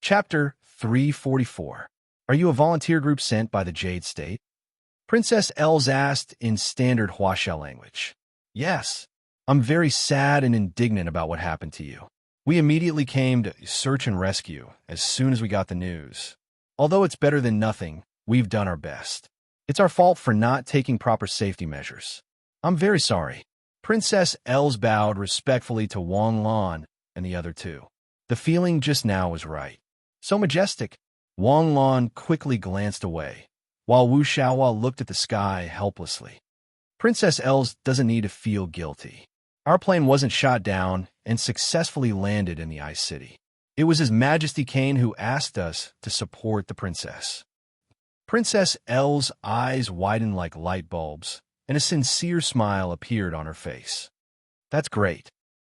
Chapter 344. Are you a volunteer group sent by the Jade State? Princess Els asked in standard Huaxia language. Yes. I'm very sad and indignant about what happened to you. We immediately came to search and rescue as soon as we got the news. Although it's better than nothing, we've done our best. It's our fault for not taking proper safety measures. I'm very sorry. Princess Els bowed respectfully to Wang Lan and the other two. The feeling just now was right. So majestic. Wang Lan quickly glanced away, while Wu Xiaohua looked at the sky helplessly. Princess Els doesn't need to feel guilty. Our plane wasn't shot down and successfully landed in the Ice City. It was His Majesty Kane who asked us to support the princess. Princess Els' eyes widened like light bulbs, and a sincere smile appeared on her face. That's great.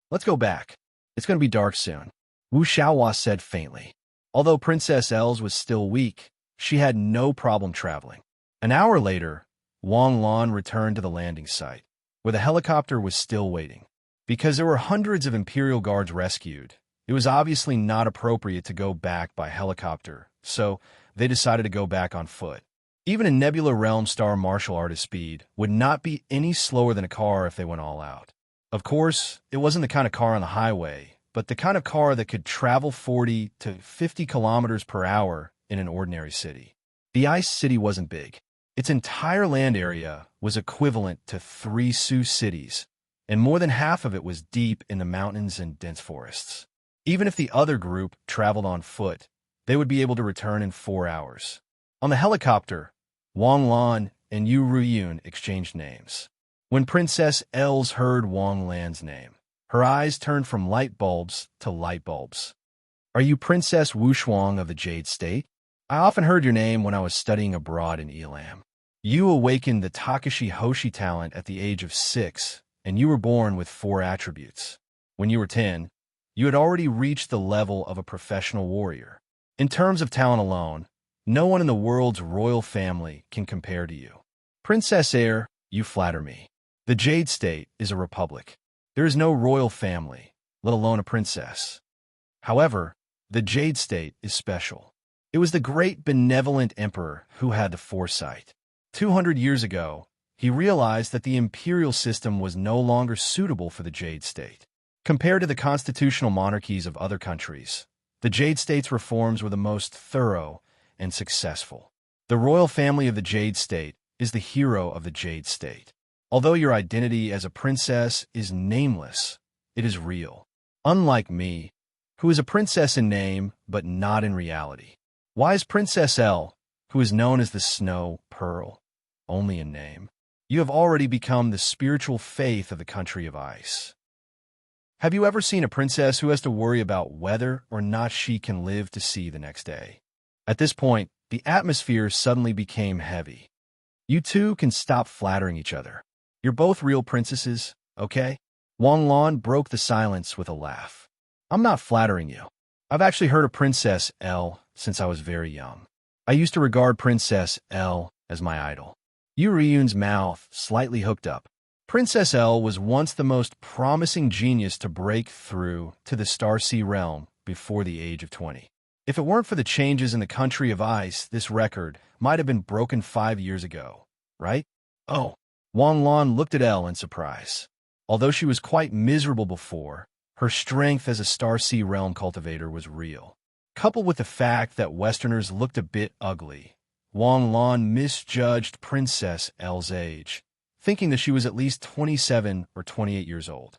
Let's go back. It's going to be dark soon, Wu Xiaohua said faintly. Although Princess Els was still weak, she had no problem traveling. An hour later, Wang Lan returned to the landing site, where the helicopter was still waiting. Because there were hundreds of Imperial Guards rescued, it was obviously not appropriate to go back by helicopter, so they decided to go back on foot. Even a Nebula Realm Star martial artist speed would not be any slower than a car if they went all out. Of course, it wasn't the kind of car on the highway, but the kind of car that could travel 40 to 50 kilometers per hour in an ordinary city. The Ice City wasn't big. Its entire land area was equivalent to 3 Sioux cities, and more than half of it was deep in the mountains and dense forests. Even if the other group traveled on foot, they would be able to return in 4 hours. On the helicopter, Wang Lan and Yu Ruyun exchanged names. When Princess Els heard Wang Lan's name, her eyes turned from light bulbs to light bulbs. Are you Princess Wu Shuang of the Jade State? I often heard your name when I was studying abroad in Elam. You awakened the Takashi Hoshi talent at the age of 6, and you were born with 4 attributes. When you were 10, you had already reached the level of a professional warrior. In terms of talent alone, no one in the world's royal family can compare to you. Princess Heir, you flatter me. The Jade State is a republic. There is no royal family, let alone a princess. However, the Jade State is special. It was the great benevolent emperor who had the foresight. 200 years ago, he realized that the imperial system was no longer suitable for the Jade State. Compared to the constitutional monarchies of other countries, the Jade State's reforms were the most thorough and successful. The royal family of the Jade State is the hero of the Jade State. Although your identity as a princess is nameless, it is real. Unlike me, who is a princess in name but not in reality. Why is Princess El, who is known as the Snow Pearl, only in name? You have already become the spiritual faith of the country of ice. Have you ever seen a princess who has to worry about whether or not she can live to see the next day? At this point, the atmosphere suddenly became heavy. You two can stop flattering each other. You're both real princesses, okay? Wang Lan broke the silence with a laugh. I'm not flattering you. I've actually heard of Princess El since I was very young. I used to regard Princess El as my idol. Yu Riyun's mouth slightly hooked up. Princess El was once the most promising genius to break through to the Starsea realm before the age of 20. If it weren't for the changes in the country of ice, this record might have been broken 5 years ago, right? Oh. Wang Lan looked at Elle in surprise. Although she was quite miserable before, her strength as a Starsea realm cultivator was real. Coupled with the fact that Westerners looked a bit ugly, Wang Lan misjudged Princess Elle's age, thinking that she was at least 27 or 28 years old.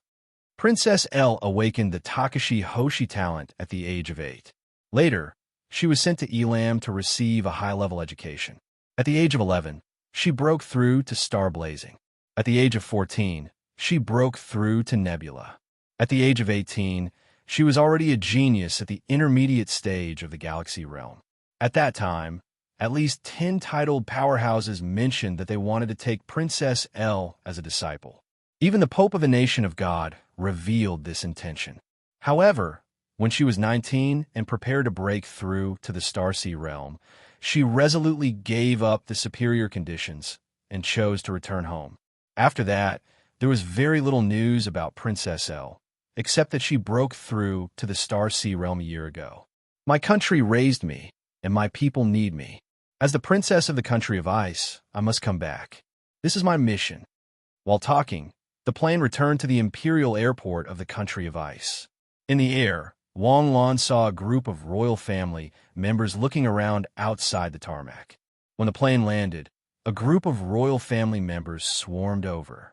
Princess Elle awakened the Takashi Hoshi talent at the age of 8. Later, she was sent to Elam to receive a high-level education. At the age of 11, she broke through to Star Blazing. At the age of 14, she broke through to Nebula. At the age of 18, she was already a genius at the intermediate stage of the Galaxy realm. At that time, at least 10 titled powerhouses mentioned that they wanted to take Princess Elle as a disciple. Even the Pope of a Nation of God revealed this intention. However, when she was 19 and prepared to break through to the Starsea realm, she resolutely gave up the superior conditions and chose to return home. After that, there was very little news about Princess Elle, except that she broke through to the Starsea realm a year ago. My country raised me, and my people need me. As the princess of the country of ice, I must come back. This is my mission." While talking, the plane returned to the imperial airport of the country of ice. In the air, Wang Lan saw a group of royal family members looking around outside the tarmac. When the plane landed, a group of royal family members swarmed over.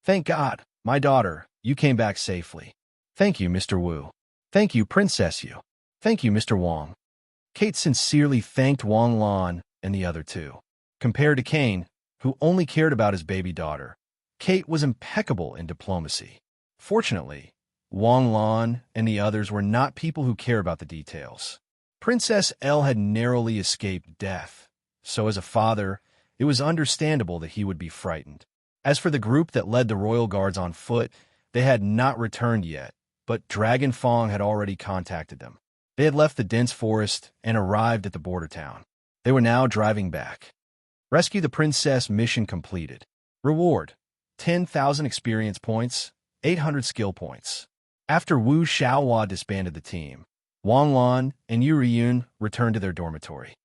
"Thank God, my daughter, you came back safely. Thank you, Mr. Wu. Thank you, Princess Yu. Thank you, Mr. Wang." Kate sincerely thanked Wang Lan and the other two. Compared to Kane, who only cared about his baby daughter, Kate was impeccable in diplomacy. Fortunately, Wang Lan and the others were not people who care about the details. Princess L had narrowly escaped death, so as a father, it was understandable that he would be frightened. As for the group that led the royal guards on foot, they had not returned yet, but Dragon Fong had already contacted them. They had left the dense forest and arrived at the border town. They were now driving back. Rescue the princess mission completed. Reward: 10,000 experience points, 800 skill points. After Wu Xiaohua disbanded the team, Wang Lan and Yu Riyun returned to their dormitory.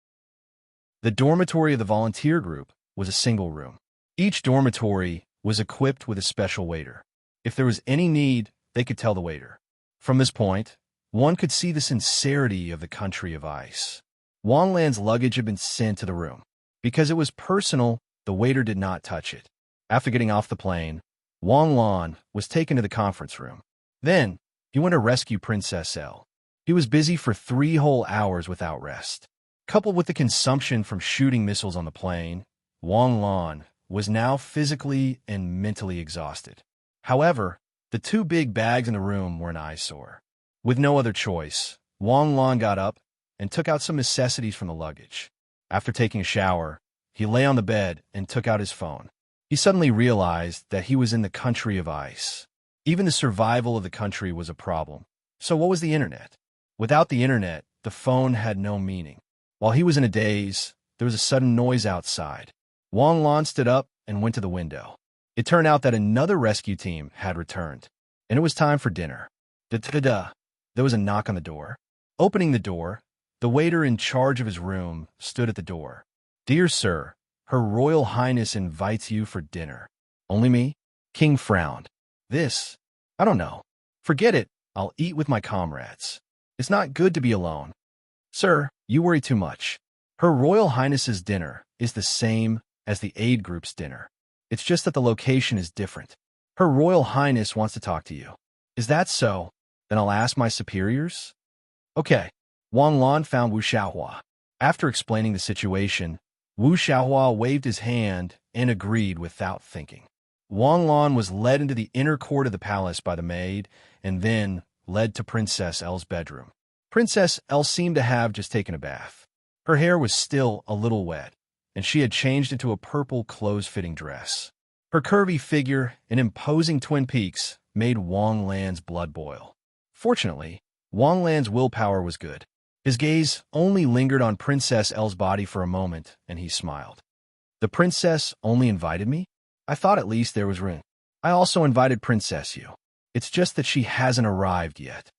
The dormitory of the volunteer group was a single room. Each dormitory was equipped with a special waiter. If there was any need, they could tell the waiter. From this point, one could see the sincerity of the country of ice. Wang Lan's luggage had been sent to the room. Because it was personal, the waiter did not touch it. After getting off the plane, Wang Lan was taken to the conference room. Then, he went to rescue Princess L. He was busy for 3 whole hours without rest. Coupled with the consumption from shooting missiles on the plane, Wang Lan was now physically and mentally exhausted. However, the 2 big bags in the room were an eyesore. With no other choice, Wang Lan got up and took out some necessities from the luggage. After taking a shower, he lay on the bed and took out his phone. He suddenly realized that he was in the country of ice. Even the survival of the country was a problem. So what was the internet? Without the internet, the phone had no meaning. While he was in a daze, there was a sudden noise outside. Wang Lan stood up and went to the window. It turned out that another rescue team had returned, and it was time for dinner. Da-da-da. There was a knock on the door. Opening the door, the waiter in charge of his room stood at the door. "Dear sir, Her Royal Highness invites you for dinner." "Only me?" King frowned. "This? I don't know. Forget it. I'll eat with my comrades. It's not good to be alone." "Sir, you worry too much. Her Royal Highness's dinner is the same as the aid group's dinner. It's just that the location is different. Her Royal Highness wants to talk to you." "Is that so? Then I'll ask my superiors." "Okay." Wang Lan found Wu Xiaohua. After explaining the situation, Wu Xiaohua waved his hand and agreed without thinking. Wang Lan was led into the inner court of the palace by the maid and then led to Princess L's bedroom. Princess L seemed to have just taken a bath. Her hair was still a little wet, and she had changed into a purple close-fitting dress. Her curvy figure and imposing twin peaks made Wang Lan's blood boil. Fortunately, Wang Lan's willpower was good. His gaze only lingered on Princess L's body for a moment, and he smiled. "The princess only invited me? I thought at least there was room. I also invited Princess Yu. It's just that she hasn't arrived yet."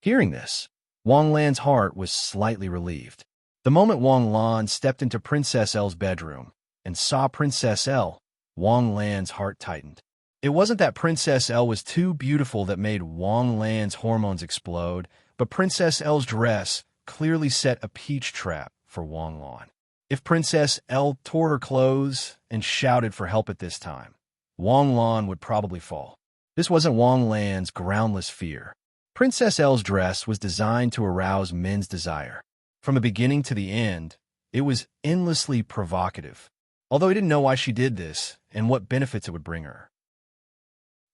Hearing this, Wang Lan's heart was slightly relieved. The moment Wang Lan stepped into Princess L's bedroom and saw Princess L, Wang Lan's heart tightened. It wasn't that Princess L was too beautiful that made Wang Lan's hormones explode, but Princess L's dress clearly set a peach trap for Wang Lan. If Princess L tore her clothes and shouted for help at this time, Wang Lan would probably fall. This wasn't Wang Lan's groundless fear. Princess L's dress was designed to arouse men's desire. From the beginning to the end, it was endlessly provocative, although he didn't know why she did this and what benefits it would bring her.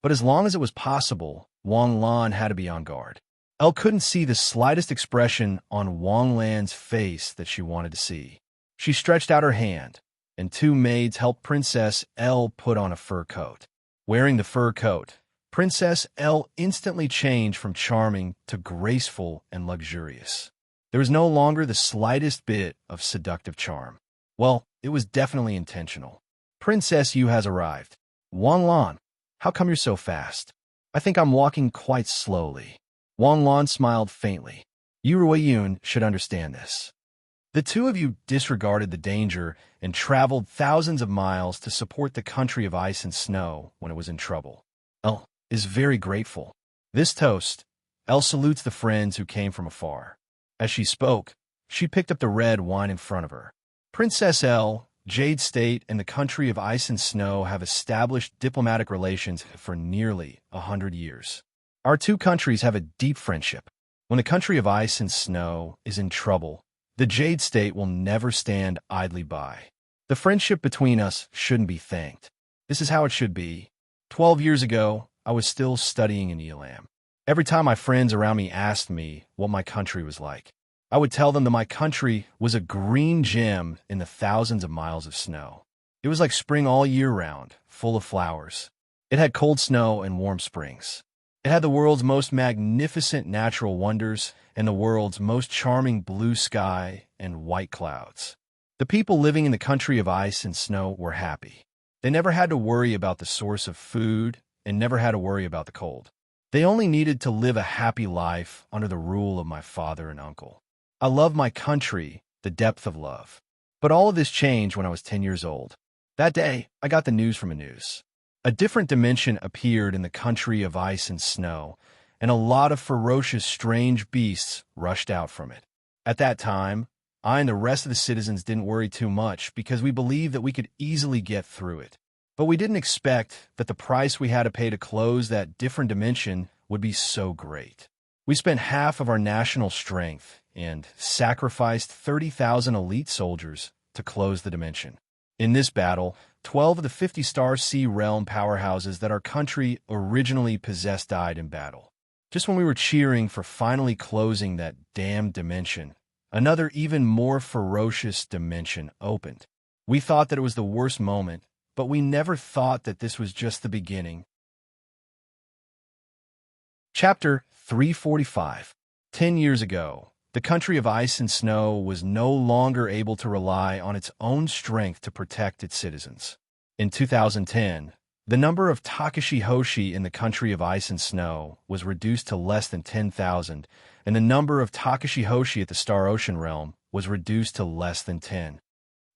But as long as it was possible, Wang Lan had to be on guard. Elle couldn't see the slightest expression on Wang Lan's face that she wanted to see. She stretched out her hand, and 2 maids helped Princess L put on a fur coat. Wearing the fur coat, Princess L instantly changed from charming to graceful and luxurious. There was no longer the slightest bit of seductive charm. Well, it was definitely intentional. "Princess Yu has arrived." "Wang Lan, how come you're so fast?" "I think I'm walking quite slowly." Wang Lan smiled faintly. Yun should understand this. The two of you disregarded the danger and traveled thousands of miles to support the country of ice and snow when it was in trouble. El is very grateful. This toast, El salutes the friends who came from afar. As she spoke, she picked up the red wine in front of her. Princess El, Jade State, and the country of ice and snow have established diplomatic relations for nearly 100 years. Our two countries have a deep friendship. When the country of ice and snow is in trouble, the Jade State will never stand idly by. The friendship between us shouldn't be thanked. This is how it should be. 12 years ago, I was still studying in Elam. Every time my friends around me asked me what my country was like, I would tell them that my country was a green gem in the thousands of miles of snow. It was like spring all year round, full of flowers. It had cold snow and warm springs. It had the world's most magnificent natural wonders and the world's most charming blue sky and white clouds. The people living in the country of ice and snow were happy. They never had to worry about the source of food and never had to worry about the cold. They only needed to live a happy life under the rule of my father and uncle. I love my country, the depth of love. But all of this changed when I was 10 years old. That day, I got the news from a news. A different dimension appeared in the country of ice and snow, and a lot of ferocious, strange beasts rushed out from it. At that time, I and the rest of the citizens didn't worry too much because we believed that we could easily get through it. But we didn't expect that the price we had to pay to close that different dimension would be so great. We spent half of our national strength and sacrificed 30,000 elite soldiers to close the dimension. In this battle, 12 of the 50-star Sea Realm powerhouses that our country originally possessed died in battle. Just when we were cheering for finally closing that damned dimension, another even more ferocious dimension opened. We thought that it was the worst moment, but we never thought that this was just the beginning. Chapter 345. 10 years ago, the country of ice and snow was no longer able to rely on its own strength to protect its citizens. In 2010, the number of Takashi Hoshi in the country of ice and snow was reduced to less than 10,000, and the number of Takashi Hoshi at the Star Ocean realm was reduced to less than 10.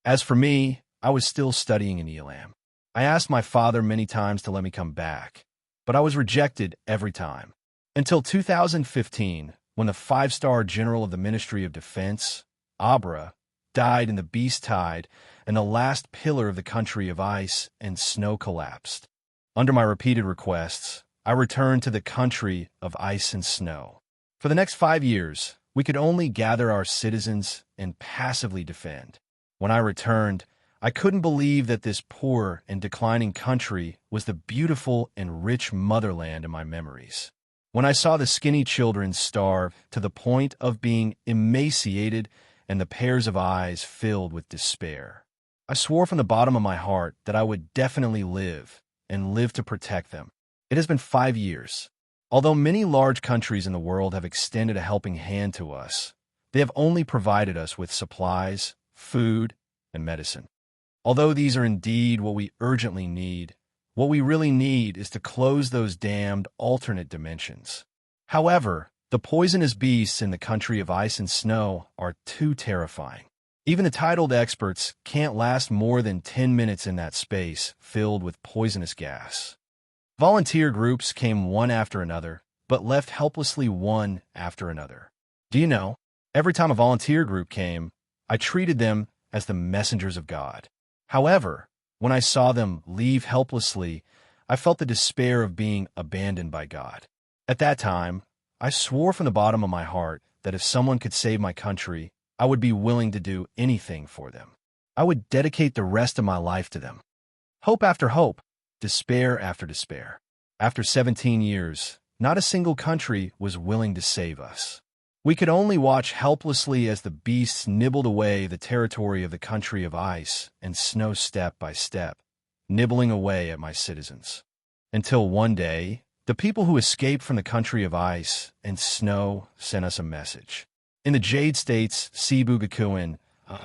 As for me, I was still studying in Elam. I asked my father many times to let me come back, but I was rejected every time. Until 2015, when the 5-star general of the Ministry of Defense, Abra, died in the beast tide and the last pillar of the country of ice and snow collapsed. Under my repeated requests, I returned to the country of ice and snow. For the next 5 years, we could only gather our citizens and passively defend. When I returned, I couldn't believe that this poor and declining country was the beautiful and rich motherland in my memories. When I saw the skinny children starve to the point of being emaciated and the pairs of eyes filled with despair, I swore from the bottom of my heart that I would definitely live and live to protect them. It has been 5 years. Although many large countries in the world have extended a helping hand to us, they have only provided us with supplies, food, and medicine. Although these are indeed what we urgently need, what we really need is to close those damned alternate dimensions. However, the poisonous beasts in the country of ice and snow are too terrifying. Even the titled experts can't last more than 10 minutes in that space filled with poisonous gas. Volunteer groups came one after another, but left helplessly one after another. Do you know, every time a volunteer group came, I treated them as the messengers of God. However, when I saw them leave helplessly, I felt the despair of being abandoned by God. At that time, I swore from the bottom of my heart that if someone could save my country, I would be willing to do anything for them. I would dedicate the rest of my life to them. Hope after hope, despair after despair. After 17 years, not a single country was willing to save us. We could only watch helplessly as the beasts nibbled away the territory of the country of ice and snow step by step, nibbling away at my citizens. Until one day, the people who escaped from the country of ice and snow sent us a message. In the Jade State's Cebu Gakuin,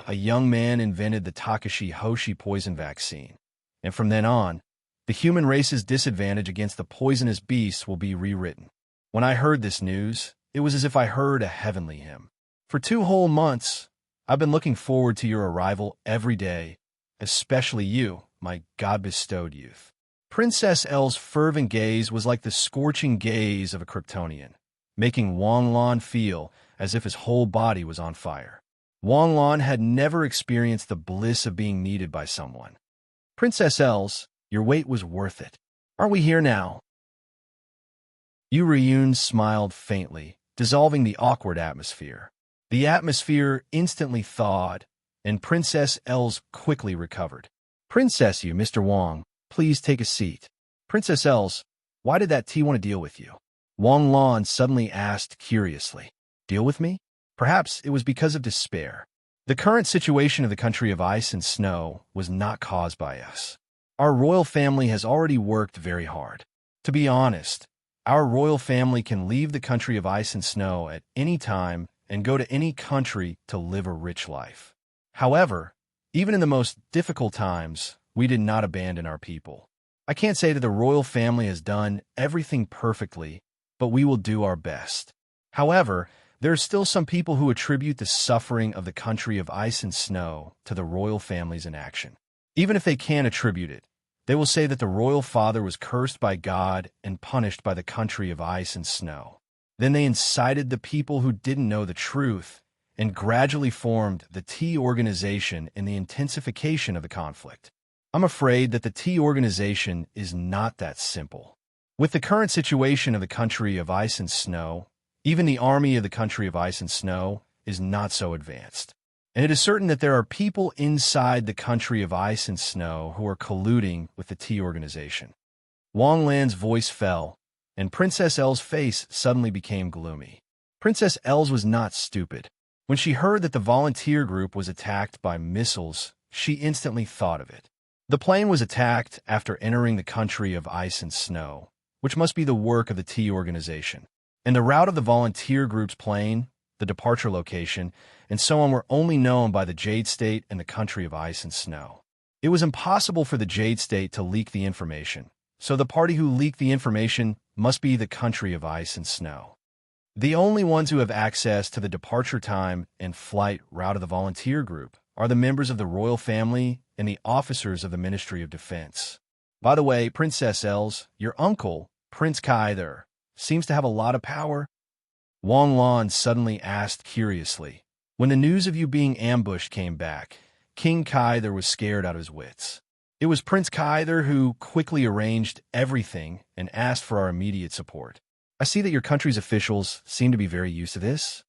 a young man invented the Takashi Hoshi poison vaccine. And from then on, the human race's disadvantage against the poisonous beasts will be rewritten. When I heard this news, it was as if I heard a heavenly hymn. For 2 whole months, I've been looking forward to your arrival every day, especially you, my God-bestowed youth. Princess Elle's fervent gaze was like the scorching gaze of a Kryptonian, making Wang Lan feel as if his whole body was on fire. Wang Lan had never experienced the bliss of being needed by someone. Princess Els, your wait was worth it. Aren't we here now? Yu Ryun smiled faintly, dissolving the awkward atmosphere. The atmosphere instantly thawed, and Princess Els quickly recovered. Princess Yu, Mr. Wang, please take a seat. Princess Els, why did that tea want to deal with you? Wang Lan suddenly asked curiously. Deal with me? Perhaps it was because of despair. The current situation of the country of ice and snow was not caused by us. Our royal family has already worked very hard. To be honest, our royal family can leave the country of ice and snow at any time and go to any country to live a rich life. However, even in the most difficult times, we did not abandon our people. I can't say that the royal family has done everything perfectly, but we will do our best. However, there are still some people who attribute the suffering of the country of ice and snow to the royal family's inaction. Even if they can't attribute it, they will say that the royal father was cursed by God and punished by the country of ice and snow. Then they incited the people who didn't know the truth and gradually formed the Tea Organization in the intensification of the conflict. I'm afraid that the Tea Organization is not that simple. With the current situation of the country of ice and snow, even the army of the country of ice and snow is not so advanced. And it is certain that there are people inside the country of ice and snow who are colluding with the Tea Organization. Wang Lan's voice fell, and Princess Elle's face suddenly became gloomy. Princess Els was not stupid. When she heard that the volunteer group was attacked by missiles, she instantly thought of it. The plane was attacked after entering the country of ice and snow, which must be the work of the Tea Organization. And the route of the volunteer group's plane, the departure location, and so on were only known by the Jade State and the country of ice and snow. It was impossible for the Jade State to leak the information, so the party who leaked the information must be the country of ice and snow. The only ones who have access to the departure time and flight route of the volunteer group are the members of the royal family and the officers of the Ministry of Defense. By the way, Princess Els, your uncle, Prince Kaither, seems to have a lot of power. Wang Lan suddenly asked curiously. When the news of you being ambushed came back, King Kaither was scared out of his wits. It was Prince Kaither who quickly arranged everything and asked for our immediate support. I see that your country's officials seem to be very used to this.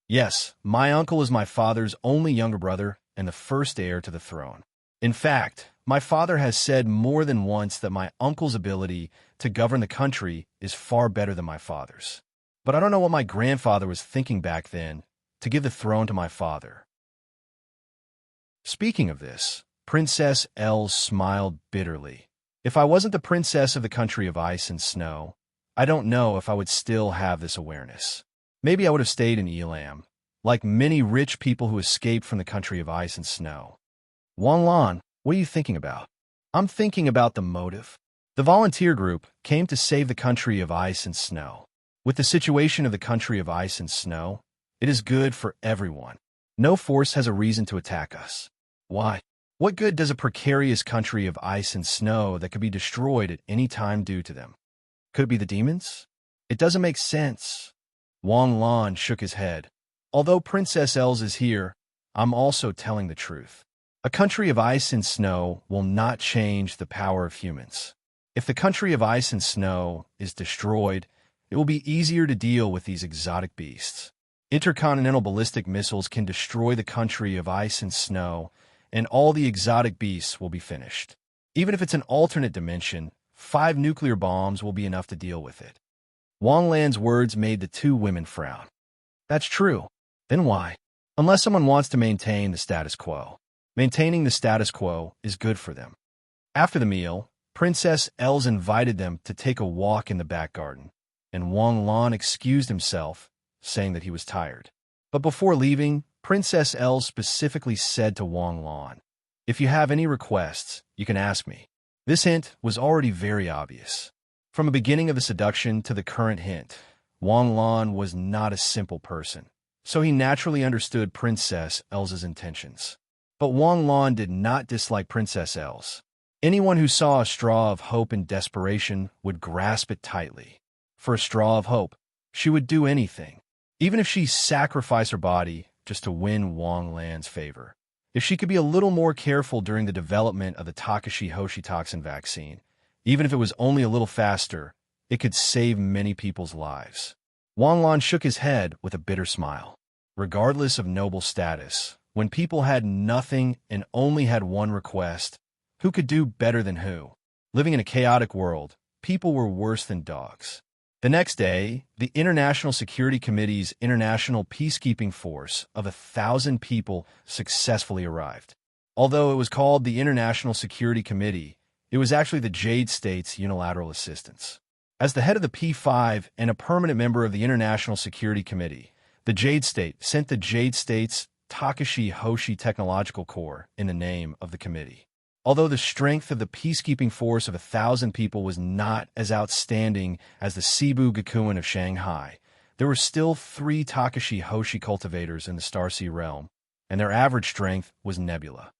Yes, my uncle is my father's only younger brother and the first heir to the throne. In fact, my father has said more than once that my uncle's ability to govern the country is far better than my father's. But I don't know what my grandfather was thinking back then to give the throne to my father. Speaking of this, Princess Els smiled bitterly. If I wasn't the princess of the country of ice and snow, I don't know if I would still have this awareness. Maybe I would have stayed in Elam, like many rich people who escaped from the country of ice and snow. Wang Lan, what are you thinking about? I'm thinking about the motive. The volunteer group came to save the country of ice and snow. With the situation of the country of ice and snow, it is good for everyone. No force has a reason to attack us. Why? What good does a precarious country of ice and snow that could be destroyed at any time do to them? Could it be the demons? It doesn't make sense. Wang Lan shook his head. Although Princess Els is here, I'm also telling the truth. A country of ice and snow will not change the power of humans. If the country of ice and snow is destroyed, it will be easier to deal with these exotic beasts. Intercontinental ballistic missiles can destroy the country of ice and snow, and all the exotic beasts will be finished. Even if it's an alternate dimension, 5 nuclear bombs will be enough to deal with it. Wang Lan's words made the two women frown. That's true. Then why? Unless someone wants to maintain the status quo. Maintaining the status quo is good for them. After the meal, Princess Els invited them to take a walk in the back garden, and Wang Lan excused himself, saying that he was tired. But before leaving, Princess Els specifically said to Wang Lan, "If you have any requests, you can ask me." This hint was already very obvious. From the beginning of the seduction to the current hint, Wang Lan was not a simple person, so he naturally understood Princess Elsa's intentions. But Wang Lan did not dislike Princess Elsa. Anyone who saw a straw of hope and desperation would grasp it tightly. For a straw of hope, she would do anything, even if she sacrificed her body just to win Wang Lan's favor. If she could be a little more careful during the development of the Takashi Hoshi toxin vaccine, even if it was only a little faster, it could save many people's lives. Wang Lan shook his head with a bitter smile. Regardless of noble status, when people had nothing and only had one request, who could do better than who? Living in a chaotic world, people were worse than dogs. The next day, the International Security Committee's International Peacekeeping Force of 1,000 people successfully arrived. Although it was called the International Security Committee, it was actually the Jade State's unilateral assistance. As the head of the P5 and a permanent member of the International Security Committee, the Jade State sent the Jade State's Takashi Hoshi Technological Corps in the name of the committee. Although the strength of the peacekeeping force of 1,000 people was not as outstanding as the Cebu Gakuen of Shanghai, there were still 3 Takashi Hoshi cultivators in the Starsea realm, and their average strength was nebula.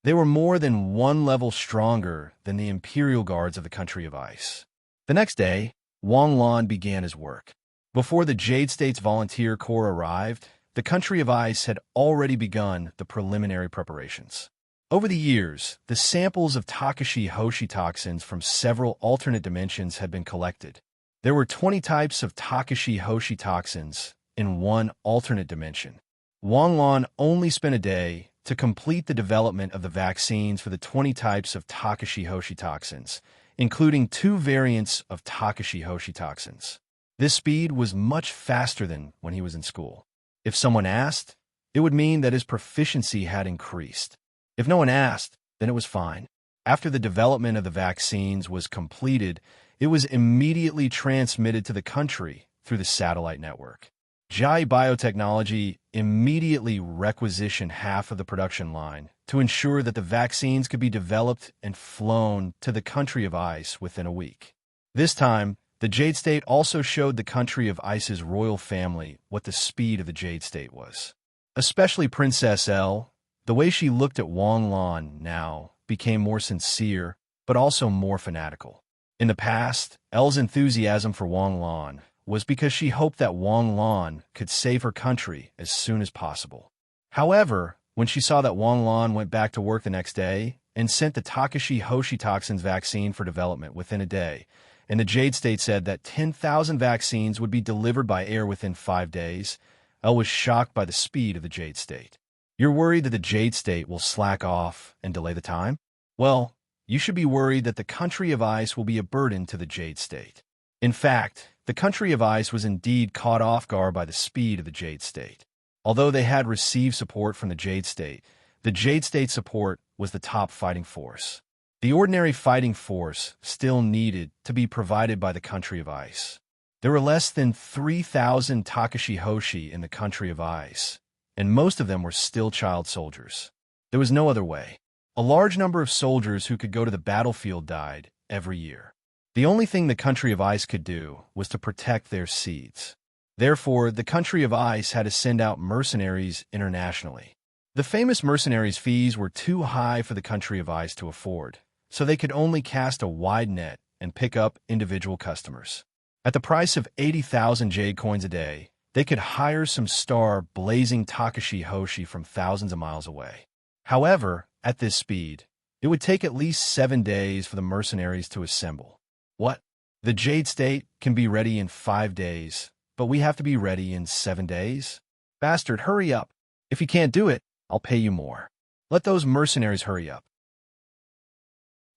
They were more than 1 level stronger than the Imperial Guards of the Country of Ice. The next day, Wang Lan began his work. Before the Jade State's volunteer corps arrived, the Country of Ice had already begun the preliminary preparations. Over the years, the samples of Takashi Hoshi toxins from several alternate dimensions had been collected. There were 20 types of Takashi Hoshi toxins in one alternate dimension. Wang Lan only spent a day to complete the development of the vaccines for the 20 types of Takashi Hoshi toxins, including 2 variants of Takashi Hoshi toxins. This speed was much faster than when he was in school. If someone asked, it would mean that his proficiency had increased. If no one asked, then it was fine. After the development of the vaccines was completed, it was immediately transmitted to the country through the satellite network. Jai Biotechnology immediately requisitioned half of the production line to ensure that the vaccines could be developed and flown to the Country of Ice within a week. This time, the Jade State also showed the Country of Ice's royal family what the speed of the Jade State was. Especially Princess L. The way she looked at Wang Lan now became more sincere, but also more fanatical. In the past, Elle's enthusiasm for Wang Lan was because she hoped that Wang Lan could save her country as soon as possible. However, when she saw that Wang Lan went back to work the next day and sent the Takashi Hoshi toxins vaccine for development within a day, and the Jade State said that 10,000 vaccines would be delivered by air within 5 days, Elle was shocked by the speed of the Jade State. You're worried that the Jade State will slack off and delay the time? Well, you should be worried that the Country of Ice will be a burden to the Jade State. In fact, the Country of Ice was indeed caught off guard by the speed of the Jade State. Although they had received support from the Jade State support was the top fighting force. The ordinary fighting force still needed to be provided by the Country of Ice. There were less than 3,000 Takashi Hoshi in the Country of Ice, and most of them were still child soldiers. There was no other way. A large number of soldiers who could go to the battlefield died every year. The only thing the Country of Ice could do was to protect their seeds. Therefore, the Country of Ice had to send out mercenaries internationally. The famous mercenaries' fees were too high for the Country of Ice to afford, so they could only cast a wide net and pick up individual customers. At the price of 80,000 jade coins a day, they could hire some star-blazing Takashi Hoshi from thousands of miles away. However, at this speed, it would take at least 7 days for the mercenaries to assemble. What? The Jade State can be ready in 5 days, but we have to be ready in 7 days? Bastard, hurry up. If you can't do it, I'll pay you more. Let those mercenaries hurry up.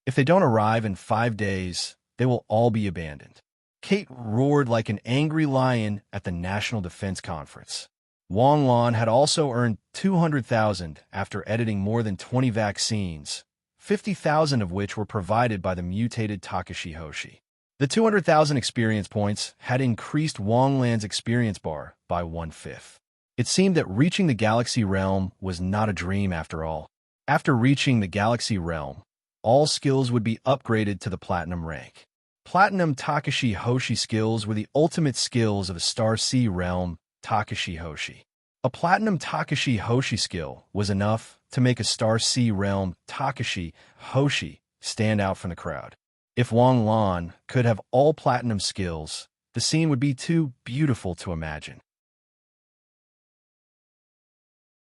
If they don't arrive in 5 days, they will all be abandoned. Kate roared like an angry lion at the National Defense Conference. Wang Lan had also earned 200,000 after editing more than 20 vaccines, 50,000 of which were provided by the mutated Takashi Hoshi. The 200,000 experience points had increased Wang Lan's experience bar by 1/5. It seemed that reaching the Galaxy Realm was not a dream after all. After reaching the Galaxy Realm, all skills would be upgraded to the Platinum rank. Platinum Takashi Hoshi skills were the ultimate skills of the Star Sea realm Takashi Hoshi. A Platinum Takashi Hoshi skill was enough to make a Star Sea realm Takashi Hoshi stand out from the crowd. If Wang Lan could have all Platinum skills, the scene would be too beautiful to imagine.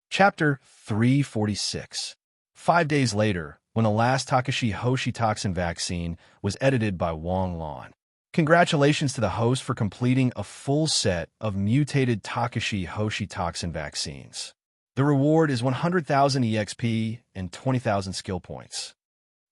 Chapter 346. 5 days later, when the last Takashi Hoshi toxin vaccine was edited by Wang Lan. Congratulations to the host for completing a full set of mutated Takashi Hoshi toxin vaccines. The reward is 100,000 EXP and 20,000 skill points.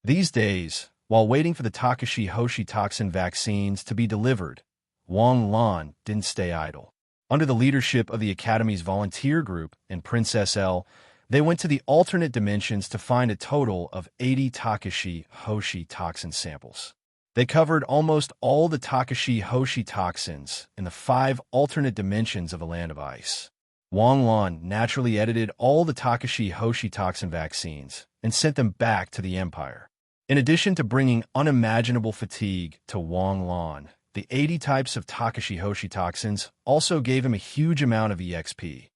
These days, while waiting for the Takashi Hoshi toxin vaccines to be delivered, Wang Lan didn't stay idle. Under the leadership of the Academy's volunteer group and Princess L, they went to the alternate dimensions to find a total of 80 Takashi Hoshi toxin samples. They covered almost all the Takashi Hoshi toxins in the 5 alternate dimensions of the Land of Ice. Wang Lan naturally edited all the Takashi Hoshi toxin vaccines and sent them back to the Empire. In addition to bringing unimaginable fatigue to Wang Lan, the 80 types of Takashi Hoshi toxins also gave him a huge amount of EXP.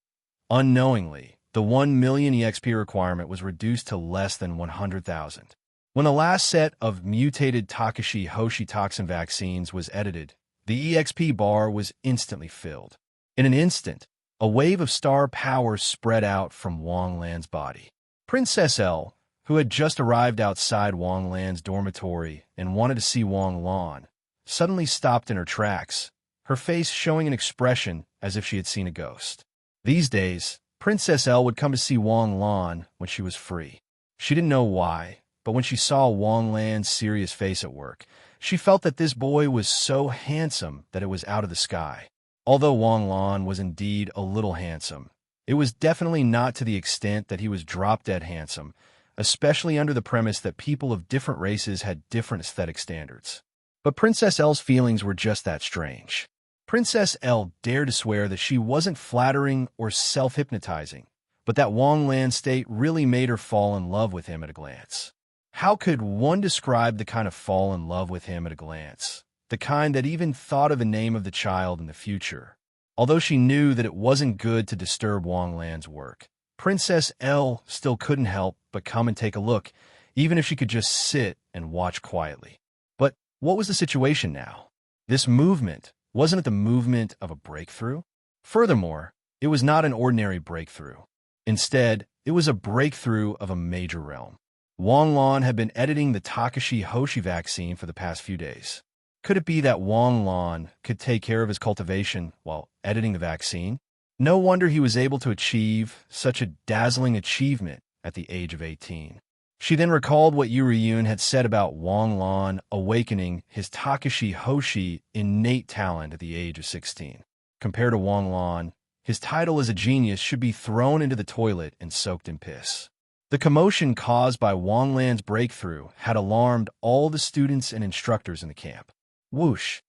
Unknowingly, the 1 million EXP requirement was reduced to less than 100,000. When the last set of mutated Takashi Hoshi toxin vaccines was edited, the EXP bar was instantly filled. In an instant, a wave of star power spread out from Wang Lan's body. Princess L, who had just arrived outside Wang Lan's dormitory and wanted to see Wang Lan, suddenly stopped in her tracks, her face showing an expression as if she had seen a ghost. These days, Princess L would come to see Wang Lan when she was free. She didn't know why, but when she saw Wang Lan's serious face at work, she felt that this boy was so handsome that it was out of the sky. Although Wang Lan was indeed a little handsome, it was definitely not to the extent that he was drop-dead handsome, especially under the premise that people of different races had different aesthetic standards. But Princess L's feelings were just that strange. Princess L dared to swear that she wasn't flattering or self-hypnotizing, but that Wang Lan's state really made her fall in love with him at a glance. How could one describe the kind of fall in love with him at a glance? The kind that even thought of the name of the child in the future. Although she knew that it wasn't good to disturb Wang Lan's work, Princess L still couldn't help but come and take a look, even if she could just sit and watch quietly. But what was the situation now? This movement, wasn't it the movement of a breakthrough? Furthermore, it was not an ordinary breakthrough. Instead, it was a breakthrough of a major realm. Wang Lan had been editing the Takashi Hoshi vaccine for the past few days. Could it be that Wang Lan could take care of his cultivation while editing the vaccine? No wonder he was able to achieve such a dazzling achievement at the age of 18. She then recalled what Yuriyun had said about Wang Lan awakening his Takashi Hoshi innate talent at the age of 16. Compared to Wang Lan, his title as a genius should be thrown into the toilet and soaked in piss. The commotion caused by Wang Lan's breakthrough had alarmed all the students and instructors in the camp. Whoosh.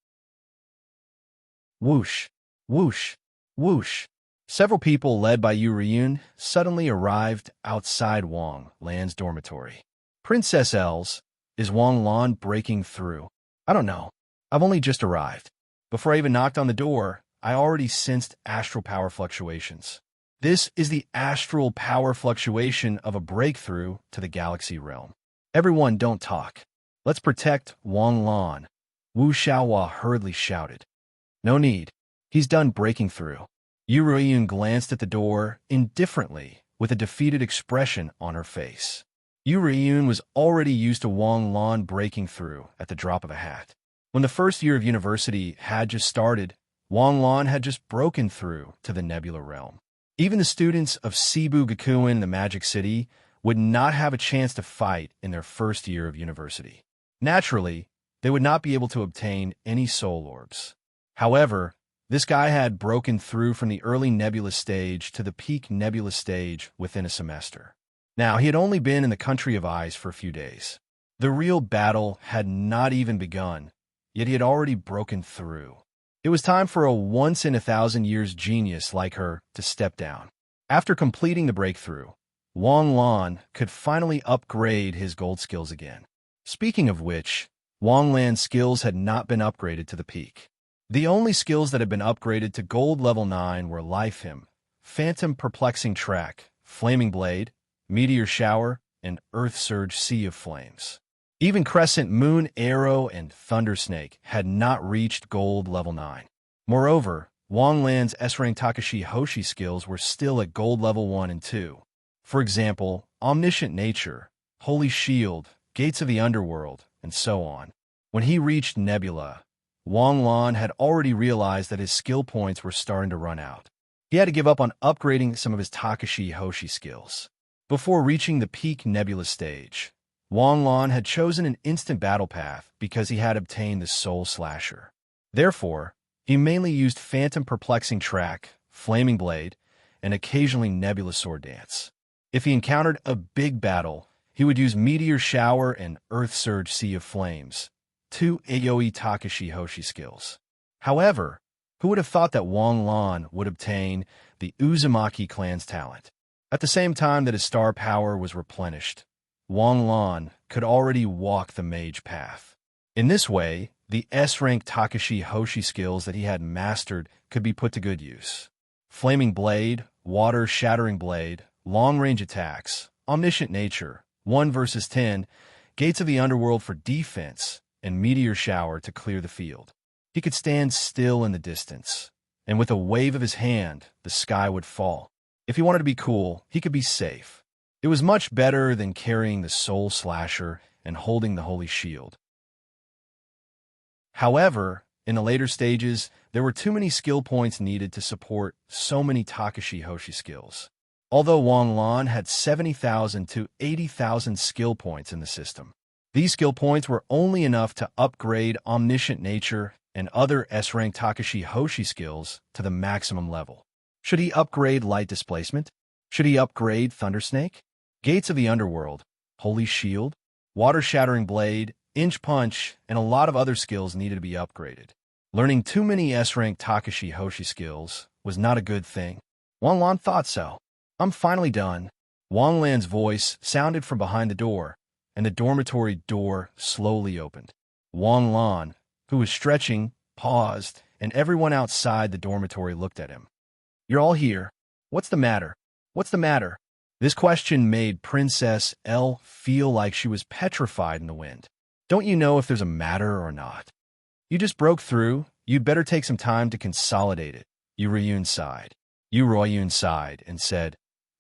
Whoosh. Whoosh. Whoosh. Several people led by Yuriyun suddenly arrived outside Wang Lan's dormitory. Princess L's, is Wang Lan breaking through? I don't know. I've only just arrived. Before I even knocked on the door, I already sensed astral power fluctuations. This is the astral power fluctuation of a breakthrough to the galaxy realm. Everyone don't talk. Let's protect Wang Lan, Wu Xiaohua hurriedly shouted. No need. He's done breaking through. Yuriyun glanced at the door indifferently with a defeated expression on her face. Yuriyun was already used to Wang Lan breaking through at the drop of a hat. When the first year of university had just started, Wang Lan had just broken through to the Nebula realm. Even the students of Cebu Gakuen in the Magic City would not have a chance to fight in their first year of university. Naturally, they would not be able to obtain any soul orbs. However, this guy had broken through from the early nebula stage to the peak nebula stage within a semester. Now, he had only been in the country of Ice for a few days. The real battle had not even begun, yet he had already broken through. It was time for a once-in-a-thousand-years genius like her to step down. After completing the breakthrough, Wang Lan could finally upgrade his gold skills again. Speaking of which, Wanglan's skills had not been upgraded to the peak. The only skills that had been upgraded to gold level 9 were Life Hymn, Phantom Perplexing Track, Flaming Blade, Meteor Shower, and Earth Surge Sea of Flames. Even Crescent Moon Arrow and Thunder Snake had not reached gold level 9. Moreover, Wanglan's S-rank Takashi Hoshi skills were still at gold level 1 and 2. For example, Omniscient Nature, Holy Shield, Gates of the Underworld, and so on. When he reached Nebula, Wanglan had already realized that his skill points were starting to run out. He had to give up on upgrading some of his Takashi Hoshi skills. Before reaching the peak Nebula stage, Wanglan had chosen an instant battle path because he had obtained the Soul Slasher. Therefore, he mainly used Phantom Perplexing Track, Flaming Blade, and occasionally Nebula Sword Dance. If he encountered a big battle, he would use Meteor Shower and Earth Surge Sea of Flames, 2 Aoi Takashi Hoshi skills. However, who would have thought that Wanglan would obtain the Uzumaki clan's talent? At the same time that his star power was replenished, Wanglan could already walk the mage path. In this way, the S-rank Takashi Hoshi skills that he had mastered could be put to good use. Flaming Blade, Water Shattering Blade, Long-Range Attacks, Omniscient Nature, 1 versus 10, Gates of the Underworld for defense, and Meteor Shower to clear the field. He could stand still in the distance, and with a wave of his hand, the sky would fall. If he wanted to be cool, he could be safe. It was much better than carrying the Soul Slasher and holding the Holy Shield. However, in the later stages, there were too many skill points needed to support so many Takashi Hoshi skills. Although Wanglan had 70,000 to 80,000 skill points in the system, these skill points were only enough to upgrade Omniscient Nature and other S-rank Takashi Hoshi skills to the maximum level. Should he upgrade Light Displacement? Should he upgrade Thunder Snake? Gates of the Underworld, Holy Shield, Water Shattering Blade, Inch Punch, and a lot of other skills needed to be upgraded. Learning too many S-rank Takashi Hoshi skills was not a good thing. Wanglan thought so. I'm finally done. Wanglan's voice sounded from behind the door, and the dormitory door slowly opened. Wanglan, who was stretching, paused, and everyone outside the dormitory looked at him. You're all here. What's the matter? What's the matter? This question made Princess L feel like she was petrified in the wind. Don't you know if there's a matter or not? You just broke through. You'd better take some time to consolidate it. Yuriyun sighed. Yuriyun sighed and said,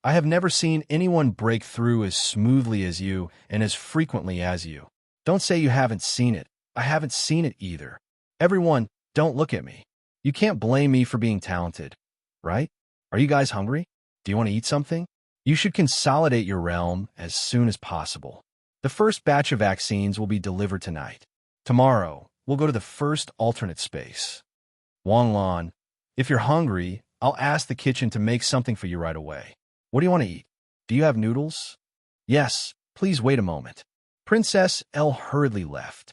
I have never seen anyone break through as smoothly as you and as frequently as you. Don't say you haven't seen it. I haven't seen it either. Everyone, don't look at me. You can't blame me for being talented, right? Are you guys hungry? Do you want to eat something? You should consolidate your realm as soon as possible. The first batch of vaccines will be delivered tonight. Tomorrow, we'll go to the first alternate space. Wanglan, if you're hungry, I'll ask the kitchen to make something for you right away. What do you want to eat? Do you have noodles? Yes, please wait a moment. Princess L hurriedly left.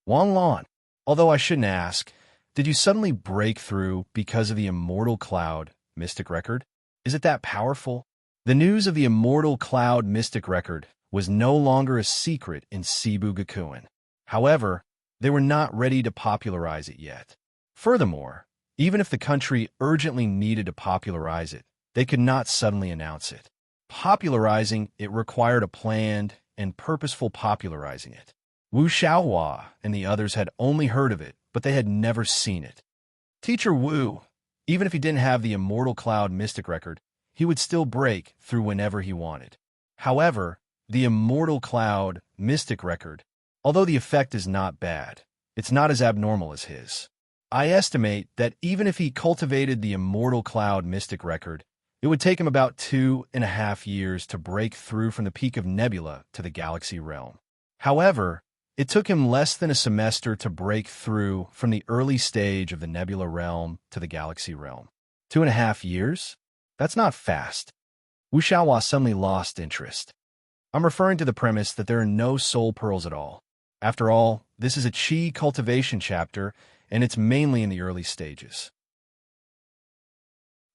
Wanglan, although I shouldn't ask, did you suddenly break through because of the Immortal Cloud Mystic Record? Is it that powerful? The news of the Immortal Cloud Mystic Record was no longer a secret in Cebu Gakuen. However, they were not ready to popularize it yet. Furthermore, even if the country urgently needed to popularize it, they could not suddenly announce it. Popularizing it required a planned and purposeful popularizing it. Wu Xiaohua and the others had only heard of it, but they had never seen it. Teacher Wu, even if he didn't have the Immortal Cloud Mystic Record, he would still break through whenever he wanted. However, the Immortal Cloud Mystic Record, although the effect is not bad, it's not as abnormal as his. I estimate that even if he cultivated the Immortal Cloud Mystic Record, it would take him about 2.5 years to break through from the peak of Nebula to the Galaxy Realm. However, it took him less than a semester to break through from the early stage of the Nebula Realm to the Galaxy Realm. 2.5 years? That's not fast. Wu Xiaohua suddenly lost interest. I'm referring to the premise that there are no soul pearls at all. After all, this is a Qi cultivation chapter, and it's mainly in the early stages.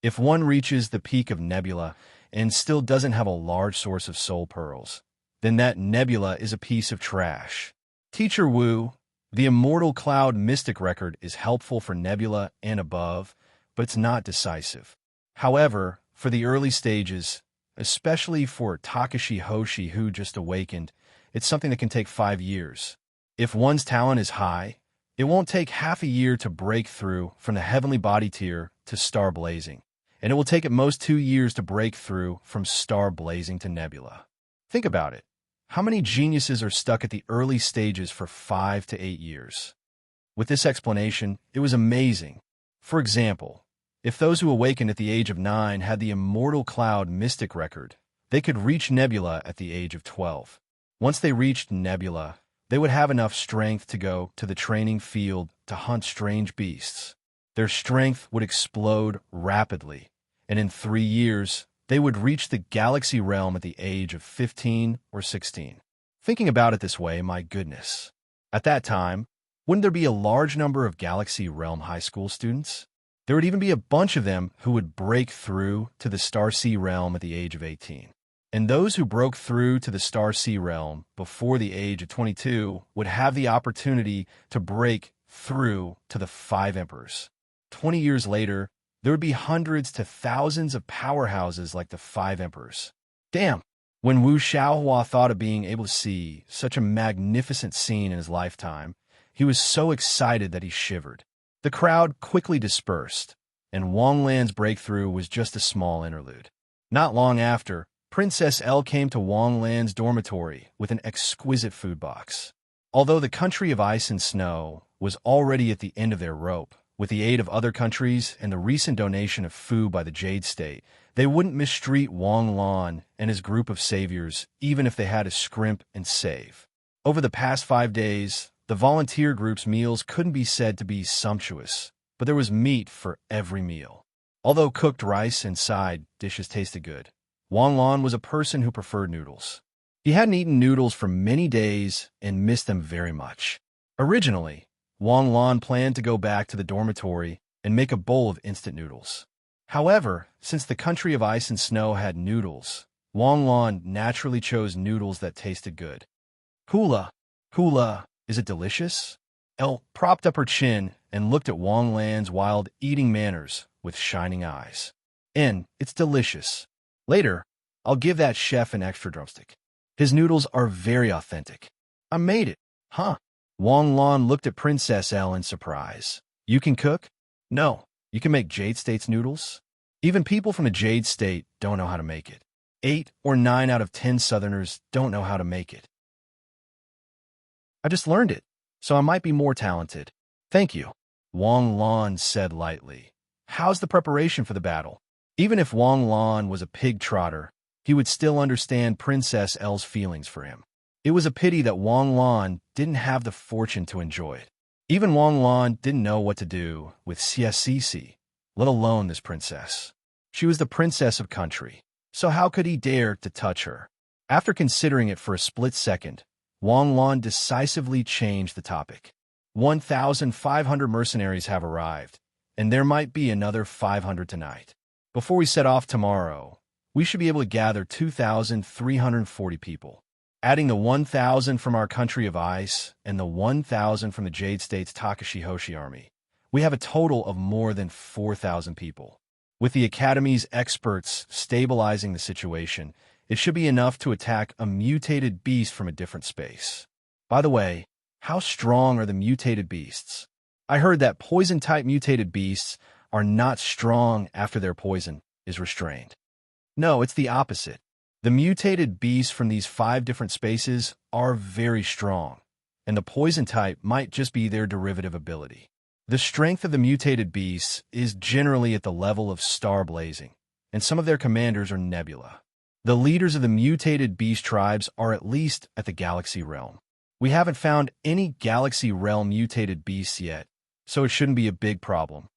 If one reaches the peak of Nebula and still doesn't have a large source of soul pearls, then that nebula is a piece of trash. Teacher Wu, The immortal cloud mystic record is helpful for Nebula and above, but it's not decisive. However, for the early stages, especially for Takashi Hoshi who just awakened, it's something that can take 5 years. If one's talent is high, it won't take half a year to break through from the heavenly body tier to star blazing, and it will take at most 2 years to break through from star blazing to Nebula. Think about it. How many geniuses are stuck at the early stages for 5 to 8 years? With this explanation, it was amazing. For example, if those who awakened at the age of 9 had the immortal cloud mystic record, they could reach Nebula at the age of 12. Once they reached Nebula, they would have enough strength to go to the training field to hunt strange beasts. Their strength would explode rapidly, and in 3 years, they would reach the galaxy realm at the age of 15 or 16. Thinking about it this way, my goodness. At that time, wouldn't there be a large number of galaxy realm high school students? There would even be a bunch of them who would break through to the Star Sea realm at the age of 18. And those who broke through to the Star Sea realm before the age of 22 would have the opportunity to break through to the 5 emperors. 20 years later, there would be hundreds to thousands of powerhouses like the 5 emperors. Damn! When Wu Xiaohua thought of being able to see such a magnificent scene in his lifetime, he was so excited that he shivered. The crowd quickly dispersed, and Wang Lan's breakthrough was just a small interlude. Not long after, Princess L came to Wang Lan's dormitory with an exquisite food box. Although the country of ice and snow was already at the end of their rope, with the aid of other countries and the recent donation of food by the Jade State, they wouldn't mistreat Wang Lan and his group of saviors even if they had to scrimp and save. Over the past 5 days, the volunteer group's meals couldn't be said to be sumptuous, but there was meat for every meal. Although cooked rice and side dishes tasted good, Wang Lan was a person who preferred noodles. He hadn't eaten noodles for many days and missed them very much. Originally, Wang Lan planned to go back to the dormitory and make a bowl of instant noodles. However, since the country of ice and snow had noodles, Wang Lan naturally chose noodles that tasted good. Hula, is it delicious? Elle propped up her chin and looked at Wang Lan's wild eating manners with shining eyes. It's delicious. Later, I'll give that chef an extra drumstick. His noodles are very authentic. I made it, huh? Wang Lan looked at Princess L in surprise. You can cook? No, you can make Jade State's noodles? Even people from the Jade State don't know how to make it. 8 or 9 out of 10 Southerners don't know how to make it. I just learned it, so I might be more talented. Thank you, Wang Lan said lightly. How's the preparation for the battle? Even if Wang Lan was a pig trotter, he would still understand Princess L's feelings for him. It was a pity that Wang Lan didn't have the fortune to enjoy it. Even Wang Lan didn't know what to do with CSCC, let alone this princess. She was the princess of country, so how could he dare to touch her? After considering it for a split second, Wang Lan decisively changed the topic. 1,500 mercenaries have arrived, and there might be another 500 tonight. Before we set off tomorrow, we should be able to gather 2,340 people. Adding the 1,000 from our country of ice and the 1,000 from the Jade State's Takashi Hoshi army, we have a total of more than 4,000 people. With the Academy's experts stabilizing the situation, it should be enough to attack a mutated beast from a different space. By the way, how strong are the mutated beasts? I heard that poison-type mutated beasts are not strong after their poison is restrained. No, it's the opposite. The mutated beasts from these 5 different spaces are very strong, and the poison type might just be their derivative ability. The strength of the mutated beasts is generally at the level of star blazing, and some of their commanders are Nebula. The leaders of the mutated beast tribes are at least at the galaxy realm. We haven't found any galaxy realm mutated beasts yet, so it shouldn't be a big problem.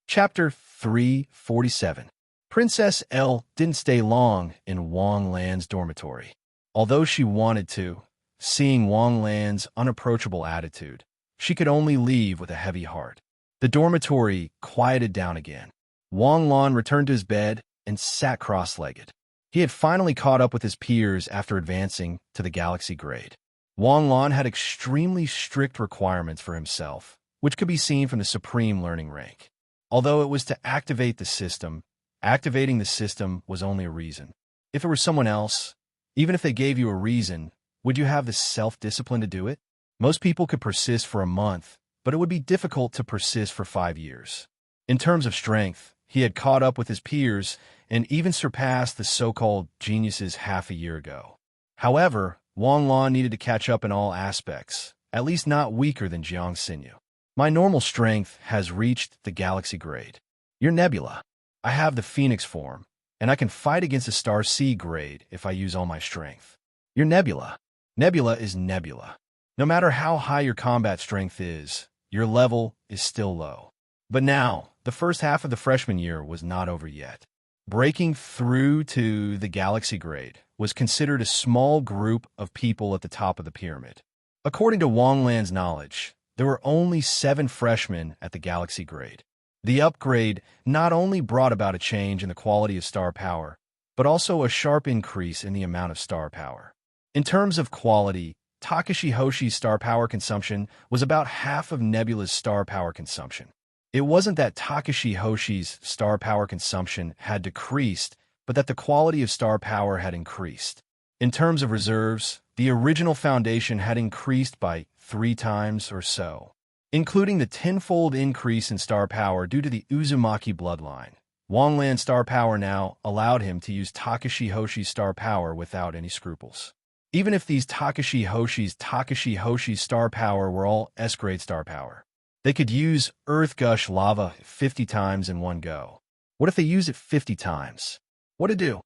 Chapter 347. Princess L didn't stay long in Wang Lan's dormitory. Although she wanted to, seeing Wang Lan's unapproachable attitude, she could only leave with a heavy heart. The dormitory quieted down again. Wang Lan returned to his bed and sat cross-legged. He had finally caught up with his peers after advancing to the galaxy grade. Wang Lan had extremely strict requirements for himself, which could be seen from the supreme learning rank. Although it was to activate the system, activating the system was only a reason. If it were someone else, even if they gave you a reason, would you have the self-discipline to do it? Most people could persist for a month, but it would be difficult to persist for 5 years. In terms of strength, he had caught up with his peers and even surpassed the so-called geniuses half a year ago. However, Wang Lan needed to catch up in all aspects, at least not weaker than Jiang Xinyu. My normal strength has reached the galaxy grade. You're Nebula. I have the Phoenix form, and I can fight against a Star C grade if I use all my strength. You're Nebula. Nebula is Nebula. No matter how high your combat strength is, your level is still low. But now, the first half of the freshman year was not over yet. Breaking through to the galaxy grade was considered a small group of people at the top of the pyramid. According to Wang Lan's knowledge, there were only 7 freshmen at the galaxy grade. The upgrade not only brought about a change in the quality of star power, but also a sharp increase in the amount of star power. In terms of quality, Takashi Hoshi's star power consumption was about half of Nebula's star power consumption. It wasn't that Takashi Hoshi's star power consumption had decreased, but that the quality of star power had increased. In terms of reserves, the original foundation had increased by 3 times or so, including the tenfold increase in star power due to the Uzumaki bloodline. Wang Lan's star power now allowed him to use Takashi Hoshi's star power without any scruples. Even if these Takashi Hoshi's star power were all S-grade star power, they could use Earth Gush Lava 50 times in one go. What if they use it 50 times? What to do?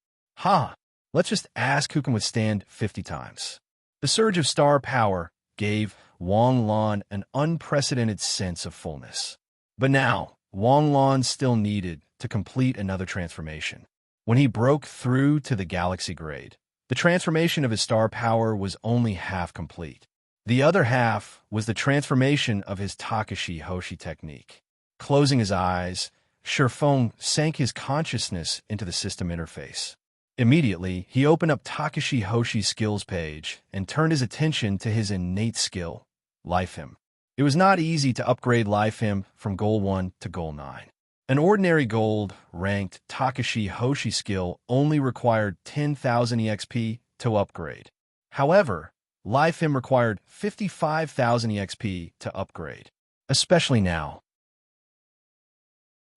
Let's just ask who can withstand 50 times. The surge of star power gave Wang Lan an unprecedented sense of fullness. But now, Wang Lan still needed to complete another transformation. When he broke through to the galaxy grade, the transformation of his star power was only half complete. The other half was the transformation of his Takashi Hoshi technique. Closing his eyes, Shifeng sank his consciousness into the system interface. Immediately, he opened up Takashi Hoshi's skills page and turned his attention to his innate skill, Life Hymn. It was not easy to upgrade Life Hymn from Goal 1 to Goal 9. An ordinary gold-ranked Takashi Hoshi skill only required 10,000 EXP to upgrade. However, Life Hymn required 55,000 EXP to upgrade, especially now.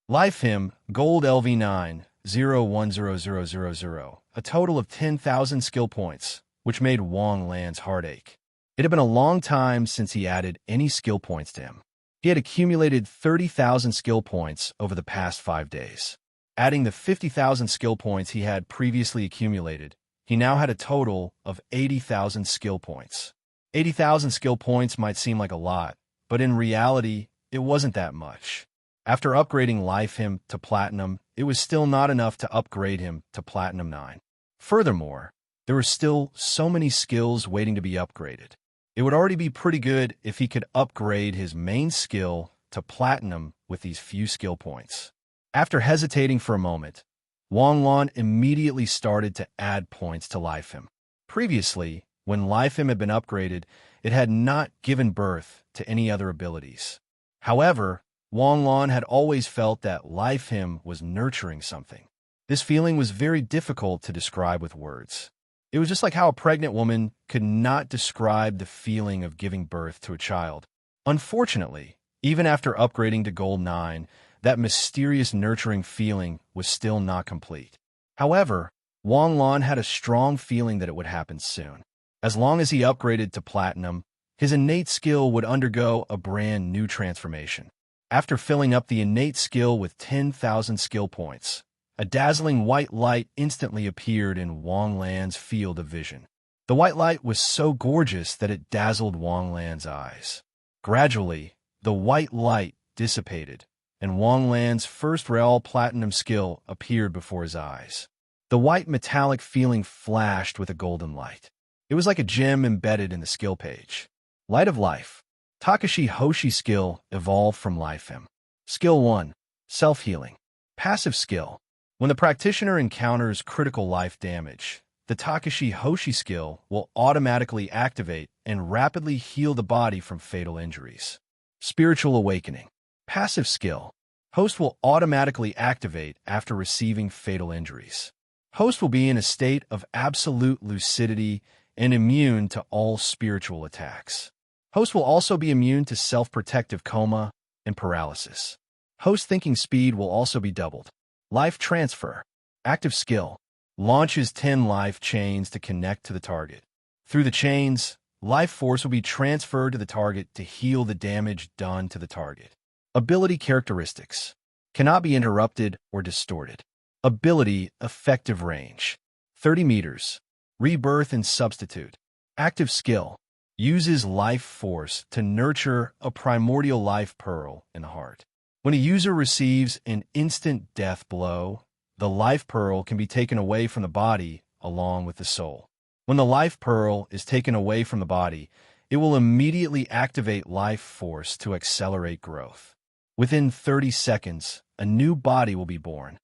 Life Hymn, Gold LV9, 010000, a total of 10,000 skill points, which made Wang Lan's heart ache. It had been a long time since he added any skill points to him. He had accumulated 30,000 skill points over the past 5 days. Adding the 50,000 skill points he had previously accumulated, he now had a total of 80,000 skill points. 80,000 skill points might seem like a lot, but in reality, it wasn't that much. After upgrading Life Hymn to Platinum, it was still not enough to upgrade him to Platinum 9. Furthermore, there were still so many skills waiting to be upgraded. It would already be pretty good if he could upgrade his main skill to Platinum with these few skill points. After hesitating for a moment, Wang Lan immediately started to add points to Life Hymn. Previously, when Life Hymn had been upgraded, it had not given birth to any other abilities. However, Wang Lan had always felt that Life Hymn was nurturing something. This feeling was very difficult to describe with words. It was just like how a pregnant woman could not describe the feeling of giving birth to a child. Unfortunately, even after upgrading to Gold 9, that mysterious nurturing feeling was still not complete. However, Wang Lan had a strong feeling that it would happen soon. As long as he upgraded to Platinum, his innate skill would undergo a brand new transformation. After filling up the innate skill with 10,000 skill points, a dazzling white light instantly appeared in Wang Lan's field of vision. The white light was so gorgeous that it dazzled Wang Lan's eyes. Gradually, the white light dissipated, and Wang Lan's first Real Platinum skill appeared before his eyes. The white metallic feeling flashed with a golden light. It was like a gem embedded in the skill page. Light of Life. Takashi Hoshi skill evolved from Life Hymn. Skill 1. Self-healing. Passive skill. When the practitioner encounters critical life damage, the Takashi Hoshi skill will automatically activate and rapidly heal the body from fatal injuries. Spiritual awakening. Passive skill. Host will automatically activate after receiving fatal injuries. Host will be in a state of absolute lucidity and immune to all spiritual attacks. Host will also be immune to self-protective coma and paralysis. Host thinking speed will also be doubled. Life transfer. Active skill. Launches 10 life chains to connect to the target. Through the chains, life force will be transferred to the target to heal the damage done to the target. Ability characteristics. Cannot be interrupted or distorted. Ability effective range. 30 meters. Rebirth and substitute. Active skill. Uses life force to nurture a primordial life pearl in the heart. When a user receives an instant death blow, the life pearl can be taken away from the body along with the soul. When the life pearl is taken away from the body, it will immediately activate life force to accelerate growth. Within 30 seconds, a new body will be born.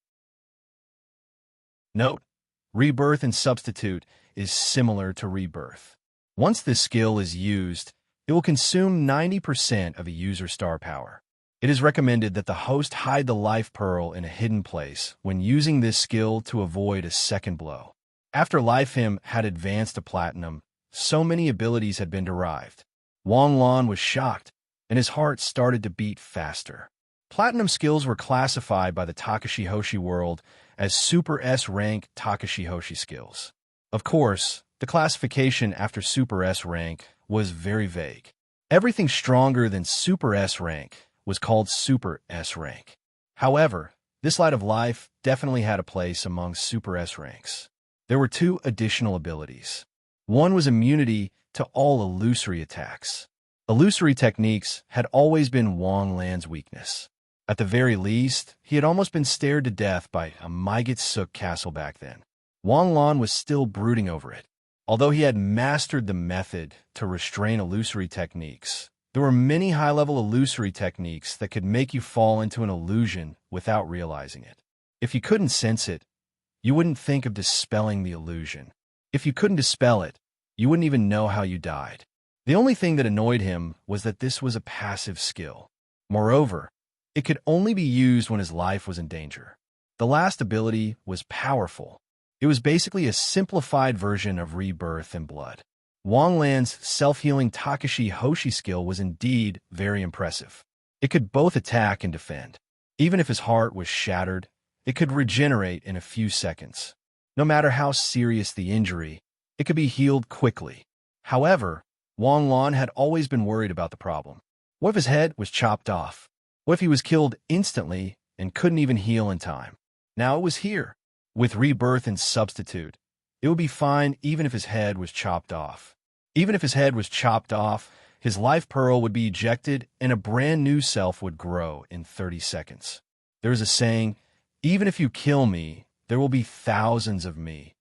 Note: rebirth and substitute is similar to rebirth. Once this skill is used, it will consume 90% of a user's star power. It is recommended that the host hide the life pearl in a hidden place when using this skill to avoid a second blow. After Life Him had advanced to platinum, so many abilities had been derived. Wang Lan was shocked, and his heart started to beat faster. Platinum skills were classified by the Takashi Hoshi world as Super S rank Takashi Hoshi skills. Of course, the classification after Super S rank was very vague. Everything stronger than Super S rank was called Super S rank. However, this light of life definitely had a place among Super S ranks. There were 2 additional abilities. One was immunity to all illusory attacks. Illusory techniques had always been Wang Lan's weakness. At the very least, he had almost been stared to death by a Maigatsuk castle back then. Wang Lan was still brooding over it. Although he had mastered the method to restrain illusory techniques, there were many high-level illusory techniques that could make you fall into an illusion without realizing it. If you couldn't sense it, you wouldn't think of dispelling the illusion. If you couldn't dispel it, you wouldn't even know how you died. The only thing that annoyed him was that this was a passive skill. Moreover, it could only be used when his life was in danger. The last ability was powerful. It was basically a simplified version of rebirth and blood. Wang Lan's self-healing Takashi Hoshi skill was indeed very impressive. It could both attack and defend. Even if his heart was shattered, it could regenerate in a few seconds. No matter how serious the injury, it could be healed quickly. However, Wang Lan had always been worried about the problem. What if his head was chopped off? What if he was killed instantly and couldn't even heal in time? Now it was here. With rebirth and substitute, it would be fine even if his head was chopped off. Even if his head was chopped off, his life pearl would be ejected and a brand new self would grow in 30 seconds. There is a saying, even if you kill me, there will be thousands of me,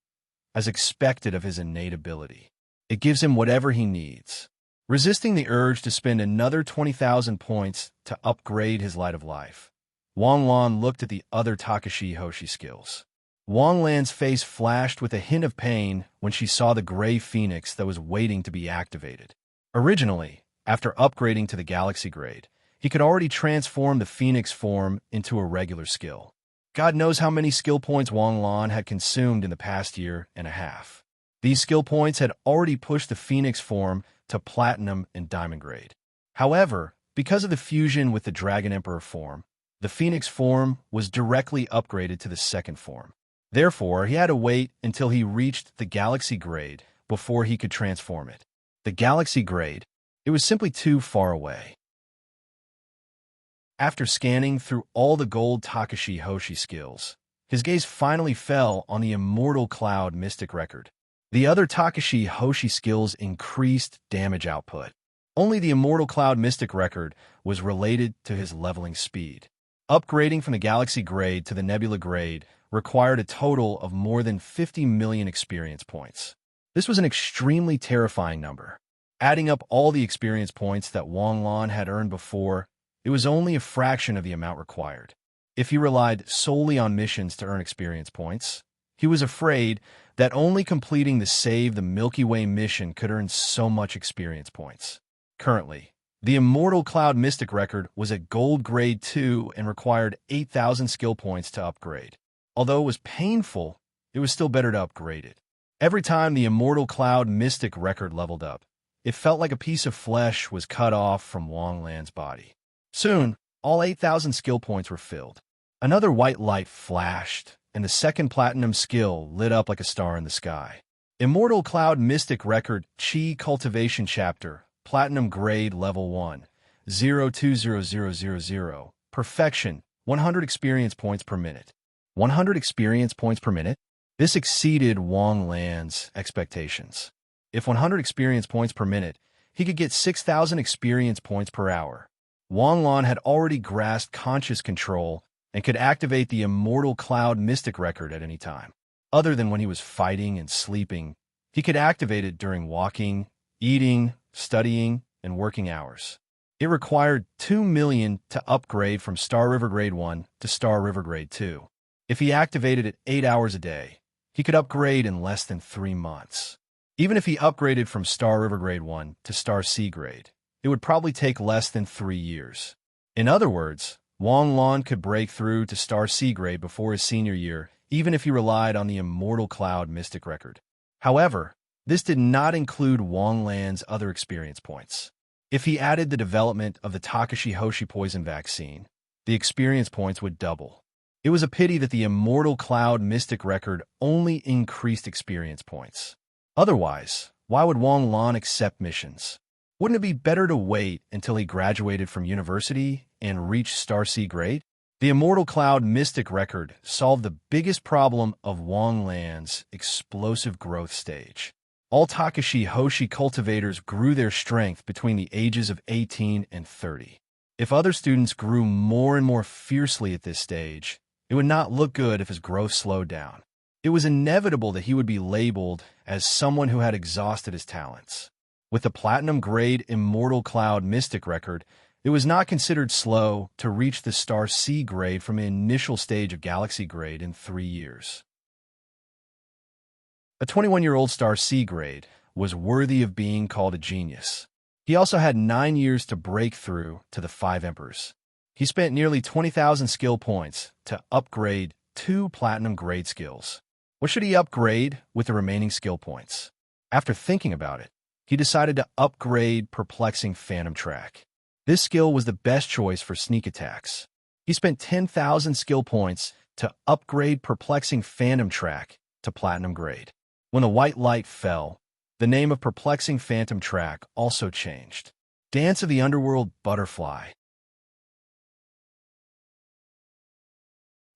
as expected of his innate ability. It gives him whatever he needs. Resisting the urge to spend another 20,000 points to upgrade his light of life, Wang Lan looked at the other Takashi Hoshi skills. Wang Lan's face flashed with a hint of pain when she saw the gray phoenix that was waiting to be activated. Originally, after upgrading to the galaxy grade, he could already transform the phoenix form into a regular skill. God knows how many skill points Wang Lan had consumed in the past year and a half. These skill points had already pushed the phoenix form to platinum and diamond grade. However, because of the fusion with the Dragon Emperor form, the phoenix form was directly upgraded to the second form. Therefore, he had to wait until he reached the galaxy grade before he could transform it. The galaxy grade, it was simply too far away. After scanning through all the gold Takashi Hoshi skills, his gaze finally fell on the Immortal Cloud Mystic record. The other Takashi Hoshi skills increased damage output. Only the Immortal Cloud Mystic record was related to his leveling speed. Upgrading from the galaxy grade to the nebula grade required a total of more than 50 million experience points. This was an extremely terrifying number. Adding up all the experience points that Wang Lan had earned before, it was only a fraction of the amount required. if he relied solely on missions to earn experience points. He was afraid that only completing the Save the Milky Way mission could earn so much experience points. Currently, the Immortal Cloud Mystic record was at Gold Grade 2 and required 8,000 skill points to upgrade. Although it was painful, it was still better to upgrade it. Every time the Immortal Cloud Mystic record leveled up, it felt like a piece of flesh was cut off from Wang Lan's body. Soon, all 8,000 skill points were filled. Another white light flashed, and the second platinum skill lit up like a star in the sky. Immortal Cloud Mystic Record Chi Cultivation Chapter, Platinum Grade Level 1, 020000, Perfection, 100 experience points per minute. 100 experience points per minute? This exceeded Wang Lan's expectations. If 100 experience points per minute, he could get 6,000 experience points per hour. Wang Lan had already grasped conscious control and could activate the Immortal Cloud Mystic record at any time. Other than when he was fighting and sleeping, he could activate it during walking, eating, studying, and working hours. It required 2 million to upgrade from Star River Grade 1 to Star River Grade 2. If he activated it 8 hours a day, he could upgrade in less than 3 months. Even if he upgraded from Star River Grade 1 to Star C Grade, it would probably take less than 3 years. In other words, Wang Lan could break through to Star C Grade before his senior year, even if he relied on the Immortal Cloud Mystic record. However, this did not include Wang Lan's other experience points. If he added the development of the Takashi Hoshi poison vaccine, the experience points would double. It was a pity that the Immortal Cloud Mystic record only increased experience points. Otherwise, why would Wang Lan accept missions? Wouldn't it be better to wait until he graduated from university and reached Star C Grade? The Immortal Cloud Mystic record solved the biggest problem of Wang Lan's explosive growth stage. All Takashi Hoshi cultivators grew their strength between the ages of 18 and 30. If other students grew more and more fiercely at this stage, it would not look good if his growth slowed down. It was inevitable that he would be labeled as someone who had exhausted his talents. With the Platinum Grade Immortal Cloud Mystic record, it was not considered slow to reach the Star C Grade from an initial stage of Galaxy Grade in 3 years. A 21-year-old Star C Grade was worthy of being called a genius. He also had 9 years to break through to the 5 Emperors. He spent nearly 20,000 skill points to upgrade 2 Platinum Grade skills. What should he upgrade with the remaining skill points? After thinking about it, he decided to upgrade Perplexing Phantom Track. This skill was the best choice for sneak attacks. He spent 10,000 skill points to upgrade Perplexing Phantom Track to Platinum Grade. When the white light fell, the name of Perplexing Phantom Track also changed. Dance of the Underworld Butterfly.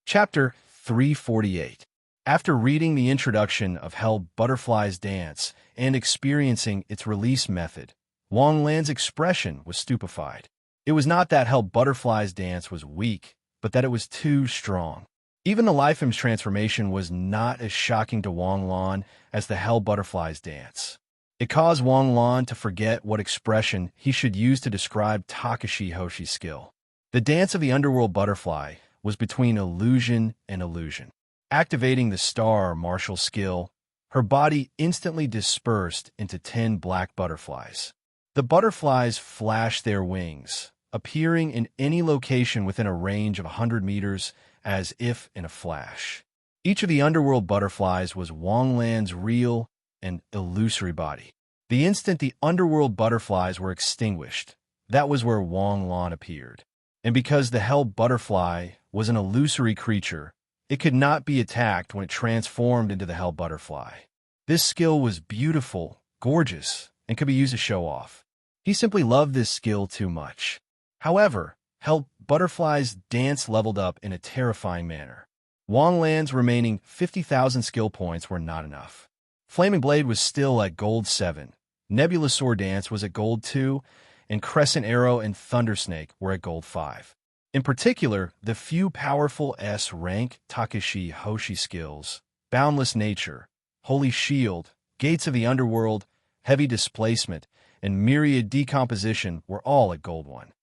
Chapter 348. After reading the introduction of Hell Butterfly's Dance and experiencing its release method, Wang Lan's expression was stupefied. It was not that Hell Butterfly's Dance was weak, but that it was too strong. Even the Life Hymn's transformation was not as shocking to Wang Lan as the Hell Butterfly's Dance. It caused Wang Lan to forget what expression he should use to describe Takashi Hoshi's skill. The Dance of the Underworld Butterfly was between illusion and illusion. Activating the Star Martial skill, her body instantly dispersed into 10 black butterflies. The butterflies flashed their wings, appearing in any location within a range of 100 meters as if in a flash. Each of the underworld butterflies was Wang Lan's real and illusory body. The instant the underworld butterflies were extinguished, that was where Wang Lan appeared. And because the Hell Butterfly was an illusory creature, it could not be attacked when it transformed into the Hell Butterfly. This skill was beautiful, gorgeous, and could be used to show off. He simply loved this skill too much. However, Hell Butterfly's dance leveled up in a terrifying manner. Wang Lan's remaining 50,000 skill points were not enough. Flaming Blade was still at Gold 7, Nebula Sword Dance was at Gold 2, and Crescent Arrow and Thundersnake were at Gold 5. In particular, the few powerful S-rank Takashi Hoshi skills, Boundless Nature, Holy Shield, Gates of the Underworld, Heavy Displacement, and Myriad Decomposition were all at Gold 1.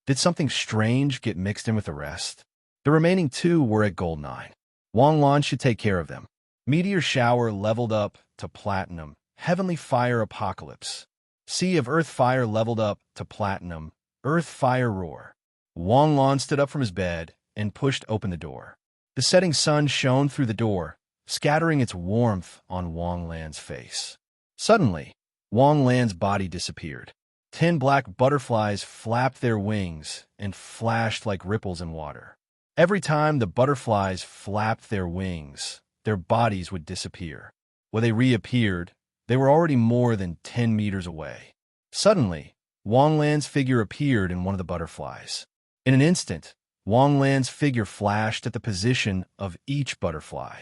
Did something strange get mixed in with the rest? The remaining two were at gold 9. Wang Lan should take care of them. Meteor shower leveled up to platinum. Heavenly fire apocalypse. Sea of earth fire leveled up to platinum. Earth fire roar. Wang Lan stood up from his bed and pushed open the door. The setting sun shone through the door, scattering its warmth on Wang Lan's face. Suddenly, Wang Lan's body disappeared. 10 black butterflies flapped their wings and flashed like ripples in water. Every time the butterflies flapped their wings, their bodies would disappear. When they reappeared, they were already more than 10 meters away. Suddenly, Wang Lan's figure appeared in one of the butterflies. In an instant, Wang Lan's figure flashed at the position of each butterfly.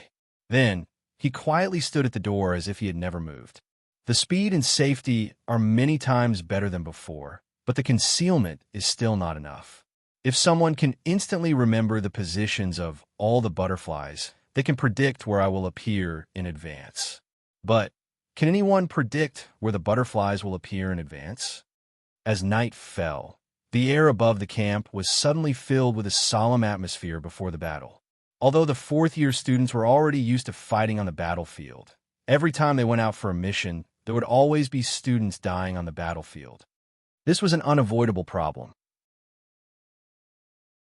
Then, he quietly stood at the door as if he had never moved. The speed and safety are many times better than before, but the concealment is still not enough. If someone can instantly remember the positions of all the butterflies, they can predict where I will appear in advance. But can anyone predict where the butterflies will appear in advance? As night fell, the air above the camp was suddenly filled with a solemn atmosphere before the battle. Although the fourth-year students were already used to fighting on the battlefield, every time they went out for a mission, there would always be students dying on the battlefield. This was an unavoidable problem.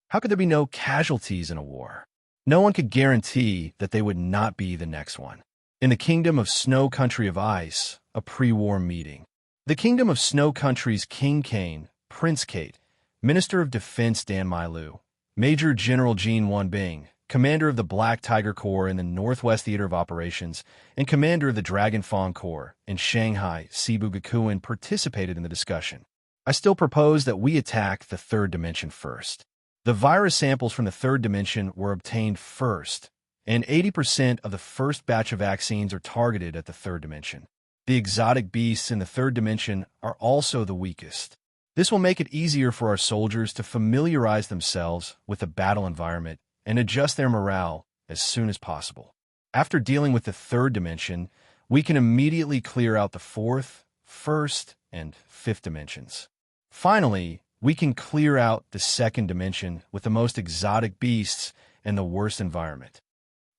How could there be no casualties in a war? No one could guarantee that they would not be the next one. In the Kingdom of Snow Country of Ice, a pre-war meeting. The Kingdom of Snow Country's King Kane, Prince Kate, Minister of Defense Dan Mailu, Major General Jean Wanbing, Commander of the Black Tiger Corps in the Northwest Theater of Operations, and Commander of the Dragon Fawn Corps in Shanghai, Cebu Gakuen participated in the discussion. I still propose that we attack the third dimension first. The virus samples from the third dimension were obtained first, and 80% of the first batch of vaccines are targeted at the third dimension. The exotic beasts in the third dimension are also the weakest. This will make it easier for our soldiers to familiarize themselves with the battle environment and adjust their morale as soon as possible. After dealing with the third dimension, we can immediately clear out the fourth, first, and fifth dimensions. Finally, we can clear out the second dimension with the most exotic beasts and the worst environment.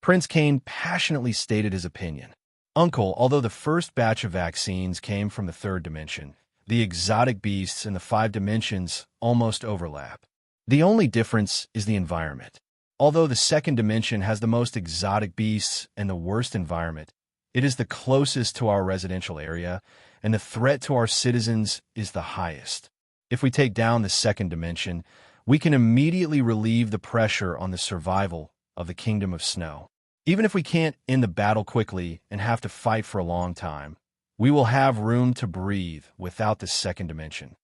Prince Kane passionately stated his opinion. Uncle, although the first batch of vaccines came from the third dimension, the exotic beasts in the 5 dimensions almost overlap. The only difference is the environment. Although the second dimension has the most exotic beasts and the worst environment, it is the closest to our residential area, and the threat to our citizens is the highest. If we take down the second dimension, we can immediately relieve the pressure on the survival of the Kingdom of Snow. Even if we can't end the battle quickly and have to fight for a long time, we will have room to breathe without the second dimension.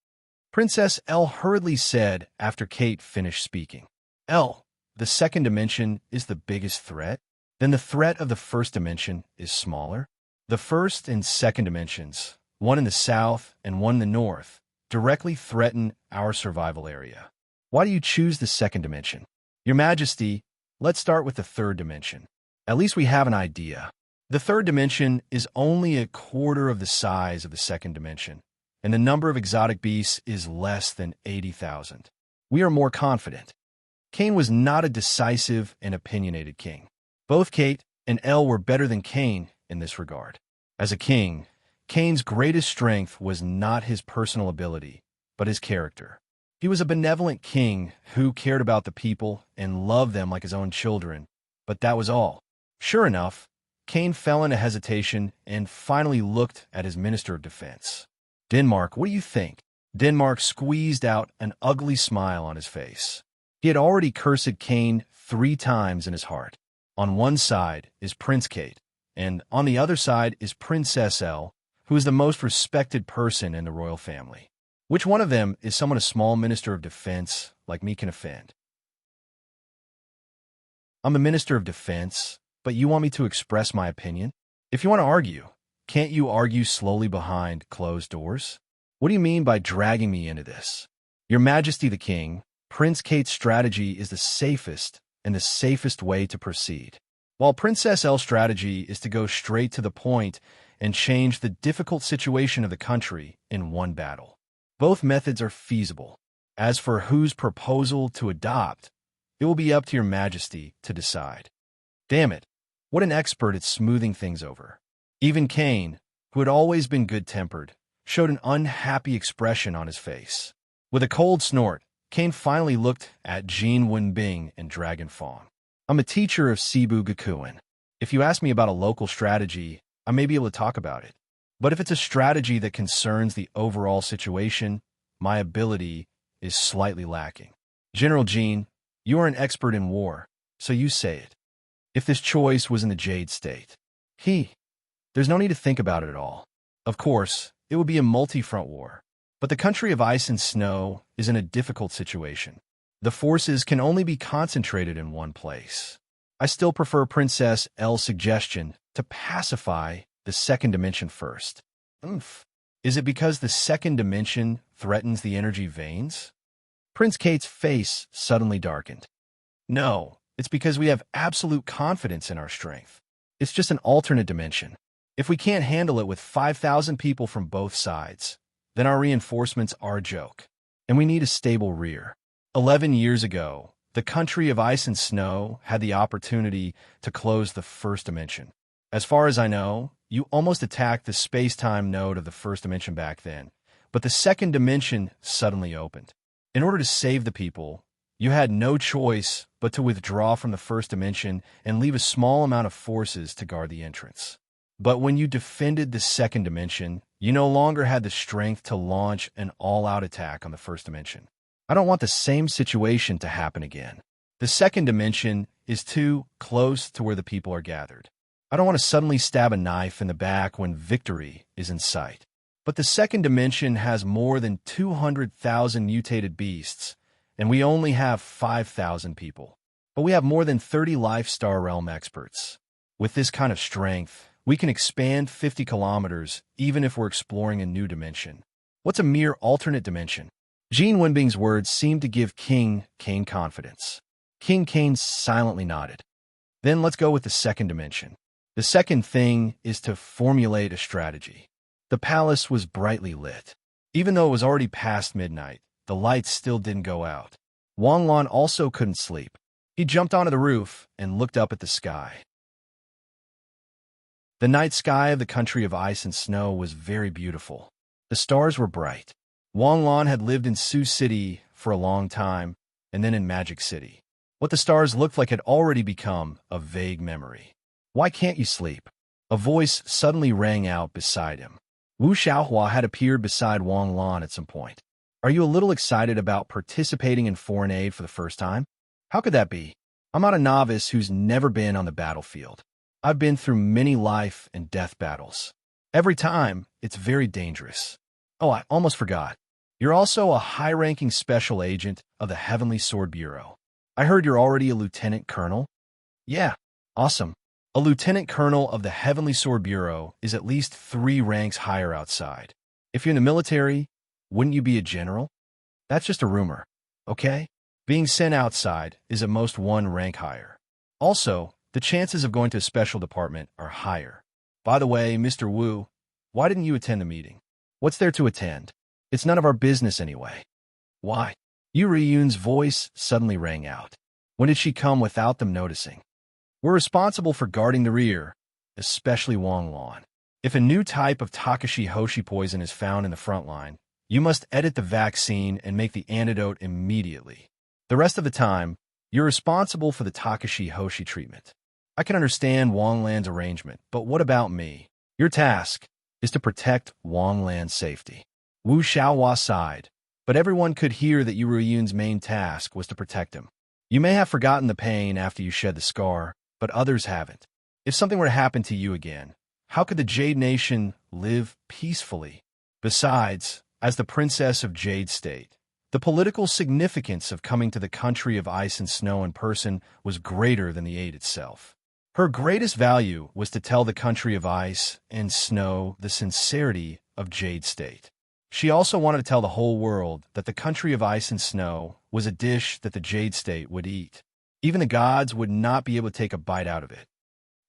Princess Elle hurriedly said after Kate finished speaking. Elle, the second dimension is the biggest threat? Then the threat of the first dimension is smaller? The first and second dimensions, one in the south and one in the north, directly threaten our survival area. Why do you choose the second dimension? Your Majesty, let's start with the third dimension. At least we have an idea. The third dimension is only a quarter of the size of the second dimension, and the number of exotic beasts is less than 80,000. We are more confident. Kane was not a decisive and opinionated king. Both Kate and Elle were better than Kane in this regard. As a king, Kane's greatest strength was not his personal ability, but his character. He was a benevolent king who cared about the people and loved them like his own children, but that was all. Sure enough, Kane fell into hesitation and finally looked at his Minister of Defense. Denmark, what do you think? Denmark squeezed out an ugly smile on his face. He had already cursed Kane 3 times in his heart. On one side is Prince Kate, and on the other side is Princess Elle, who is the most respected person in the royal family. Which one of them is someone a small Minister of Defense like me can offend? I'm the Minister of Defense, but you want me to express my opinion? If you want to argue, can't you argue slowly behind closed doors? What do you mean by dragging me into this? Your Majesty the King, Prince Kate's strategy is the safest and the safest way to proceed, while Princess Elle's strategy is to go straight to the point and change the difficult situation of the country in one battle. Both methods are feasible. As for whose proposal to adopt, It will be up to your majesty to decide. Damn it, what an expert at smoothing things over. Even Cain, who had always been good-tempered, showed an unhappy expression on his face. With a cold snort, Cain finally looked at Jin Wenbing and Dragon Fawn. I'm a teacher of Cebu Gakuin. If you ask me about a local strategy, I may be able to talk about it. But if it's a strategy that concerns the overall situation, my ability is slightly lacking. General Jin, you are an expert in war, so you say it. If this choice was in the Jade State, there's no need to think about it at all. Of course, it would be a multi-front war. But the country of ice and snow is in a difficult situation. The forces can only be concentrated in one place. I still prefer Princess L's suggestion to pacify the second dimension first. Is it because the second dimension threatens the energy veins? Prince Kate's face suddenly darkened. No, it's because we have absolute confidence in our strength. It's just an alternate dimension. If we can't handle it with 5,000 people from both sides, then our reinforcements are a joke, and we need a stable rear. 11 years ago, the country of ice and snow had the opportunity to close the first dimension. As far as I know, you almost attacked the space-time node of the first dimension back then, but the second dimension suddenly opened. In order to save the people, you had no choice but to withdraw from the first dimension and leave a small amount of forces to guard the entrance. But when you defended the second dimension, you no longer had the strength to launch an all-out attack on the first dimension. I don't want the same situation to happen again. The second dimension is too close to where the people are gathered. I don't want to suddenly stab a knife in the back when victory is in sight. But the second dimension has more than 200,000 mutated beasts, and we only have 5,000 people. But we have more than 30 Life Star Realm experts. With this kind of strength, we can expand 50 kilometers even if we're exploring a new dimension. What's a mere alternate dimension? Jin Wenbing's words seemed to give King Cain confidence. King Cain silently nodded. Then let's go with the second dimension. The second thing is to formulate a strategy. The palace was brightly lit. Even though it was already past midnight, the lights still didn't go out. Wang Lan also couldn't sleep. He jumped onto the roof and looked up at the sky. The night sky of the country of ice and snow was very beautiful. The stars were bright. Wang Lan had lived in Sioux City for a long time, and then in Magic City. What the stars looked like had already become a vague memory. Why can't you sleep? A voice suddenly rang out beside him. Wu Xiaohua had appeared beside Wang Lan at some point. Are you a little excited about participating in foreign aid for the first time? How could that be? I'm not a novice who's never been on the battlefield. I've been through many life and death battles. Every time, it's very dangerous. Oh, I almost forgot. You're also a high-ranking special agent of the Heavenly Sword Bureau. I heard you're already a lieutenant colonel? Yeah, awesome. A lieutenant colonel of the Heavenly Sword Bureau is at least 3 ranks higher outside. If you're in the military, wouldn't you be a general? That's just a rumor, okay? Being sent outside is at most 1 rank higher. Also, the chances of going to a special department are higher. By the way, Mr. Wu, why didn't you attend the meeting? What's there to attend? It's none of our business anyway. Why? Yu Riyun's voice suddenly rang out. When did she come without them noticing? We're responsible for guarding the rear, especially Wang Lan. If a new type of Takashi Hoshi poison is found in the front line, you must edit the vaccine and make the antidote immediately. The rest of the time, you're responsible for the Takashi Hoshi treatment. I can understand Wang Lan's arrangement, but what about me? Your task is to protect Wang Lan's safety. Wu Xiaohua sighed, but everyone could hear that Yu Riyun's main task was to protect him. You may have forgotten the pain after you shed the scar, but others haven't. If something were to happen to you again, how could the Jade Nation live peacefully? Besides, as the Princess of Jade State, the political significance of coming to the country of ice and snow in person was greater than the aid itself. Her greatest value was to tell the country of ice and snow the sincerity of Jade State. She also wanted to tell the whole world that the country of ice and snow was a dish that the Jade State would eat. Even the gods would not be able to take a bite out of it.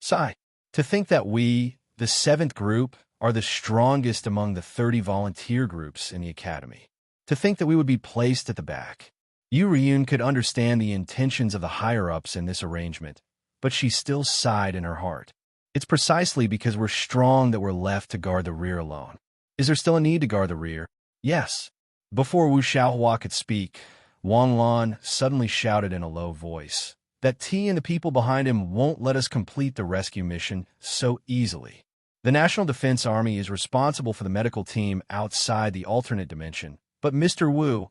Sigh, to think that we, the 7th group, are the strongest among the 30 volunteer groups in the academy. To think that we would be placed at the back. Yu Ryun could understand the intentions of the higher-ups in this arrangement, but she still sighed in her heart. It's precisely because we're strong that we're left to guard the rear alone. Is there still a need to guard the rear? Yes. Before Wu Xiaohua could speak, Wang Lan suddenly shouted in a low voice that T and the people behind him won't let us complete the rescue mission so easily. The National Defense Army is responsible for the medical team outside the alternate dimension, but Mr. Wu,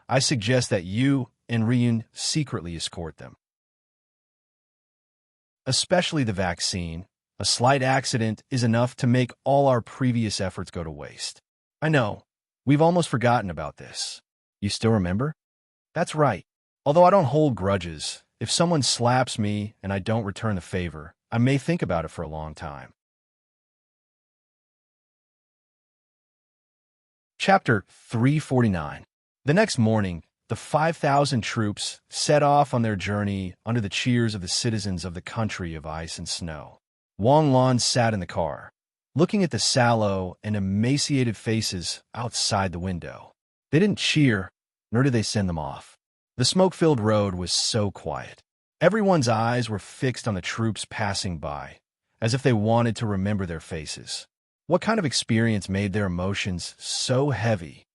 I suggest that you and Ryun secretly escort them. Especially the vaccine. A slight accident is enough to make all our previous efforts go to waste. I know. We've almost forgotten about this. You still remember? That's right. Although I don't hold grudges, if someone slaps me and I don't return the favor, I may think about it for a long time. Chapter 349. The next morning, the 5,000 troops set off on their journey under the cheers of the citizens of the country of ice and snow. Wang Lan sat in the car, looking at the sallow and emaciated faces outside the window. They didn't cheer, nor did they send them off. The smoke-filled road was so quiet. Everyone's eyes were fixed on the troops passing by, as if they wanted to remember their faces. What kind of experience made their emotions so heavy?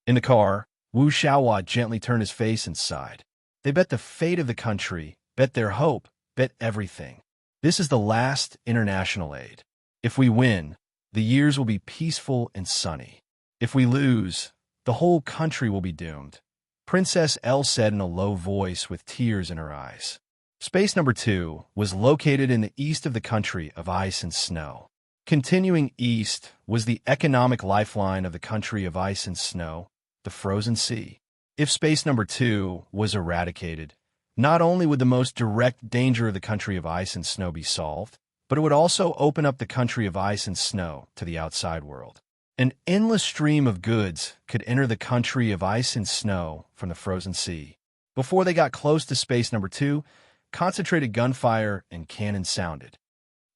In the car, Wu Xiaohua gently turned his face and sighed. They bet the fate of the country, bet their hope, bet everything. This is the last international aid. If we win, the years will be peaceful and sunny. If we lose, the whole country will be doomed. Princess L said in a low voice with tears in her eyes. Space number 2 was located in the east of the country of ice and snow. Continuing east was the economic lifeline of the country of ice and snow, the frozen sea. If space number 2 was eradicated, not only would the most direct danger of the country of ice and snow be solved, but it would also open up the country of ice and snow to the outside world. An endless stream of goods could enter the country of ice and snow from the frozen sea. Before they got close to space number 2, concentrated gunfire and cannons sounded.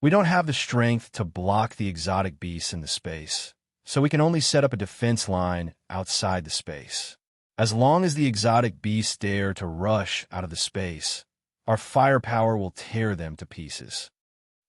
We don't have the strength to block the exotic beasts in the space, so we can only set up a defense line outside the space. As long as the exotic beasts dare to rush out of the space, our firepower will tear them to pieces.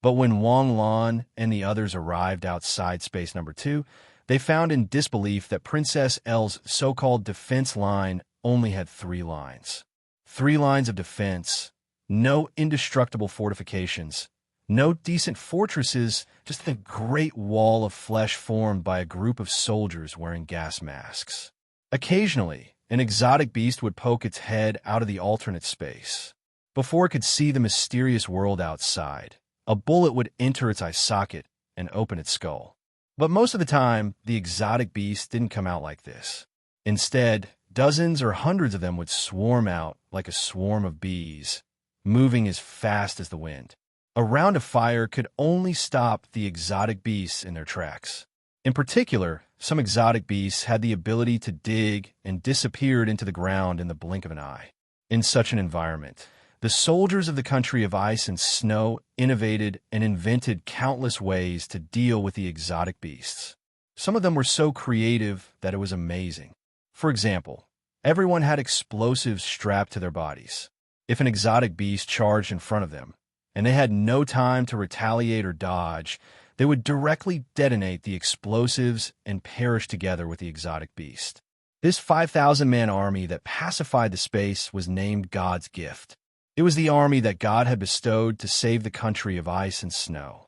But when Wang Lan and the others arrived outside space number 2, they found in disbelief that Princess L's so-called defense line only had 3 lines. 3 lines of defense, no indestructible fortifications, no decent fortresses, just the great wall of flesh formed by a group of soldiers wearing gas masks. Occasionally, an exotic beast would poke its head out of the alternate space. Before it could see the mysterious world outside, a bullet would enter its eye socket and open its skull. But most of the time, the exotic beast didn't come out like this. Instead, dozens or hundreds of them would swarm out like a swarm of bees, moving as fast as the wind. A round of fire could only stop the exotic beasts in their tracks. In particular, some exotic beasts had the ability to dig and disappeared into the ground in the blink of an eye. In such an environment, the soldiers of the country of ice and snow innovated and invented countless ways to deal with the exotic beasts. Some of them were so creative that it was amazing. For example, everyone had explosives strapped to their bodies. If an exotic beast charged in front of them, and they had no time to retaliate or dodge, they would directly detonate the explosives and perish together with the exotic beast. This 5,000-man army that pacified the space was named God's gift. It was the army that God had bestowed to save the country of ice and snow.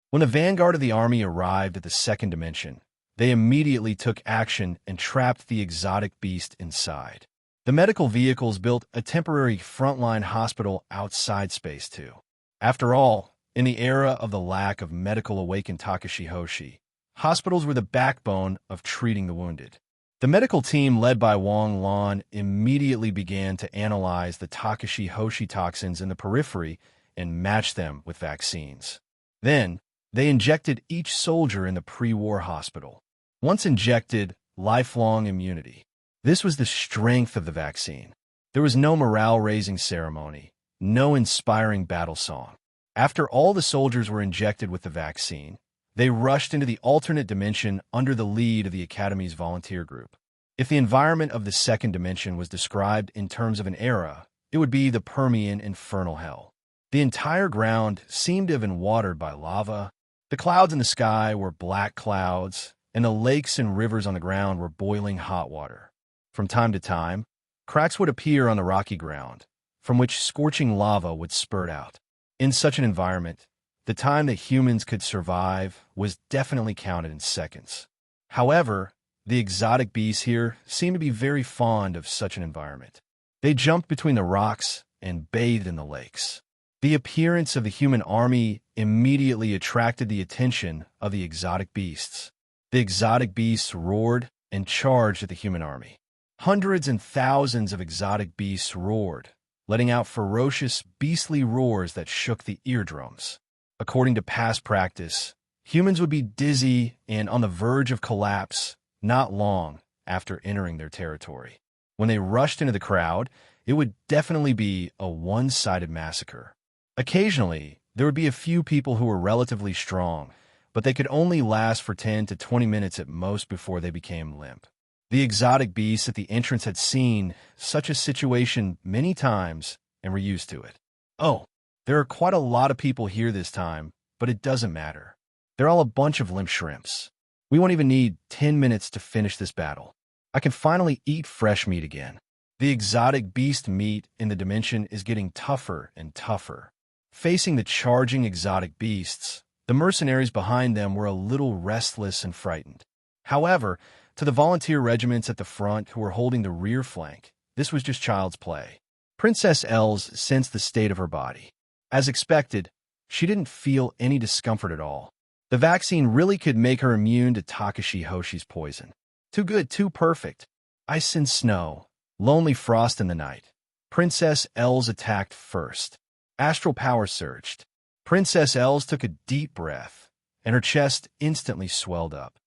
When the vanguard of the army arrived at the second dimension, they immediately took action and trapped the exotic beast inside. The medical vehicles built a temporary frontline hospital outside Space 2. After all, in the era of the lack of medical awakened Takashi Hoshi, hospitals were the backbone of treating the wounded. The medical team led by Wang Lan immediately began to analyze the Takashi Hoshi toxins in the periphery and match them with vaccines. Then, they injected each soldier in the pre-war hospital. Once injected, lifelong immunity. This was the strength of the vaccine. There was no morale-raising ceremony, no inspiring battle song. After all the soldiers were injected with the vaccine, they rushed into the alternate dimension under the lead of the Academy's volunteer group. If the environment of the second dimension was described in terms of an era, it would be the Permian infernal hell. The entire ground seemed to have been watered by lava. The clouds in the sky were black clouds, and the lakes and rivers on the ground were boiling hot water. From time to time, cracks would appear on the rocky ground, from which scorching lava would spurt out. In such an environment, the time that humans could survive was definitely counted in seconds. However, the exotic beasts here seemed to be very fond of such an environment. They jumped between the rocks and bathed in the lakes. The appearance of the human army immediately attracted the attention of the exotic beasts. The exotic beasts roared and charged at the human army. Hundreds and thousands of exotic beasts roared, letting out ferocious, beastly roars that shook the eardrums. According to past practice, humans would be dizzy and on the verge of collapse not long after entering their territory. When they rushed into the crowd, it would definitely be a one-sided massacre. Occasionally, there would be a few people who were relatively strong, but they could only last for 10 to 20 minutes at most before they became limp. The exotic beasts at the entrance had seen such a situation many times and were used to it. Oh, there are quite a lot of people here this time, but it doesn't matter. They're all a bunch of limp shrimps. We won't even need 10 minutes to finish this battle. I can finally eat fresh meat again. The exotic beast meat in the dimension is getting tougher and tougher. Facing the charging exotic beasts, the mercenaries behind them were a little restless and frightened. However, to the volunteer regiments at the front who were holding the rear flank, this was just child's play. Princess Els sensed the state of her body. As expected, she didn't feel any discomfort at all. The vaccine really could make her immune to Takashi Hoshi's poison. Too good, too perfect. Ice and snow, lonely frost in the night. Princess Els attacked first. Astral power surged. Princess Els took a deep breath, and her chest instantly swelled up.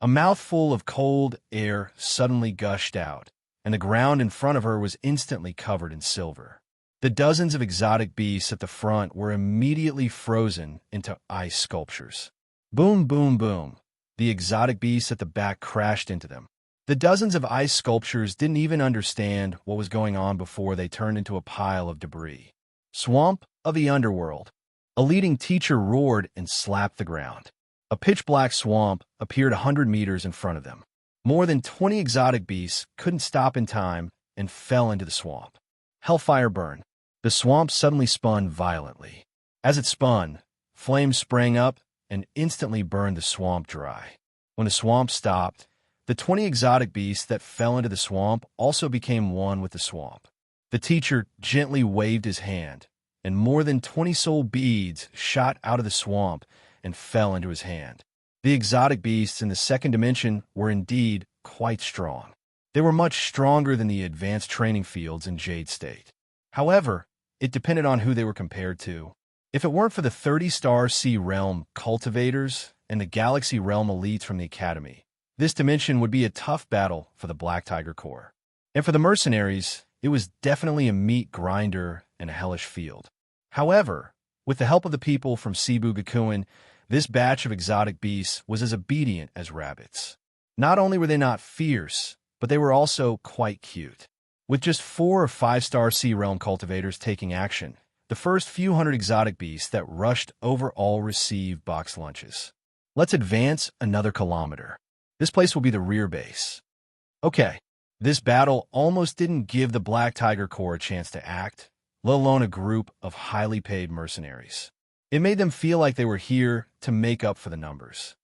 A mouthful of cold air suddenly gushed out, and the ground in front of her was instantly covered in silver. The dozens of exotic beasts at the front were immediately frozen into ice sculptures. Boom, boom, boom. The exotic beasts at the back crashed into them. The dozens of ice sculptures didn't even understand what was going on before they turned into a pile of debris. Swamp of the underworld. A leading teacher roared and slapped the ground. A pitch-black swamp appeared 100 meters in front of them. More than 20 exotic beasts couldn't stop in time and fell into the swamp. Hellfire burn. The swamp suddenly spun violently. As it spun, flames sprang up and instantly burned the swamp dry. When the swamp stopped, the 20 exotic beasts that fell into the swamp also became one with the swamp. The teacher gently waved his hand, and more than 20 soul beads shot out of the swamp and fell into his hand. The exotic beasts in the second dimension were indeed quite strong. They were much stronger than the advanced training fields in Jade State. However, it depended on who they were compared to. If it weren't for the 30-star Sea Realm cultivators and the Galaxy Realm elites from the Academy, this dimension would be a tough battle for the Black Tiger Corps. And for the mercenaries, it was definitely a meat grinder and a hellish field. However, with the help of the people from Cebu Gakuen, this batch of exotic beasts was as obedient as rabbits. Not only were they not fierce, but they were also quite cute. With just 4 or 5-star Sea Realm cultivators taking action, the first few hundred exotic beasts that rushed over all received box lunches. Let's advance another kilometer. This place will be the rear base. Okay, this battle almost didn't give the Black Tiger Corps a chance to act, let alone a group of highly paid mercenaries. It made them feel like they were here to make up for the numbers.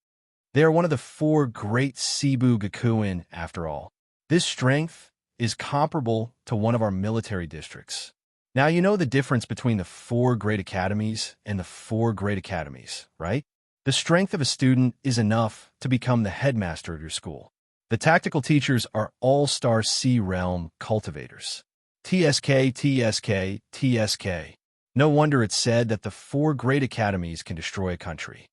They are one of the 4 great Cebu Gakuen, after all. This strength is comparable to one of our military districts. Now you know the difference between the 4 great academies and the 4 great academies, right? The strength of a student is enough to become the headmaster of your school. The tactical teachers are all-star Sea Realm cultivators. TSK, TSK, TSK. No wonder it's said that the 4 great academies can destroy a country.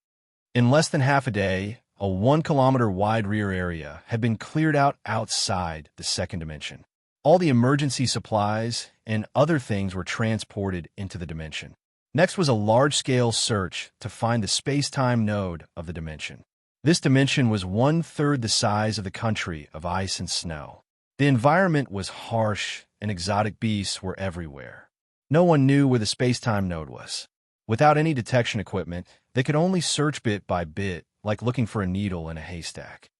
In less than half a day, a 1-kilometer-wide rear area had been cleared out outside the second dimension. All the emergency supplies and other things were transported into the dimension. Next was a large-scale search to find the space-time node of the dimension. This dimension was 1/3 the size of the country of ice and snow. The environment was harsh, and exotic beasts were everywhere. No one knew where the space-time node was. Without any detection equipment, they could only search bit by bit, like looking for a needle in a haystack.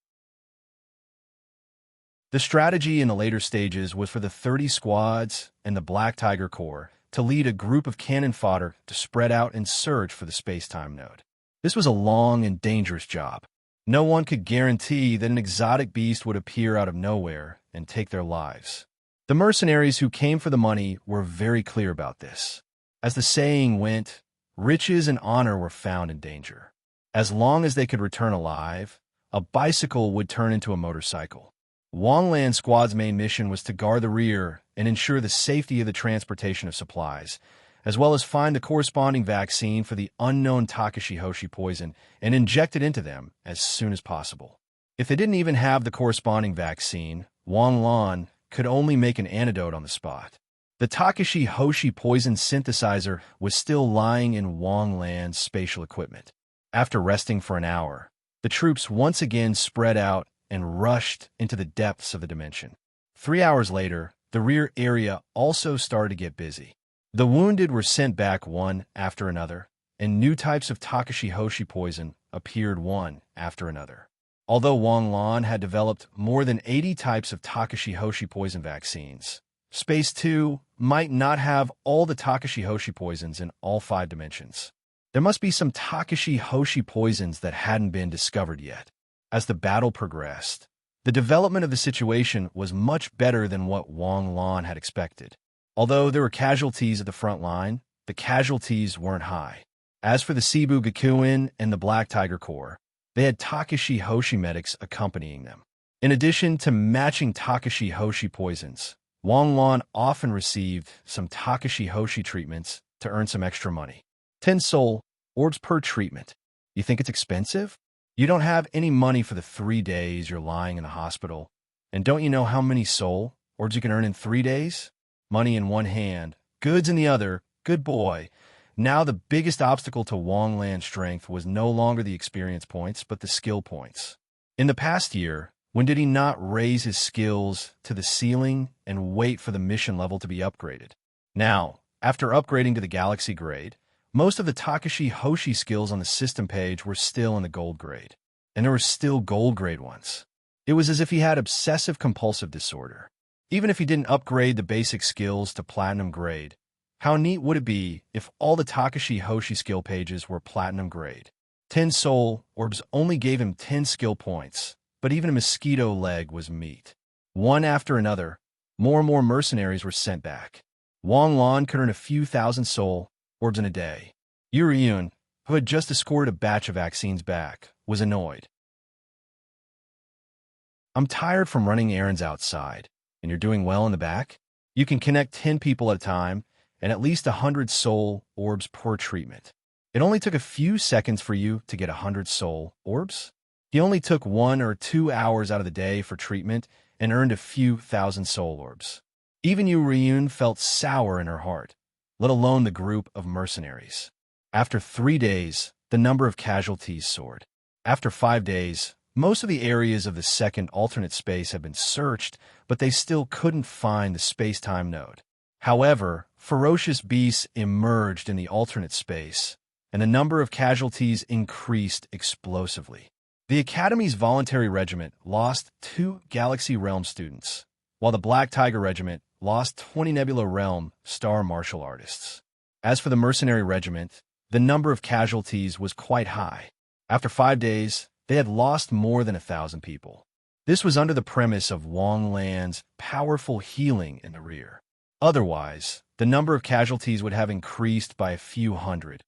The strategy in the later stages was for the 30 squads and the Black Tiger Corps to lead a group of cannon fodder to spread out and search for the space-time node. This was a long and dangerous job. No one could guarantee that an exotic beast would appear out of nowhere and take their lives. The mercenaries who came for the money were very clear about this. As the saying went, riches and honor were found in danger. As long as they could return alive, a bicycle would turn into a motorcycle. Wanglan Squad's main mission was to guard the rear and ensure the safety of the transportation of supplies, as well as find the corresponding vaccine for the unknown Takashi Hoshi poison and inject it into them as soon as possible. If they didn't even have the corresponding vaccine, Wanglan could only make an antidote on the spot. The Takashi Hoshi poison synthesizer was still lying in Wanglan's spatial equipment. After resting for an hour, the troops once again spread out and rushed into the depths of the dimension. 3 hours later, the rear area also started to get busy. The wounded were sent back one after another, and new types of Takashi Hoshi poison appeared one after another. Although Wanglan had developed more than 80 types of Takashi Hoshi poison vaccines, Space 2 might not have all the Takashi Hoshi poisons in all 5 dimensions. There must be some Takashi Hoshi poisons that hadn't been discovered yet. As the battle progressed, the development of the situation was much better than what Wanglan had expected. Although there were casualties at the front line, the casualties weren't high. As for the Cebu Gakuin and the Black Tiger Corps, they had Takashi Hoshi medics accompanying them. In addition to matching Takashi Hoshi poisons, Wanglan often received some Takashi Hoshi treatments to earn some extra money. 10 soul orbs per treatment. You think it's expensive? You don't have any money for the 3 days you're lying in the hospital. And don't you know how many soul orbs you can earn in 3 days? Money in one hand, goods in the other. Good boy. Now the biggest obstacle to Wanglan's strength was no longer the experience points, but the skill points. In the past year, when did he not raise his skills to the ceiling and wait for the mission level to be upgraded? Now, after upgrading to the Galaxy grade, most of the Takashi Hoshi skills on the system page were still in the gold grade, and there were still gold grade ones. It was as if he had obsessive-compulsive disorder. Even if he didn't upgrade the basic skills to platinum grade, how neat would it be if all the Takashi Hoshi skill pages were platinum grade? 10 soul orbs only gave him 10 skill points, but even a mosquito leg was meat. One after another, more and more mercenaries were sent back. Wanglan could earn a few thousand soul orbs in a day. Yuriyun, who had just escorted a batch of vaccines back, was annoyed. I'm tired from running errands outside, and you're doing well in the back? You can connect 10 people at a time, and at least 100 soul orbs per treatment. It only took a few seconds for you to get 100 soul orbs? He only took 1 or 2 hours out of the day for treatment and earned a few thousand soul orbs. Even Yuriyun felt sour in her heart, let alone the group of mercenaries. After 3 days, the number of casualties soared. After 5 days, most of the areas of the second alternate space had been searched, but they still couldn't find the space-time node. However, ferocious beasts emerged in the alternate space, and the number of casualties increased explosively. The Academy's voluntary regiment lost 2 Galaxy Realm students, while the Black Tiger Regiment lost 20 Nebula Realm star martial artists. As for the Mercenary Regiment, the number of casualties was quite high. After 5 days, they had lost more than 1,000 people. This was under the premise of Wanglan's powerful healing in the rear. Otherwise, the number of casualties would have increased by a few hundred.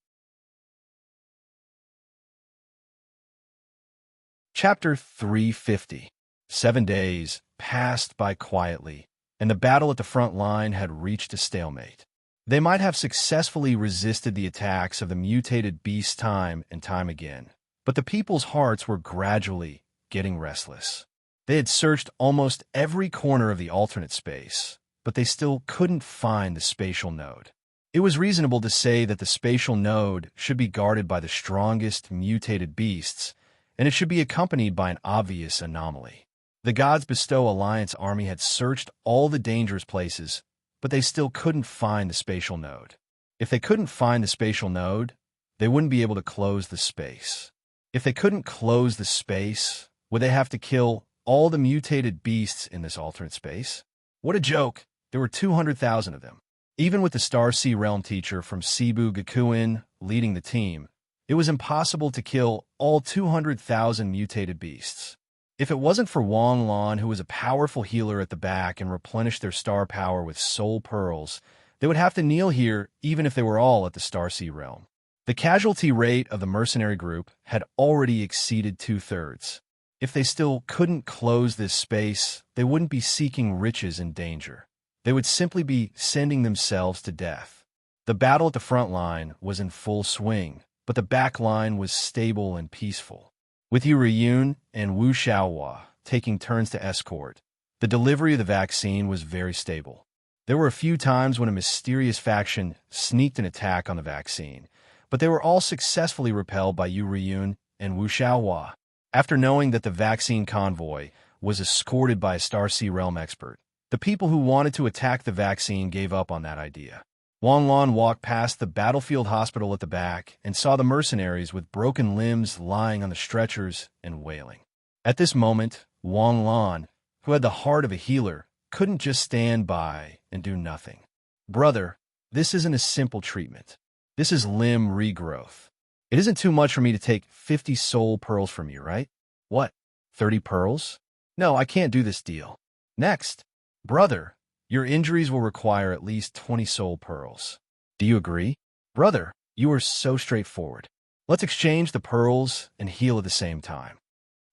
Chapter 350. 7 days passed by quietly, and the battle at the front line had reached a stalemate. They might have successfully resisted the attacks of the mutated beast time and time again, but the people's hearts were gradually getting restless. They had searched almost every corner of the alternate space, but they still couldn't find the spatial node. It was reasonable to say that the spatial node should be guarded by the strongest mutated beasts, and it should be accompanied by an obvious anomaly. The gods bestow Alliance army had searched all the dangerous places, but they still couldn't find the spatial node. If they couldn't find the spatial node, they wouldn't be able to close the space. If they couldn't close the space, would they have to kill all the mutated beasts in this alternate space? What a joke! There were 200,000 of them. Even with the Star Sea Realm teacher from Cebu Gakuin leading the team, it was impossible to kill all 200,000 mutated beasts. If it wasn't for Wang Lan, who was a powerful healer at the back and replenished their star power with soul pearls, they would have to kneel here even if they were all at the Star Sea Realm. The casualty rate of the mercenary group had already exceeded 2/3. If they still couldn't close this space, they wouldn't be seeking riches in danger. They would simply be sending themselves to death. The battle at the front line was in full swing, but the back line was stable and peaceful. With Yu Riyun and Wu Xiaohua taking turns to escort, the delivery of the vaccine was very stable. There were a few times when a mysterious faction sneaked an attack on the vaccine, but they were all successfully repelled by Yu Riyun and Wu Xiaohua. After knowing that the vaccine convoy was escorted by a Star Sea Realm expert, the people who wanted to attack the vaccine gave up on that idea. Wang Lan walked past the battlefield hospital at the back and saw the mercenaries with broken limbs lying on the stretchers and wailing. At this moment, Wang Lan, who had the heart of a healer, couldn't just stand by and do nothing. Brother, this isn't a simple treatment. This is limb regrowth. It isn't too much for me to take 50 soul pearls from you, right? What, 30 pearls? No, I can't do this deal. Next, brother, your injuries will require at least 20 soul pearls. Do you agree? Brother, you are so straightforward. Let's exchange the pearls and heal at the same time.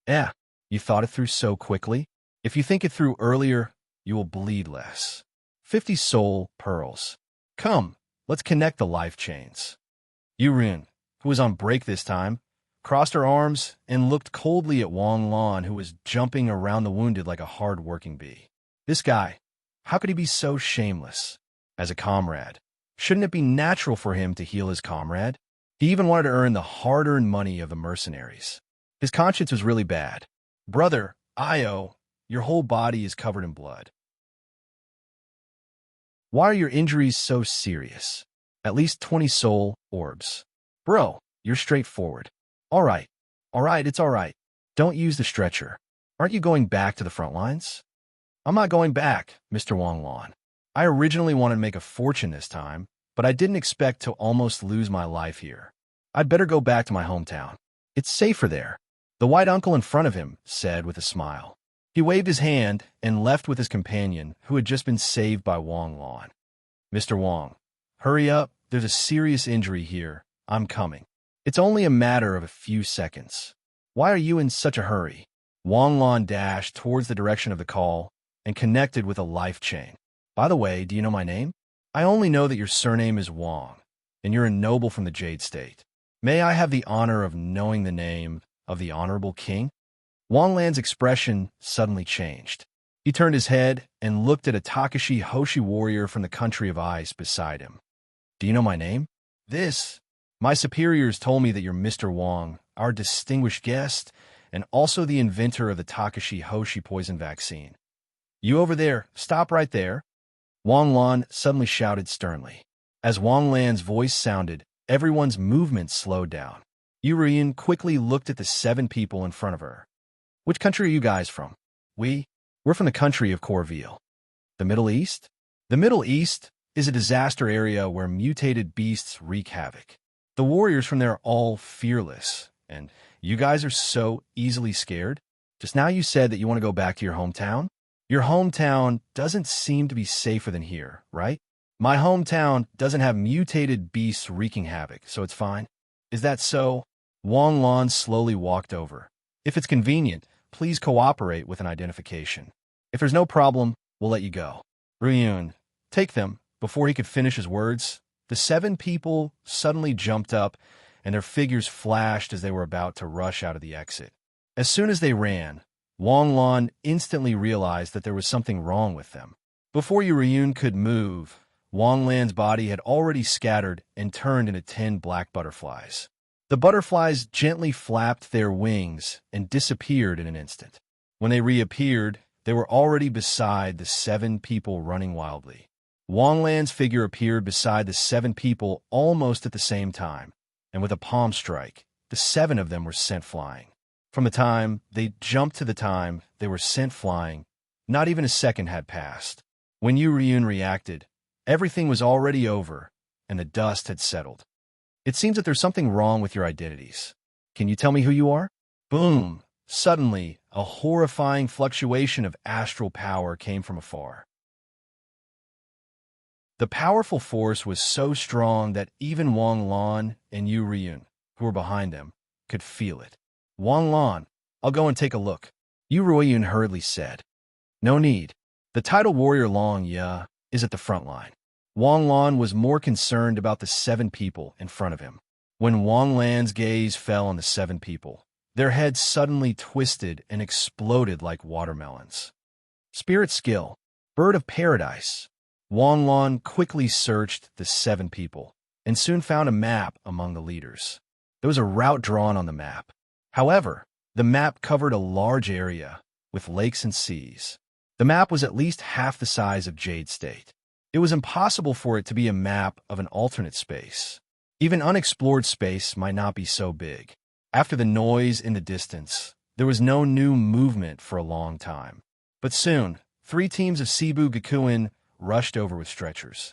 You thought it through so quickly? If you think it through earlier, you will bleed less. 50 soul pearls. Come, let's connect the life chains. Yurin, who was on break this time, crossed her arms and looked coldly at Wang Lan, who was jumping around the wounded like a hard-working bee. This guy, how could he be so shameless? As a comrade, shouldn't it be natural for him to heal his comrade? He even wanted to earn the hard-earned money of the mercenaries. His conscience was really bad. Brother, Io, your whole body is covered in blood. Why are your injuries so serious? At least 20 soul orbs. Bro, you're straightforward. All right, it's all right. Don't use the stretcher. Aren't you going back to the front lines? I'm not going back, Mr. Wang Lan. I originally wanted to make a fortune this time, but I didn't expect to almost lose my life here. I'd better go back to my hometown. It's safer there, the white uncle in front of him said with a smile. He waved his hand and left with his companion, who had just been saved by Wang Lan. Mr. Wang, hurry up. There's a serious injury here. I'm coming. It's only a matter of a few seconds. Why are you in such a hurry? Wang Lan dashed towards the direction of the call and connected with a life chain. By the way, do you know my name? I only know that your surname is Wang, and you're a noble from the Jade State. May I have the honor of knowing the name of the Honorable King? Wang Lan's expression suddenly changed. He turned his head and looked at a Takashi Hoshi warrior from the country of ice beside him. Do you know my name? My superiors told me that you're Mr. Wang, our distinguished guest, and also the inventor of the Takashi Hoshi poison vaccine. You over there, stop right there. Wang Lan suddenly shouted sternly. As Wang Lan's voice sounded, everyone's movements slowed down. Yurian quickly looked at the 7 people in front of her. Which country are you guys from? We're from the country of Corville. The Middle East? The Middle East is a disaster area where mutated beasts wreak havoc. The warriors from there are all fearless, and you guys are so easily scared. Just now you said that you want to go back to your hometown? Your hometown doesn't seem to be safer than here, right? My hometown doesn't have mutated beasts wreaking havoc, so it's fine. Is that so? Wang Lan slowly walked over. If it's convenient, please cooperate with an identification. If there's no problem, we'll let you go. Ryun, take them. Before he could finish his words, the 7 people suddenly jumped up, and their figures flashed as they were about to rush out of the exit. As soon as they ran, Wang Lan instantly realized that there was something wrong with them. Before Ryun could move, Wang Lan's body had already scattered and turned into 10 black butterflies. The butterflies gently flapped their wings and disappeared in an instant. When they reappeared, they were already beside the 7 people running wildly. Wang Lan's figure appeared beside the 7 people almost at the same time, and with a palm strike, the 7 of them were sent flying. From the time they jumped to the time they were sent flying, not even a second had passed. When Yu Ryun reacted, everything was already over, and the dust had settled. It seems that there's something wrong with your identities. Can you tell me who you are? Boom! Suddenly, a horrifying fluctuation of astral power came from afar. The powerful force was so strong that even Wang Lan and Yu Ryun, who were behind them, could feel it. Wang Lan, I'll go and take a look, Yu Ryun hurriedly said. No need. The title warrior Long Ye is at the front line. Wang Lan was more concerned about the 7 people in front of him. When Wang Lan's gaze fell on the 7 people, their heads suddenly twisted and exploded like watermelons. Spirit skill, bird of paradise. Wang Lan quickly searched the 7 people and soon found a map among the leaders. There was a route drawn on the map. However, the map covered a large area with lakes and seas. The map was at least half the size of Jade State. It was impossible for it to be a map of an alternate space. Even unexplored space might not be so big. After the noise in the distance, there was no new movement for a long time. But soon, 3 teams of Cebu Gakuin rushed over with stretchers.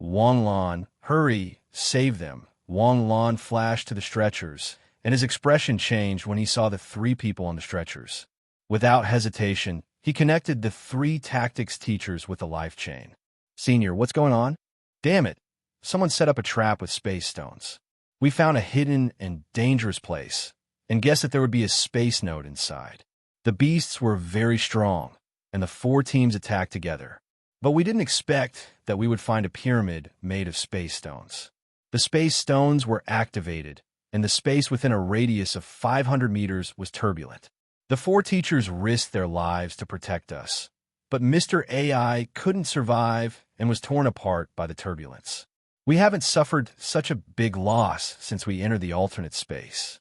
Wang Lan, hurry, save them. Wang Lan flashed to the stretchers, and his expression changed when he saw the 3 people on the stretchers. Without hesitation, he connected the 3 tactics teachers with a life chain. Senior, what's going on? Damn it! Someone set up a trap with space stones. We found a hidden and dangerous place, and guessed that there would be a space node inside. The beasts were very strong, and the 4 teams attacked together. But we didn't expect that we would find a pyramid made of space stones. The space stones were activated, and the space within a radius of 500 meters was turbulent. The 4 teachers risked their lives to protect us, but Mr. AI couldn't survive and was torn apart by the turbulence. We haven't suffered such a big loss since we entered the alternate space.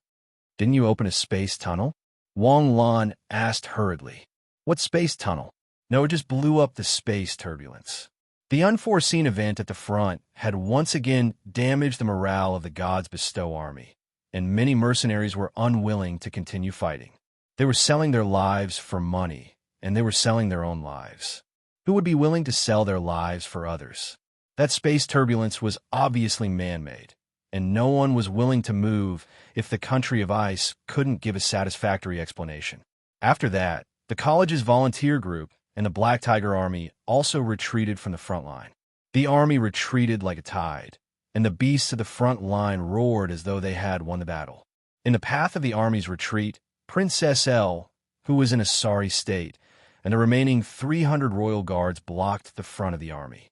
Didn't you open a space tunnel? Wang Lan asked hurriedly. What space tunnel? No, it just blew up the space turbulence. The unforeseen event at the front had once again damaged the morale of the God's Bestow army, and many mercenaries were unwilling to continue fighting. They were selling their lives for money, and they were selling their own lives. Who would be willing to sell their lives for others? That space turbulence was obviously man-made, and no one was willing to move if the country of ice couldn't give a satisfactory explanation. After that, the college's volunteer group and the Black Tiger Army also retreated from the front line. The army retreated like a tide, and the beasts of the front line roared as though they had won the battle. In the path of the army's retreat, Princess L, who was in a sorry state, and the remaining 300 royal guards blocked the front of the army.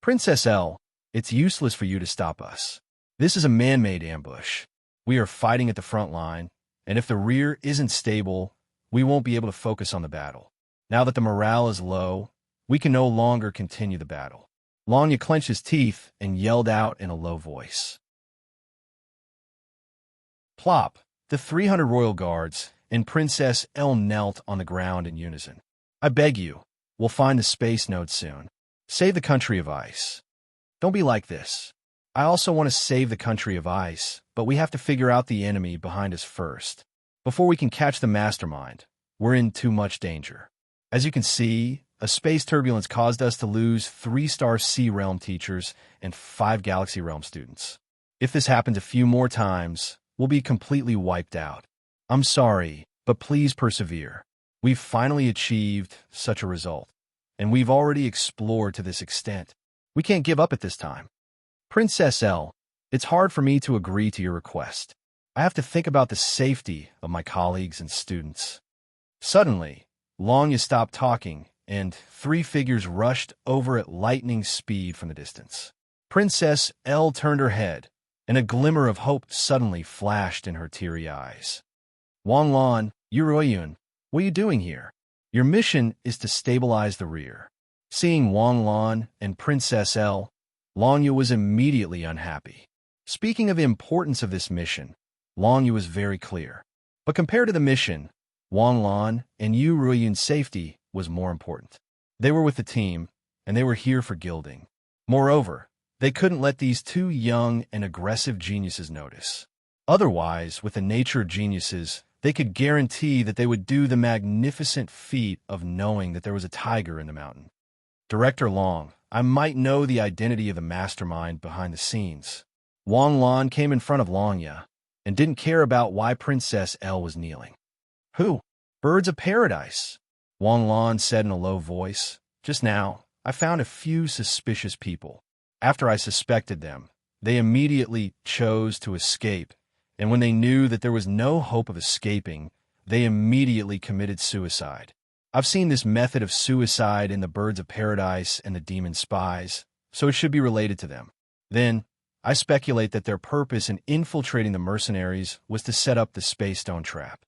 Princess L, it's useless for you to stop us. This is a man-made ambush. We are fighting at the front line, and if the rear isn't stable, we won't be able to focus on the battle. Now that the morale is low, we can no longer continue the battle. Long Ye clenched his teeth and yelled out in a low voice. Plop! The 300 royal guards and Princess L knelt on the ground in unison. I beg you, we'll find the space node soon. Save the country of ice. Don't be like this. I also want to save the country of ice, but we have to figure out the enemy behind us first. Before we can catch the mastermind, we're in too much danger. As you can see, a space turbulence caused us to lose 3-star Sea Realm teachers and 5 Galaxy Realm students. If this happens a few more times, we'll be completely wiped out. I'm sorry, but please persevere. We've finally achieved such a result, and we've already explored to this extent. We can't give up at this time. Princess L, it's hard for me to agree to your request. I have to think about the safety of my colleagues and students. Suddenly, Long Ye stopped talking, and 3 figures rushed over at lightning speed from the distance. Princess L turned her head, and a glimmer of hope suddenly flashed in her teary eyes. Wang Lan, Yu Ryun, what are you doing here? Your mission is to stabilize the rear. Seeing Wang Lan and Princess L, Long Ye was immediately unhappy. Speaking of the importance of this mission, Long Yu was very clear. But compared to the mission, Wang Lan and Yu Ruiyun's safety was more important. They were with the team, and they were here for gilding. Moreover, they couldn't let these two young and aggressive geniuses notice. Otherwise, with the nature of geniuses, they could guarantee that they would do the magnificent feat of knowing that there was a tiger in the mountain. Director Long, I might know the identity of the mastermind behind the scenes. Wang Lan came in front of Long Ya and didn't care about why Princess L was kneeling. Who? Birds of Paradise, Wang Lan said in a low voice. Just now, I found a few suspicious people. After I suspected them, they immediately chose to escape, and when they knew that there was no hope of escaping, they immediately committed suicide. I've seen this method of suicide in the Birds of Paradise and the Demon Spies, so it should be related to them. Then, I speculate that their purpose in infiltrating the mercenaries was to set up the Space Stone trap.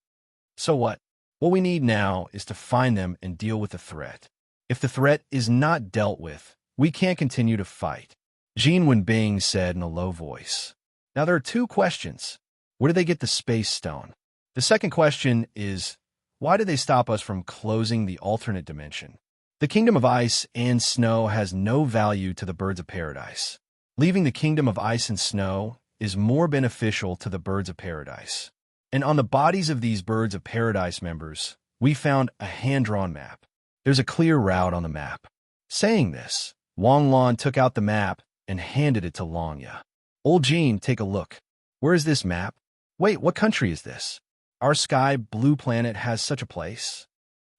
So what? What we need now is to find them and deal with the threat. If the threat is not dealt with, we can't continue to fight, Jin Wenbing said in a low voice. Now there are two questions. Where do they get the Space Stone? The second question is, why did they stop us from closing the alternate dimension? The Kingdom of Ice and Snow has no value to the Birds of Paradise. Leaving the Kingdom of Ice and Snow is more beneficial to the Birds of Paradise. And on the bodies of these Birds of Paradise members, we found a hand-drawn map. There's a clear route on the map. Saying this, Wang Lan took out the map and handed it to Long Ya. Old Jean, take a look. Where is this map? Wait, what country is this? Our sky blue planet has such a place.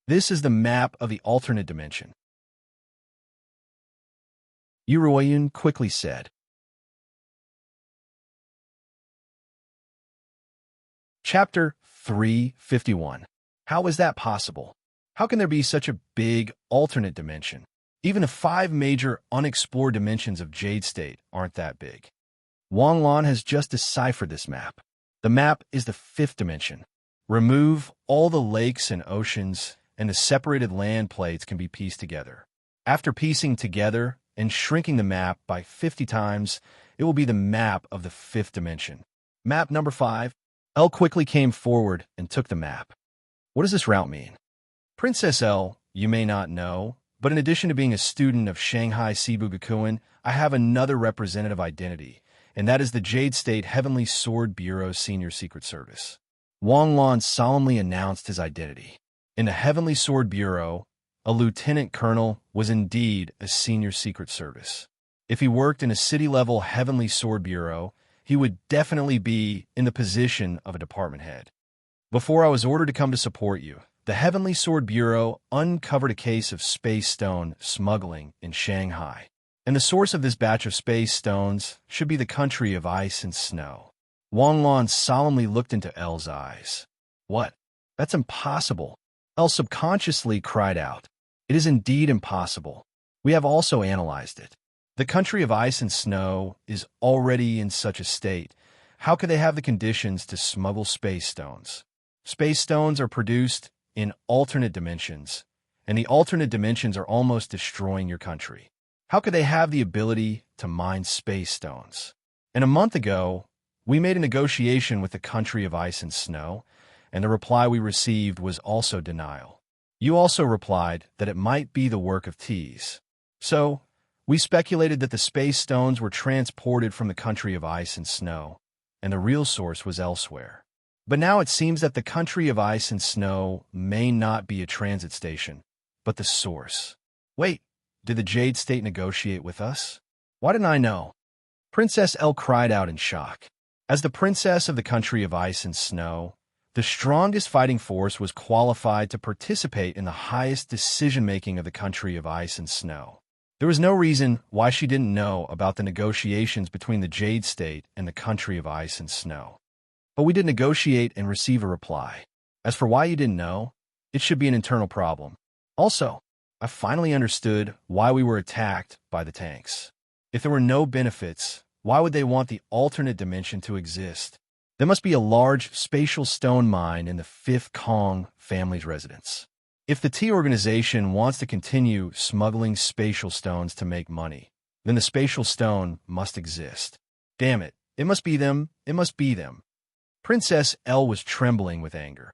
This is the map of the alternate dimension. Yu Ruiyun quickly said. Chapter 351. How is that possible? How can there be such a big alternate dimension? Even the 5 major unexplored dimensions of Jade State aren't that big. Wang Lan has just deciphered this map. The map is the 5th dimension. Remove all the lakes and oceans, and the separated land plates can be pieced together. After piecing together and shrinking the map by 50 times, it will be the map of the 5th dimension. Map number 5. L quickly came forward and took the map. What does this route mean? Princess L, you may not know, but in addition to being a student of Shanghai Sibugakuen, I have another representative identity, and that is the Jade State Heavenly Sword Bureau's Senior Secret Service. Wang Lan solemnly announced his identity. In the Heavenly Sword Bureau, a lieutenant colonel was indeed a senior secret service. If he worked in a city-level Heavenly Sword Bureau, he would definitely be in the position of a department head. Before I was ordered to come to support you, the Heavenly Sword Bureau uncovered a case of space stone smuggling in Shanghai, and the source of this batch of space stones should be the country of ice and snow. Wang Lan solemnly looked into L's eyes. What? That's impossible. L subconsciously cried out. It is indeed impossible. We have also analyzed it. The country of ice and snow is already in such a state. How could they have the conditions to smuggle space stones? Space stones are produced in alternate dimensions, and the alternate dimensions are almost destroying your country. How could they have the ability to mine space stones? And a month ago, we made a negotiation with the country of ice and snow, and the reply we received was also denial. You also replied that it might be the work of T's. So, we speculated that the space stones were transported from the country of ice and snow, and the real source was elsewhere. But now it seems that the country of ice and snow may not be a transit station, but the source. Wait, did the Jade State negotiate with us? Why didn't I know? Princess L cried out in shock. As the princess of the country of ice and snow, the strongest fighting force was qualified to participate in the highest decision-making of the country of ice and snow. There was no reason why she didn't know about the negotiations between the Jade State and the country of ice and snow. But we did negotiate and receive a reply. As for why you didn't know, it should be an internal problem. Also, I finally understood why we were attacked by the tanks. If there were no benefits, why would they want the alternate dimension to exist? There must be a large spatial stone mine in the 5th Kong family's residence. If the T organization wants to continue smuggling spatial stones to make money, then the spatial stone must exist. Damn it, it must be them, it must be them. Princess L was trembling with anger.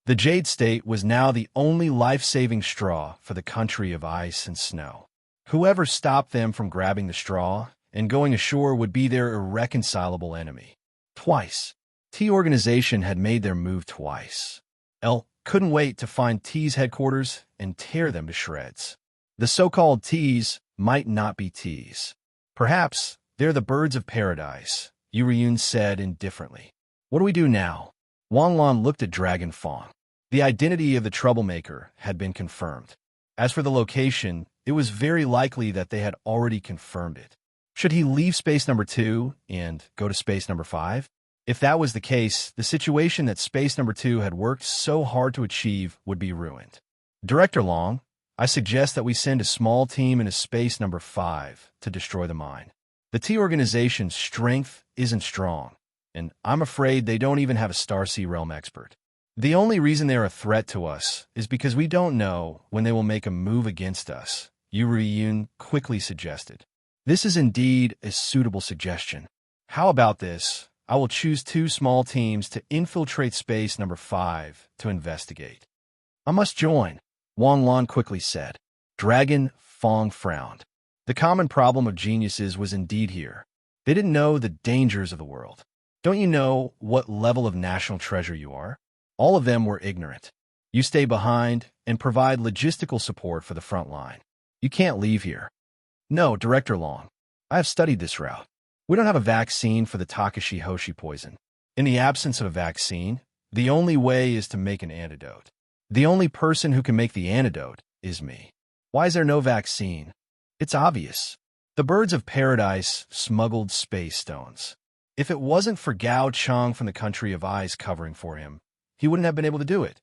The Jade State was now the only life-saving straw for the country of ice and snow. Whoever stopped them from grabbing the straw and going ashore would be their irreconcilable enemy. Twice. T organization had made their move twice. L couldn't wait to find T's headquarters and tear them to shreds. The so-called T's might not be T's. Perhaps they're the birds of paradise, Yuriyun said indifferently. What do we do now? Wanglon looked at Dragon Fong. The identity of the troublemaker had been confirmed. As for the location, it was very likely that they had already confirmed it. Should he leave space number 2 and go to space number 5? If that was the case, the situation that space number 2 had worked so hard to achieve would be ruined. Director Long, I suggest that we send a small team into space number 5 to destroy the mine. The T organization's strength isn't strong, and I'm afraid they don't even have a Starsea Realm expert. The only reason they're a threat to us is because we don't know when they will make a move against us, Yuriyun quickly suggested. This is indeed a suitable suggestion. How about this? I will choose 2 small teams to infiltrate space number 5 to investigate. I must join, Wanglon quickly said. Dragon Fong frowned. The common problem of geniuses was indeed here. They didn't know the dangers of the world. Don't you know what level of national treasure you are? All of them were ignorant. You stay behind and provide logistical support for the front line. You can't leave here. No, Director Long. I have studied this route. We don't have a vaccine for the Takashi Hoshi poison. In the absence of a vaccine, the only way is to make an antidote. The only person who can make the antidote is me. Why is there no vaccine? It's obvious. The birds of paradise smuggled space stones. If it wasn't for Gao Chang from the country of ice covering for him, he wouldn't have been able to do it,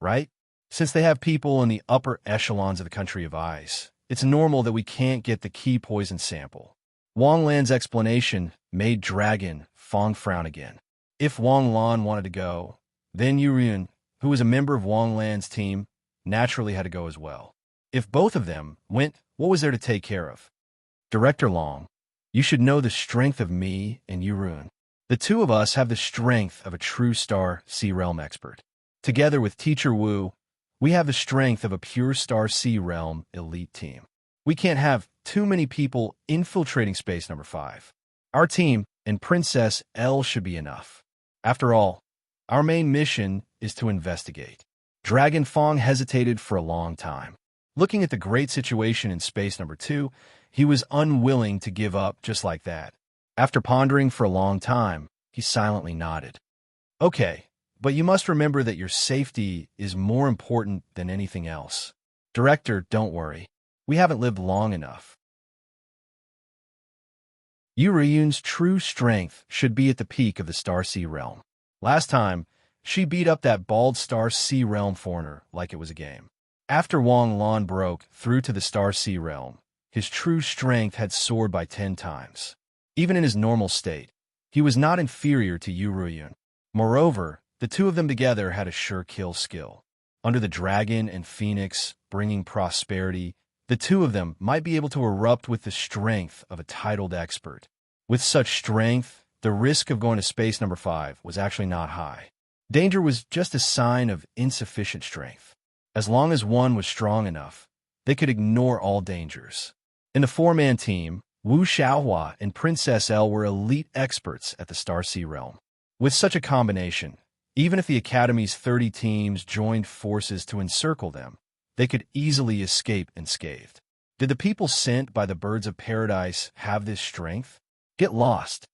right? Since they have people in the upper echelons of the country of ice, it's normal that we can't get the key poison sample. Wang Lan's explanation made Dragon Fong frown again. If Wang Lan wanted to go, then Yuriyun, who was a member of Wang Lan's team, naturally had to go as well. If both of them went, what was there to take care of? Director Long, you should know the strength of me and Yuriyun. The 2 of us have the strength of a true Starsea Realm expert. Together with Teacher Wu, we have the strength of a pure Starsea Realm elite team. We can't have too many people infiltrating space number 5. Our team and Princess L should be enough. After all, our main mission is to investigate. Dragon Fong hesitated for a long time. Looking at the great situation in space number 2, he was unwilling to give up just like that. After pondering for a long time, he silently nodded. Okay, but you must remember that your safety is more important than anything else. Director, don't worry. We haven't lived long enough. Yuriyun's true strength should be at the peak of the Starsea Realm. Last time, she beat up that bald Starsea Realm foreigner like it was a game. After Wang Lan broke through to the Starsea Realm, his true strength had soared by 10 times. Even in his normal state, he was not inferior to Yuriyun. Moreover, the 2 of them together had a sure kill skill. Under the dragon and phoenix bringing prosperity, the 2 of them might be able to erupt with the strength of a titled expert. With such strength, the risk of going to space number 5 was actually not high. Danger was just a sign of insufficient strength. As long as one was strong enough, they could ignore all dangers. In the 4-man team, Wu Xiaohua and Princess L were elite experts at the Starsea Realm. With such a combination, even if the Academy's 30 teams joined forces to encircle them, they could easily escape unscathed. Did the people sent by the birds of paradise have this strength? Get lost.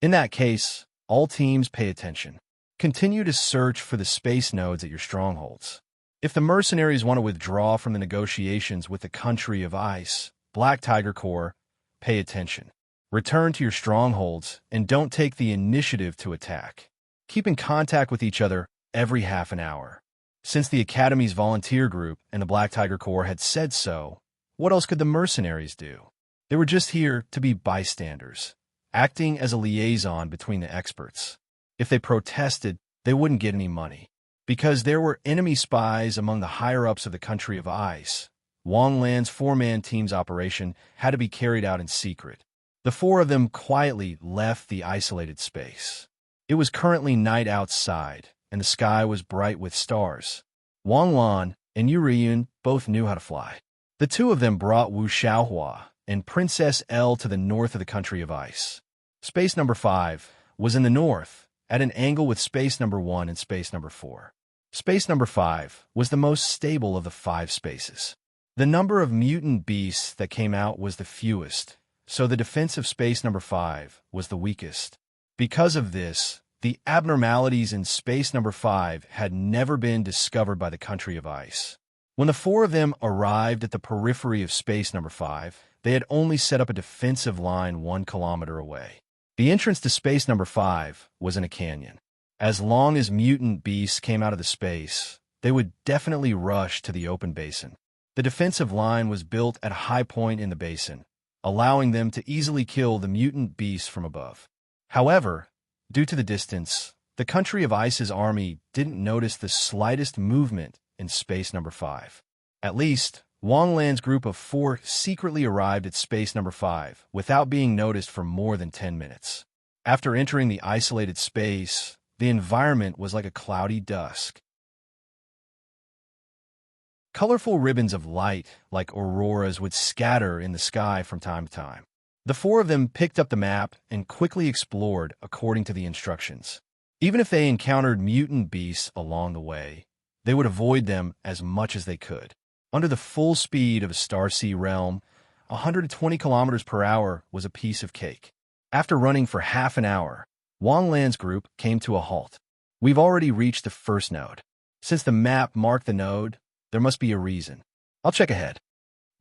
In that case, all teams pay attention. Continue to search for the space nodes at your strongholds. If the mercenaries want to withdraw from the negotiations with the country of ice, Black Tiger Corps, pay attention. Return to your strongholds and don't take the initiative to attack. Keep in contact with each other every half an hour. Since the Academy's volunteer group and the Black Tiger Corps had said so, what else could the mercenaries do? They were just here to be bystanders, acting as a liaison between the experts. If they protested, they wouldn't get any money. Because there were enemy spies among the higher-ups of the country of ice, Wang Lan's 4-man team's operation had to be carried out in secret. The four of them quietly left the isolated space. It was currently night outside, and the sky was bright with stars. Wang Lan and Yu Riyun both knew how to fly. The two of them brought Wu Xiaohua and Princess L to the north of the country of ice. Space number 5 was in the north, at an angle with space number 1 and space number 4. Space number 5 was the most stable of the 5 spaces. The number of mutant beasts that came out was the fewest, so the defense of space number 5 was the weakest. Because of this, the abnormalities in space number 5 had never been discovered by the country of ice. When the four of them arrived at the periphery of space number 5, they had only set up a defensive line 1 kilometer away. The entrance to space number 5 was in a canyon. As long as mutant beasts came out of the space, they would definitely rush to the open basin. The defensive line was built at a high point in the basin, allowing them to easily kill the mutant beasts from above. However, due to the distance, the country of ice's army didn't notice the slightest movement in space number 5. At least, Wang Lan's group of 4 secretly arrived at space number 5 without being noticed for more than 10 minutes. After entering the isolated space, the environment was like a cloudy dusk. Colorful ribbons of light, like auroras, would scatter in the sky from time to time. The four of them picked up the map and quickly explored according to the instructions. Even if they encountered mutant beasts along the way, they would avoid them as much as they could. Under the full speed of a Starsea realm, 120 kilometers per hour was a piece of cake. After running for half an hour, Wang Lan's group came to a halt. We've already reached the first node. Since the map marked the node, there must be a reason. I'll check ahead.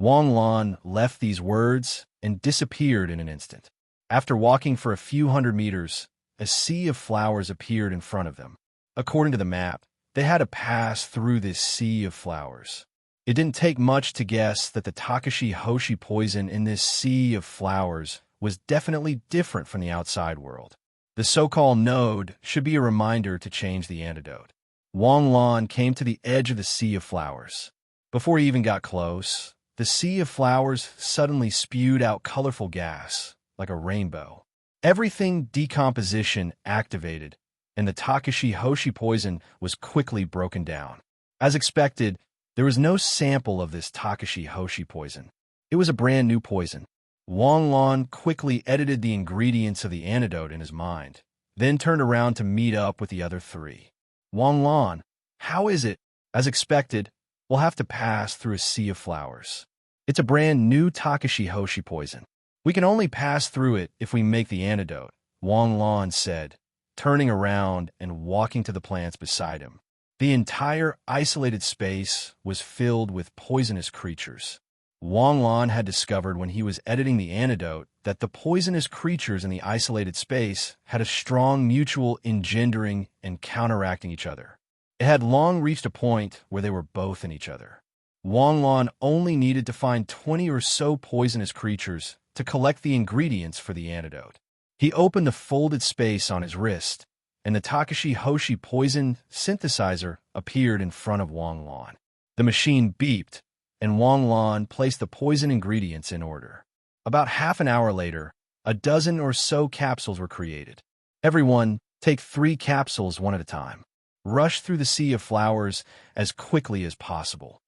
Wang Lan left these words and disappeared in an instant. After walking for a few hundred meters, a sea of flowers appeared in front of them. According to the map, they had to pass through this sea of flowers. It didn't take much to guess that the Takashi Hoshi poison in this sea of flowers was definitely different from the outside world. The so-called node should be a reminder to change the antidote. Wang Lan came to the edge of the sea of flowers. Before he even got close, the sea of flowers suddenly spewed out colorful gas, like a rainbow. Everything decomposition activated, and the Takashi Hoshi poison was quickly broken down. As expected, there was no sample of this Takashi Hoshi poison. It was a brand new poison. Wang Lan quickly edited the ingredients of the antidote in his mind, then turned around to meet up with the other 3. Wang Lan, how is it? As expected, we'll have to pass through a sea of flowers. It's a brand new Takashi Hoshi poison. We can only pass through it if we make the antidote, Wang Lan said, turning around and walking to the plants beside him. The entire isolated space was filled with poisonous creatures. Wang Lan had discovered when he was editing the antidote that the poisonous creatures in the isolated space had a strong mutual engendering and counteracting each other. It had long reached a point where they were both in each other. Wang Lan only needed to find 20 or so poisonous creatures to collect the ingredients for the antidote. He opened the folded space on his wrist, and the Takashi Hoshi poison synthesizer appeared in front of Wang Lan. The machine beeped, and Wang Lan placed the poison ingredients in order. About half an hour later, a dozen or so capsules were created. Everyone, take 3 capsules one at a time. Rush through the sea of flowers as quickly as possible.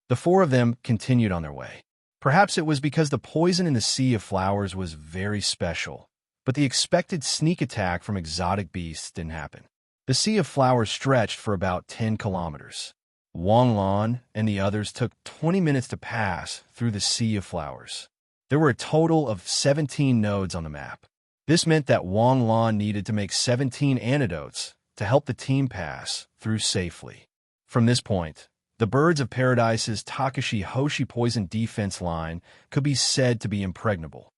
The 4 of them continued on their way. Perhaps it was because the poison in the sea of flowers was very special, but the expected sneak attack from exotic beasts didn't happen. The sea of flowers stretched for about 10 kilometers. Wang Lan and the others took 20 minutes to pass through the sea of flowers. There were a total of 17 nodes on the map. This meant that Wang Lan needed to make 17 antidotes to help the team pass through safely. From this point, the Birds of Paradise's Takashi Hoshi poison defense line could be said to be impregnable.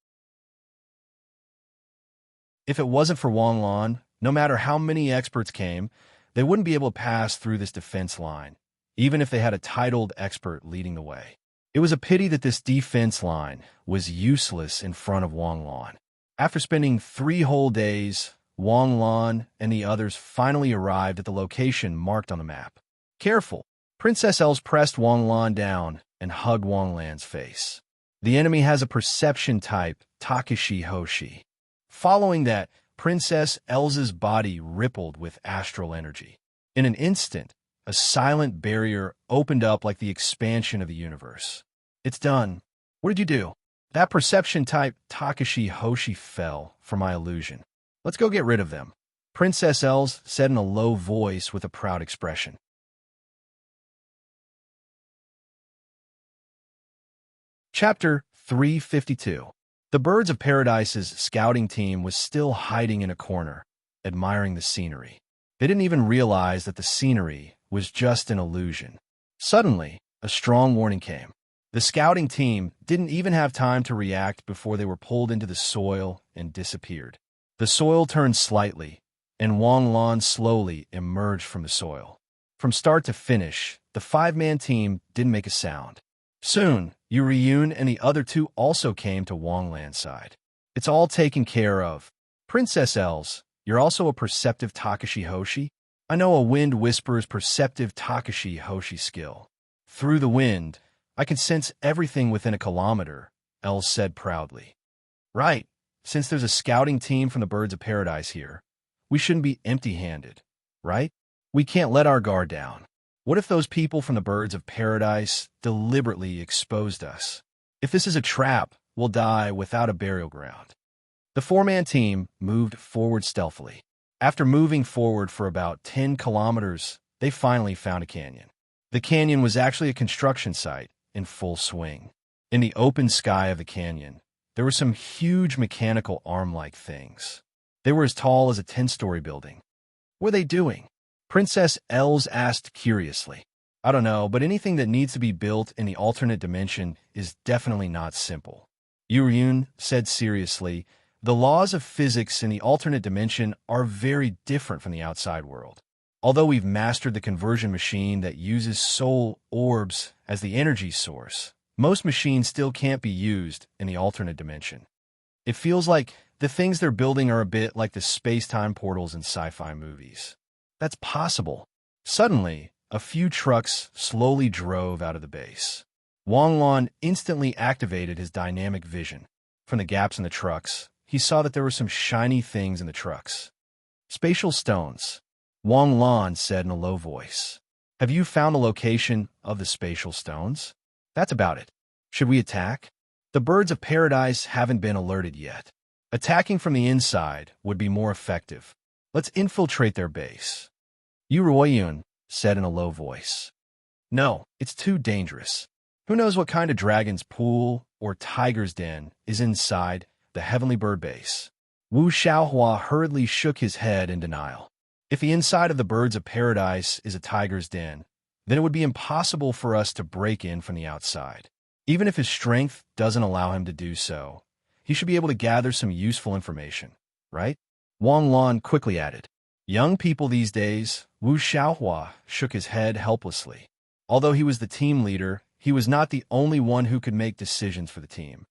If it wasn't for Wang Lan, no matter how many experts came, they wouldn't be able to pass through this defense line, even if they had a titled expert leading the way. It was a pity that this defense line was useless in front of Wang Lan. After spending 3 whole days, Wang Lan and the others finally arrived at the location marked on the map. Careful! Princess Els pressed Wang Lan down and hugged Wang Lan's face. The enemy has a perception type Takeshi Hoshi. Following that, Princess Elsa's body rippled with astral energy. In an instant, a silent barrier opened up like the expansion of the universe. It's done. What did you do? That perception type Takeshi Hoshi fell for my illusion. Let's go get rid of them, Princess Els said in a low voice with a proud expression. Chapter 352. The Birds of Paradise's scouting team was still hiding in a corner, admiring the scenery. They didn't even realize that the scenery was just an illusion. Suddenly, a strong warning came. The scouting team didn't even have time to react before they were pulled into the soil and disappeared. The soil turned slightly, and Wang Lan slowly emerged from the soil. From start to finish, the five-man team didn't make a sound. Soon, Yuriyun and the other two also came to Wang Lan's side. It's all taken care of. Princess Els, you're also a perceptive Takeshi Hoshi? I know a wind whisperer's perceptive Takeshi Hoshi skill. Through the wind, I can sense everything within a kilometer, Els said proudly. Right, since there's a scouting team from the Birds of Paradise here, we shouldn't be empty-handed, right? We can't let our guard down. What if those people from the Birds of Paradise deliberately exposed us? If this is a trap, we'll die without a burial ground. The four-man team moved forward stealthily. After moving forward for about 10 kilometers, they finally found a canyon. The canyon was actually a construction site in full swing. In the open sky of the canyon, there were some huge mechanical arm-like things. They were as tall as a 10-story building. What were they doing? Princess Els asked curiously. I don't know, but anything that needs to be built in the alternate dimension is definitely not simple. Yuriyun said seriously, the laws of physics in the alternate dimension are very different from the outside world. Although we've mastered the conversion machine that uses soul orbs as the energy source, most machines still can't be used in the alternate dimension. It feels like the things they're building are a bit like the space-time portals in sci-fi movies. That's possible. Suddenly, a few trucks slowly drove out of the base. Wang Lan instantly activated his dynamic vision. From the gaps in the trucks, he saw that there were some shiny things in the trucks. Spatial stones, Wang Lan said in a low voice. Have you found the location of the spatial stones? That's about it. Should we attack? The Birds of Paradise haven't been alerted yet. Attacking from the inside would be more effective. Let's infiltrate their base. Yuriyun said in a low voice. No, it's too dangerous. Who knows what kind of dragon's pool or tiger's den is inside the heavenly bird base? Wu Xiaohua hurriedly shook his head in denial. If the inside of the Birds of Paradise is a tiger's den, then it would be impossible for us to break in from the outside. Even if his strength doesn't allow him to do so, he should be able to gather some useful information, right? Wang Lan quickly added. Young people these days, Wu Xiaohua shook his head helplessly. Although he was the team leader, he was not the only one who could make decisions for the team.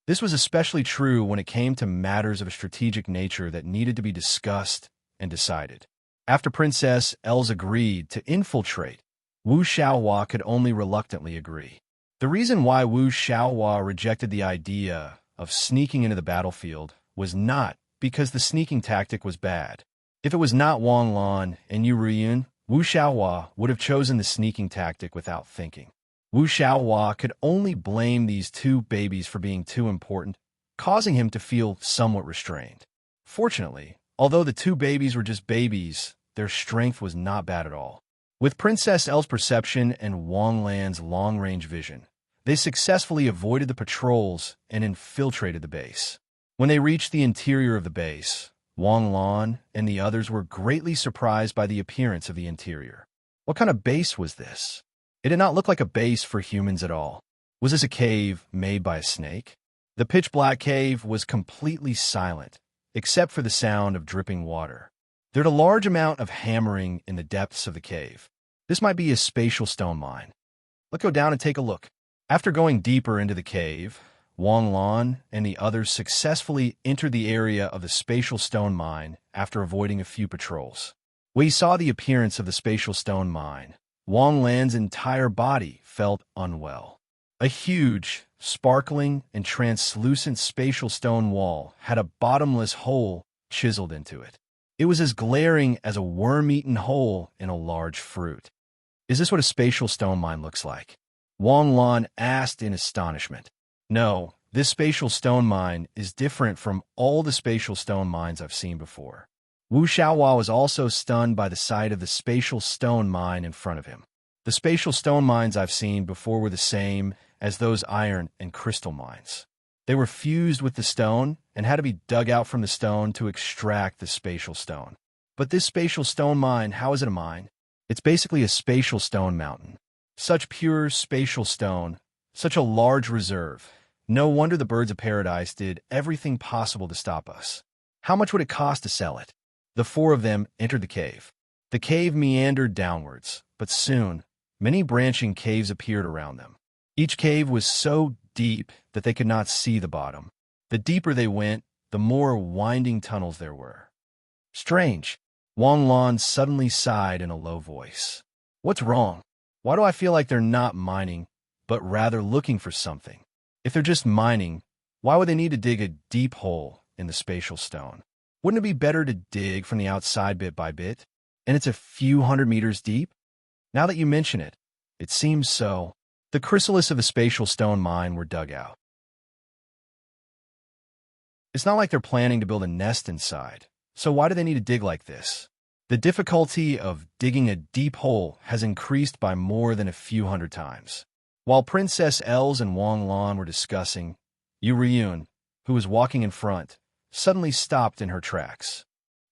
This was especially true when it came to matters of a strategic nature that needed to be discussed and decided. After Princess Els agreed to infiltrate, Wu Xiaohua could only reluctantly agree. The reason why Wu Xiaohua rejected the idea of sneaking into the battlefield was not because the sneaking tactic was bad. If it was not Wang Lan and Yuriyun, Wu Xiaohua would have chosen the sneaking tactic without thinking. Wu Xiaohua could only blame these two babies for being too important, causing him to feel somewhat restrained. Fortunately, although the two babies were just babies, their strength was not bad at all. With Princess El's perception and Wang Lan's long-range vision, they successfully avoided the patrols and infiltrated the base. When they reached the interior of the base, Wang Lan and the others were greatly surprised by the appearance of the interior. What kind of base was this? It did not look like a base for humans at all. Was this a cave made by a snake? The pitch-black cave was completely silent, except for the sound of dripping water. There was a large amount of hammering in the depths of the cave. This might be a spatial stone mine. Let's go down and take a look. After going deeper into the cave, Wang Lan and the others successfully entered the area of the spatial stone mine after avoiding a few patrols. When he saw the appearance of the spatial stone mine, Wang Lan's entire body felt unwell. A huge, sparkling, and translucent spatial stone wall had a bottomless hole chiseled into it. It was as glaring as a worm-eaten hole in a large fruit. Is this what a spatial stone mine looks like? Wang Lan asked in astonishment. No, this spatial stone mine is different from all the spatial stone mines I've seen before. Wu Xiaohua was also stunned by the sight of the spatial stone mine in front of him. The spatial stone mines I've seen before were the same as those iron and crystal mines. They were fused with the stone and had to be dug out from the stone to extract the spatial stone. But this spatial stone mine, how is it a mine? It's basically a spatial stone mountain. Such pure spatial stone, such a large reserve. No wonder the birds of paradise did everything possible to stop us. How much would it cost to sell it? The four of them entered the cave. The cave meandered downwards, but soon, many branching caves appeared around them. Each cave was so deep that they could not see the bottom. The deeper they went, the more winding tunnels there were. Strange. Wang Lan suddenly sighed in a low voice. What's wrong? Why do I feel like they're not mining, but rather looking for something? If they're just mining, why would they need to dig a deep hole in the spatial stone? Wouldn't it be better to dig from the outside bit by bit? And it's a few hundred meters deep? Now that you mention it, it seems so. The chrysalis of the spatial stone mine were dug out. It's not like they're planning to build a nest inside, so why do they need to dig like this? The difficulty of digging a deep hole has increased by more than a few hundred times. While Princess Els and Wang Lan were discussing, Yu Riyun, who was walking in front, suddenly stopped in her tracks.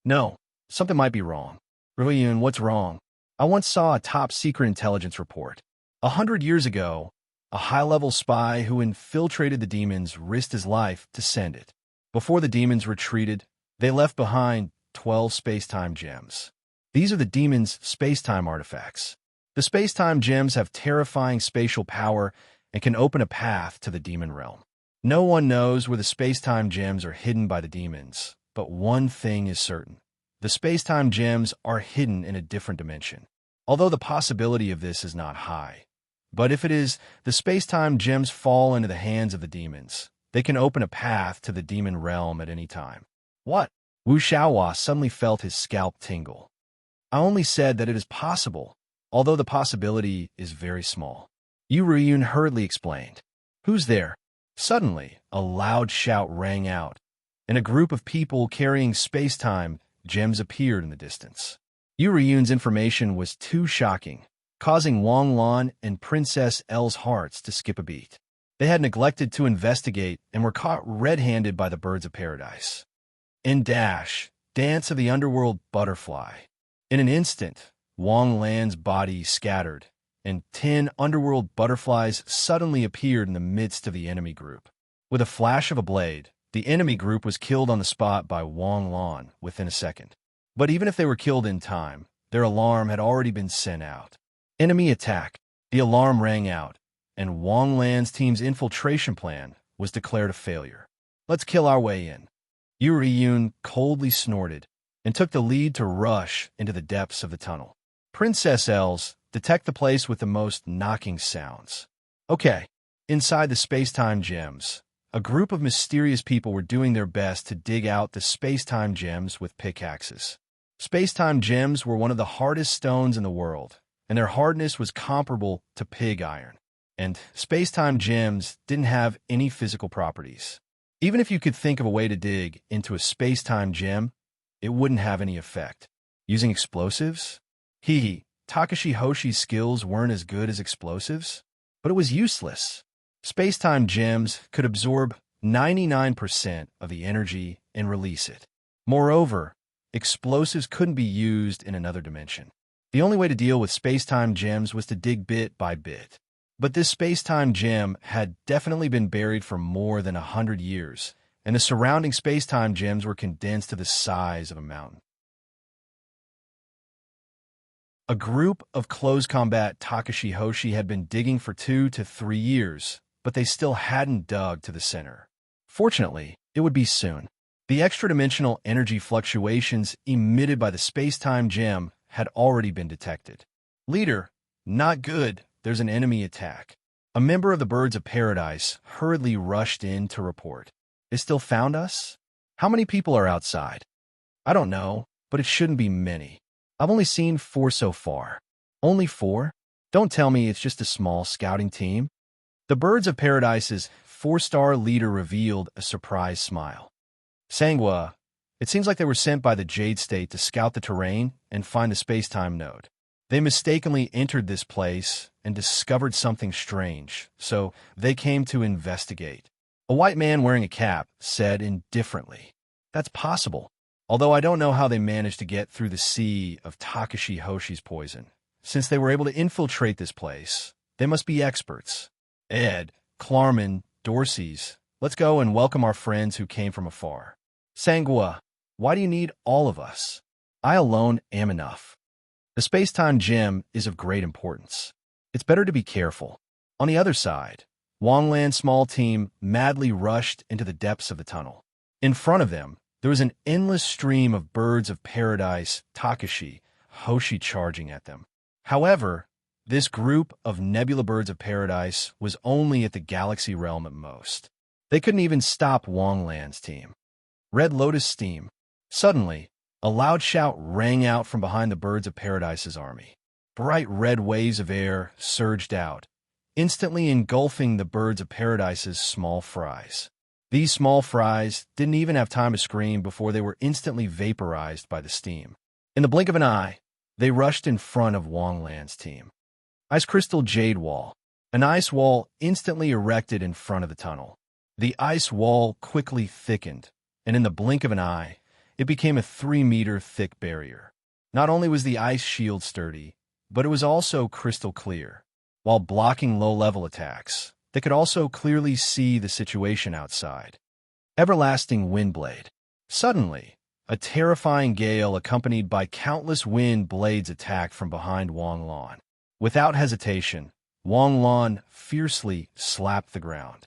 No, something might be wrong. Riyun, what's wrong? I once saw a top-secret intelligence report. 100 years ago, a high-level spy who infiltrated the demons risked his life to send it. Before the demons retreated, they left behind 12 space-time gems. These are the demons' space-time artifacts. The space-time gems have terrifying spatial power and can open a path to the demon realm. No one knows where the space-time gems are hidden by the demons, but one thing is certain. The space-time gems are hidden in a different dimension, although the possibility of this is not high. But if it is, the space-time gems fall into the hands of the demons. They can open a path to the demon realm at any time. What? Wu Xiaohua suddenly felt his scalp tingle. I only said that it is possible, although the possibility is very small. Yu Riyun hurriedly explained. Who's there? Suddenly, a loud shout rang out, and a group of people carrying space-time gems appeared in the distance. Yu Riyun's information was too shocking, causing Wang Lan and Princess El's hearts to skip a beat. They had neglected to investigate and were caught red-handed by the birds of paradise. In Dance of the Underworld Butterfly. In an instant, Wang Lan's body scattered, and 10 underworld butterflies suddenly appeared in the midst of the enemy group. With a flash of a blade, the enemy group was killed on the spot by Wang Lan within a second. But even if they were killed in time, their alarm had already been sent out. Enemy attack. The alarm rang out, and Wang Lan's team's infiltration plan was declared a failure. Let's kill our way in. Yu Riyun coldly snorted and took the lead to rush into the depths of the tunnel. Princess Els, detect the place with the most knocking sounds. Okay, inside the space-time gems, a group of mysterious people were doing their best to dig out the space-time gems with pickaxes. Space-time gems were one of the hardest stones in the world, and their hardness was comparable to pig iron. And space-time gems didn't have any physical properties. Even if you could think of a way to dig into a space-time gem, it wouldn't have any effect. Using explosives? Takashi Hoshi's skills weren't as good as explosives, but it was useless. Space-time gems could absorb 99% of the energy and release it. Moreover, explosives couldn't be used in another dimension. The only way to deal with space-time gems was to dig bit by bit. But this space-time gem had definitely been buried for more than 100 years, and the surrounding space-time gems were condensed to the size of a mountain. A group of close-combat Takashi Hoshi had been digging for 2 to 3 years, but they still hadn't dug to the center. Fortunately, it would be soon. The extra-dimensional energy fluctuations emitted by the space-time gem had already been detected. Leader, not good. There's an enemy attack. A member of the Birds of Paradise hurriedly rushed in to report. They still found us? How many people are outside? I don't know, but it shouldn't be many. I've only seen 4 so far. Only 4? Don't tell me it's just a small scouting team. The Birds of Paradise's 4-star leader revealed a surprised smile. Sangwa, it seems like they were sent by the Jade State to scout the terrain and find the space-time node. They mistakenly entered this place and discovered something strange, so they came to investigate. A white man wearing a cap said indifferently, "That's possible, although I don't know how they managed to get through the sea of Takashi Hoshi's poison. Since they were able to infiltrate this place, they must be experts. Ed, Klarman, Dorsey's, let's go and welcome our friends who came from afar. Sangwa, why do you need all of us? I alone am enough. The space-time gem is of great importance. It's better to be careful." On the other side, Wanglan's small team madly rushed into the depths of the tunnel. In front of them, there was an endless stream of Birds of Paradise, Takashi, Hoshi charging at them. However, this group of Nebula Birds of Paradise was only at the galaxy realm at most. They couldn't even stop Wanglan's team. Red Lotus steam. Suddenly, a loud shout rang out from behind the Birds of Paradise's army. Bright red waves of air surged out, instantly engulfing the Birds of Paradise's small fries. These small fries didn't even have time to scream before they were instantly vaporized by the steam. In the blink of an eye, they rushed in front of Wanglan's team. Ice Crystal Jade Wall. An ice wall instantly erected in front of the tunnel. The ice wall quickly thickened, and in the blink of an eye, it became a 3-meter thick barrier. Not only was the ice shield sturdy, but it was also crystal clear. While blocking low-level attacks, they could also clearly see the situation outside. Everlasting Windblade. Suddenly, a terrifying gale accompanied by countless wind blades attacked from behind Wanglan. Without hesitation, Wanglan fiercely slapped the ground.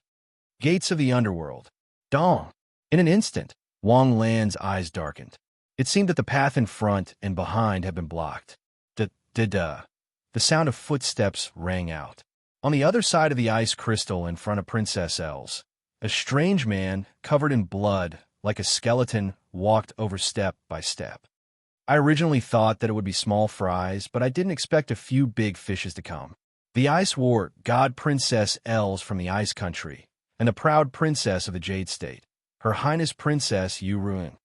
Gates of the Underworld. Dong! In an instant, Wanglan's eyes darkened. It seemed that the path in front and behind had been blocked. Da-da-da. The sound of footsteps rang out. On the other side of the ice crystal in front of Princess Els, a strange man, covered in blood, like a skeleton, walked over step by step. I originally thought that it would be small fries, but I didn't expect a few big fishes to come. The ice wore God Princess Els from the Ice Country, and the proud princess of the Jade State, Her Highness Princess Yu Ruin.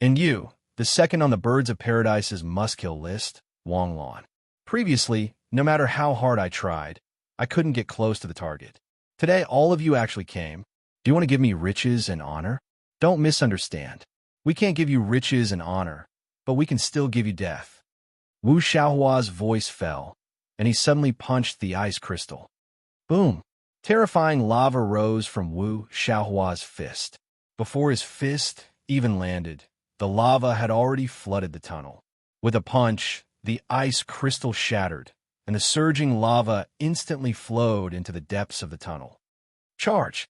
And you, the second on the Birds of Paradise's must-kill list, Wanglan. Previously, no matter how hard I tried, I couldn't get close to the target. Today, all of you actually came. Do you want to give me riches and honor? Don't misunderstand. We can't give you riches and honor, but we can still give you death. Wu Xiaohua's voice fell, and he suddenly punched the ice crystal. Boom! Terrifying lava rose from Wu Xiaohua's fist. Before his fist even landed, the lava had already flooded the tunnel. With a punch, the ice crystal shattered, and the surging lava instantly flowed into the depths of the tunnel. Charge!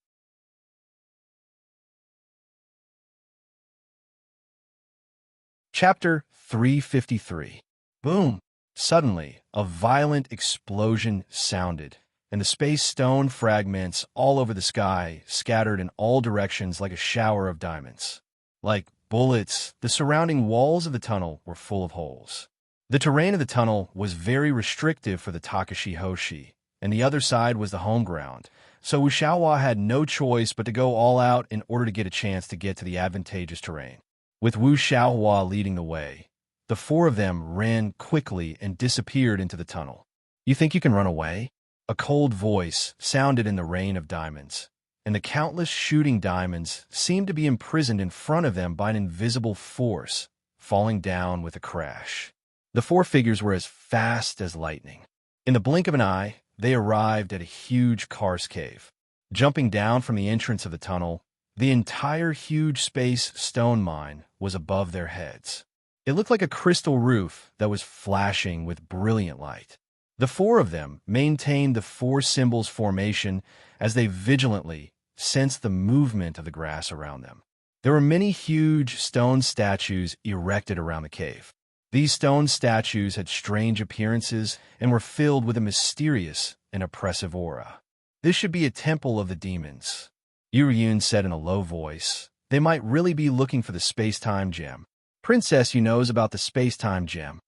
Chapter 353. Boom! Suddenly, a violent explosion sounded, and the space stone fragments all over the sky scattered in all directions like a shower of diamonds. Like bullets, the surrounding walls of the tunnel were full of holes. The terrain of the tunnel was very restrictive for the Takashi Hoshi, and the other side was the home ground, so Wu Xiaohua had no choice but to go all out in order to get a chance to get to the advantageous terrain. With Wu Xiaohua leading the way, the 4 of them ran quickly and disappeared into the tunnel. You think you can run away? A cold voice sounded in the rain of diamonds, and the countless shooting diamonds seemed to be imprisoned in front of them by an invisible force, falling down with a crash. The 4 figures were as fast as lightning. In the blink of an eye, they arrived at a huge karst cave. Jumping down from the entrance of the tunnel, the entire huge space stone mine was above their heads. It looked like a crystal roof that was flashing with brilliant light. The 4 of them maintained the 4 symbols formation as they vigilantly sensed the movement of the grass around them. There were many huge stone statues erected around the cave. These stone statues had strange appearances and were filled with a mysterious and oppressive aura. This should be a temple of the demons, Yu said in a low voice. They might really be looking for the space-time gem. Princess, you knows about the space-time gem.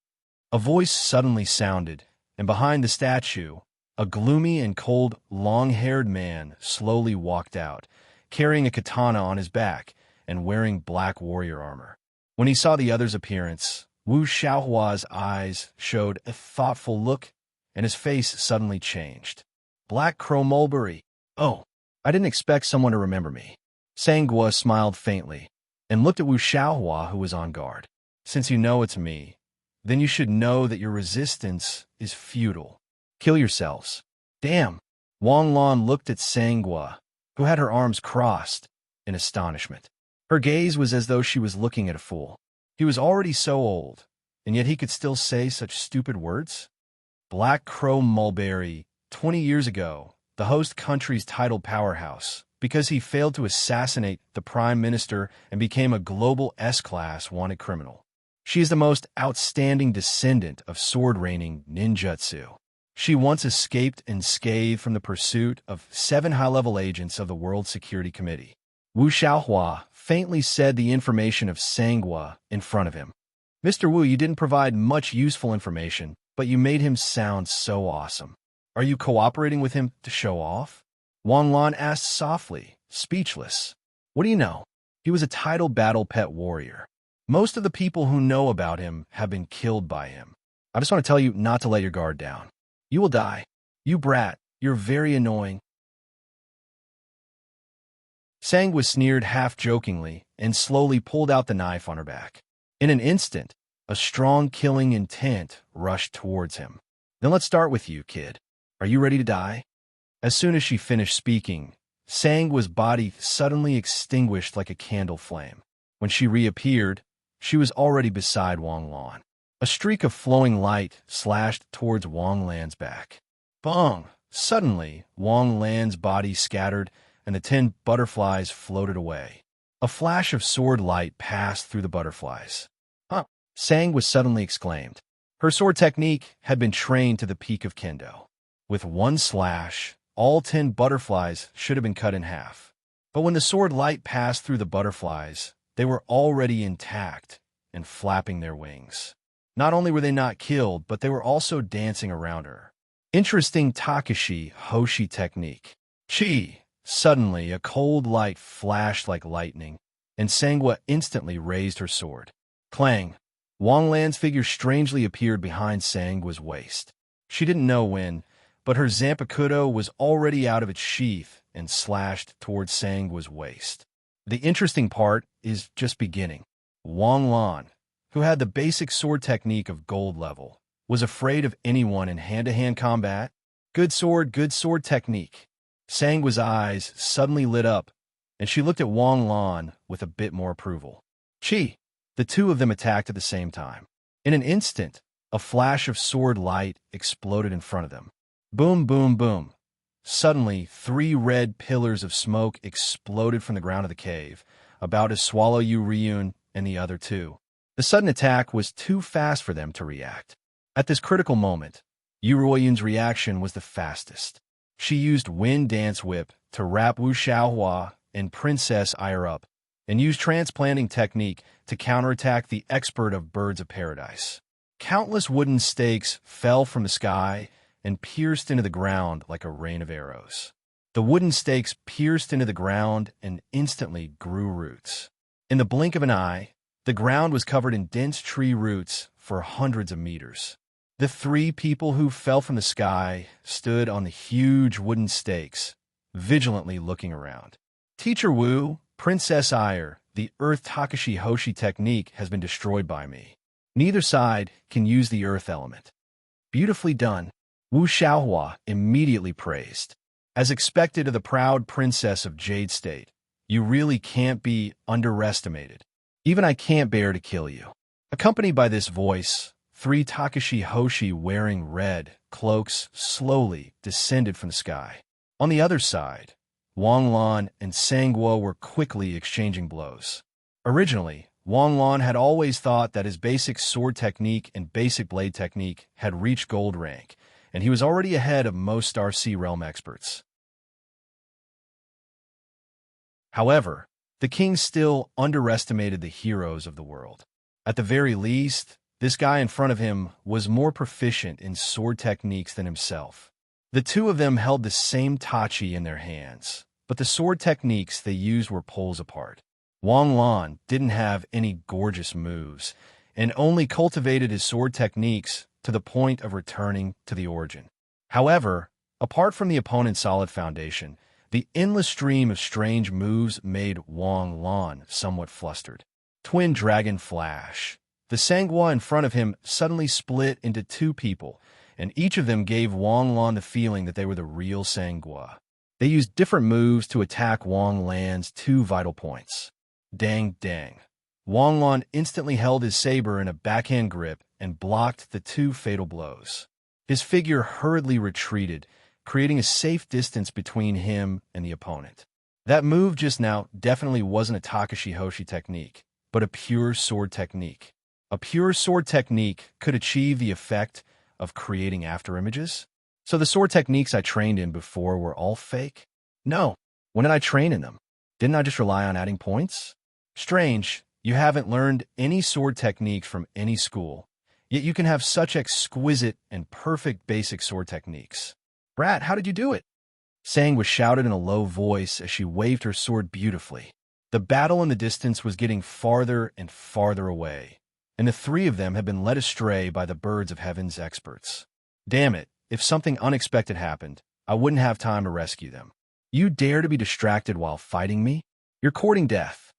A voice suddenly sounded, and behind the statue, a gloomy and cold, long-haired man slowly walked out, carrying a katana on his back and wearing black warrior armor. When he saw the other's appearance, Wu Xiaohua's eyes showed a thoughtful look, and his face suddenly changed. Black Crow Mulberry. Oh, I didn't expect someone to remember me. Sangua smiled faintly and looked at Wu Xiaohua, who was on guard. Since you know it's me, then you should know that your resistance is futile. Kill yourselves. Damn. Wang Lan looked at Sangua, who had her arms crossed, in astonishment. Her gaze was as though she was looking at a fool. He was already so old, and yet he could still say such stupid words? Black Crow Mulberry, 20 years ago, the host country's titled powerhouse, because he failed to assassinate the prime minister and became a global S-class wanted criminal. She is the most outstanding descendant of sword-reigning ninjutsu. She once escaped unscathed from the pursuit of 7 high-level agents of the World Security Committee. Wu Xiaohua faintly said the information of Sangua in front of him. Mr. Wu, you didn't provide much useful information, but you made him sound so awesome. Are you cooperating with him to show off? Wang Lan asked softly, speechless. What do you know? He was a titled battle pet warrior. Most of the people who know about him have been killed by him. I just want to tell you not to let your guard down. You will die. You brat, you're very annoying. Sangua sneered half-jokingly and slowly pulled out the knife on her back. In an instant, a strong killing intent rushed towards him. Then let's start with you, kid. Are you ready to die? As soon as she finished speaking, Sangua's body suddenly extinguished like a candle flame. When she reappeared, she was already beside Wang Lan. A streak of flowing light slashed towards Wang Lan's back. Bong! Suddenly, Wang Lan's body scattered, and the 10 butterflies floated away. A flash of sword light passed through the butterflies. Huh! Sangua suddenly exclaimed. Her sword technique had been trained to the peak of kendo. With one slash, all 10 butterflies should have been cut in half. But when the sword light passed through the butterflies, they were already intact and flapping their wings. Not only were they not killed, but they were also dancing around her. Interesting Takashi Hoshi technique. Chi! Suddenly, a cold light flashed like lightning, and Sangua instantly raised her sword. Clang! Wang Lan's figure strangely appeared behind Sangua's waist. She didn't know when, but her Zanpakuto was already out of its sheath and slashed towards Sangua's waist. The interesting part is just beginning. Wang Lan, who had the basic sword technique of gold level, was afraid of anyone in hand-to-hand combat. Good sword technique. Sangua's eyes suddenly lit up, and she looked at Wang Lan with a bit more approval. Chi! The two of them attacked at the same time. In an instant, a flash of sword light exploded in front of them. Boom, boom, boom. Suddenly, 3 red pillars of smoke exploded from the ground of the cave, about to swallow Yu Ryun and the other 2. The sudden attack was too fast for them to react. At this critical moment, Yu Ryun's reaction was the fastest. She used Wind Dance Whip to wrap Wu Xiaohua and Princess Ire up, and used transplanting technique to counterattack the expert of Birds of Paradise. Countless wooden stakes fell from the sky and pierced into the ground like a rain of arrows. The wooden stakes pierced into the ground and instantly grew roots. In the blink of an eye, the ground was covered in dense tree roots for hundreds of meters. The 3 people who fell from the sky stood on the huge wooden stakes, vigilantly looking around. Teacher Wu, Princess Ire, the Earth Takashi Hoshi technique has been destroyed by me. Neither side can use the earth element. Beautifully done. Wu Xiaohua immediately praised. As expected of the proud princess of Jade State, you really can't be underestimated. Even I can't bear to kill you. Accompanied by this voice, 3 Takashi Hoshi wearing red cloaks slowly descended from the sky. On the other side, Wang Lan and Sangua were quickly exchanging blows. Originally, Wang Lan had always thought that his basic sword technique and basic blade technique had reached gold rank, and he was already ahead of most Star Sea Realm experts. However, the king still underestimated the heroes of the world. At the very least, this guy in front of him was more proficient in sword techniques than himself. The two of them held the same tachi in their hands, but the sword techniques they used were poles apart. Wang Lan didn't have any gorgeous moves, and only cultivated his sword techniques to the point of returning to the origin. However, apart from the opponent's solid foundation, the endless stream of strange moves made Wang Lan somewhat flustered. Twin Dragon Flash. The Sangwa in front of him suddenly split into two people, and each of them gave Wang Lan the feeling that they were the real Sangwa. They used different moves to attack Wang Lan's two vital points. Dang dang. Wang Lan instantly held his saber in a backhand grip and blocked the two fatal blows. His figure hurriedly retreated, creating a safe distance between him and the opponent. That move just now definitely wasn't a Takashi Hoshi technique, but a pure sword technique. A pure sword technique could achieve the effect of creating afterimages? So the sword techniques I trained in before were all fake? No. When did I train in them? Didn't I just rely on adding points? Strange, you haven't learned any sword techniques from any school, yet you can have such exquisite and perfect basic sword techniques. Brat, how did you do it? Sang was shouted in a low voice as she waved her sword beautifully. The battle in the distance was getting farther and farther away, and the three of them had been led astray by the birds of heaven's experts. Damn it, if something unexpected happened, I wouldn't have time to rescue them. You dare to be distracted while fighting me? You're courting death.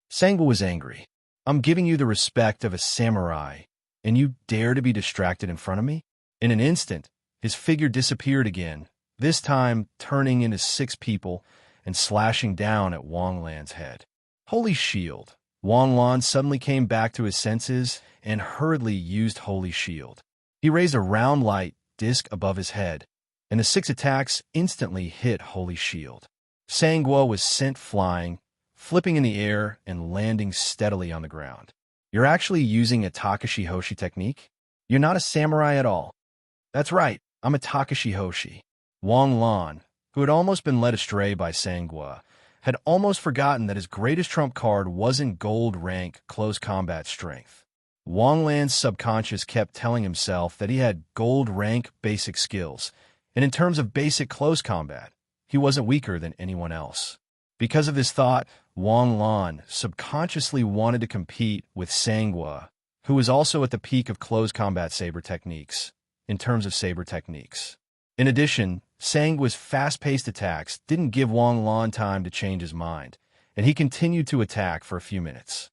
Sangwa was angry. I'm giving you the respect of a samurai, and you dare to be distracted in front of me? In an instant, his figure disappeared again, this time turning into 6 people and slashing down at Wang Lan's head. Holy Shield. Wang Lan suddenly came back to his senses and hurriedly used Holy Shield. He raised a round light disc above his head, and the 6 attacks instantly hit Holy Shield. Sangwa was sent flying, flipping in the air and landing steadily on the ground. You're actually using a Takashi Hoshi technique? You're not a samurai at all. That's right, I'm a Takashi Hoshi. Wang Lan, who had almost been led astray by Sangwa, had almost forgotten that his greatest trump card wasn't gold rank close combat strength. Wang Lan's subconscious kept telling himself that he had gold rank basic skills, and in terms of basic close combat, he wasn't weaker than anyone else. Because of this thought, Wang Lan subconsciously wanted to compete with Sangwa, who was also at the peak of close combat saber techniques, in terms of saber techniques. In addition, Sangwa's fast-paced attacks didn't give Wang Lan time to change his mind, and he continued to attack for a few minutes.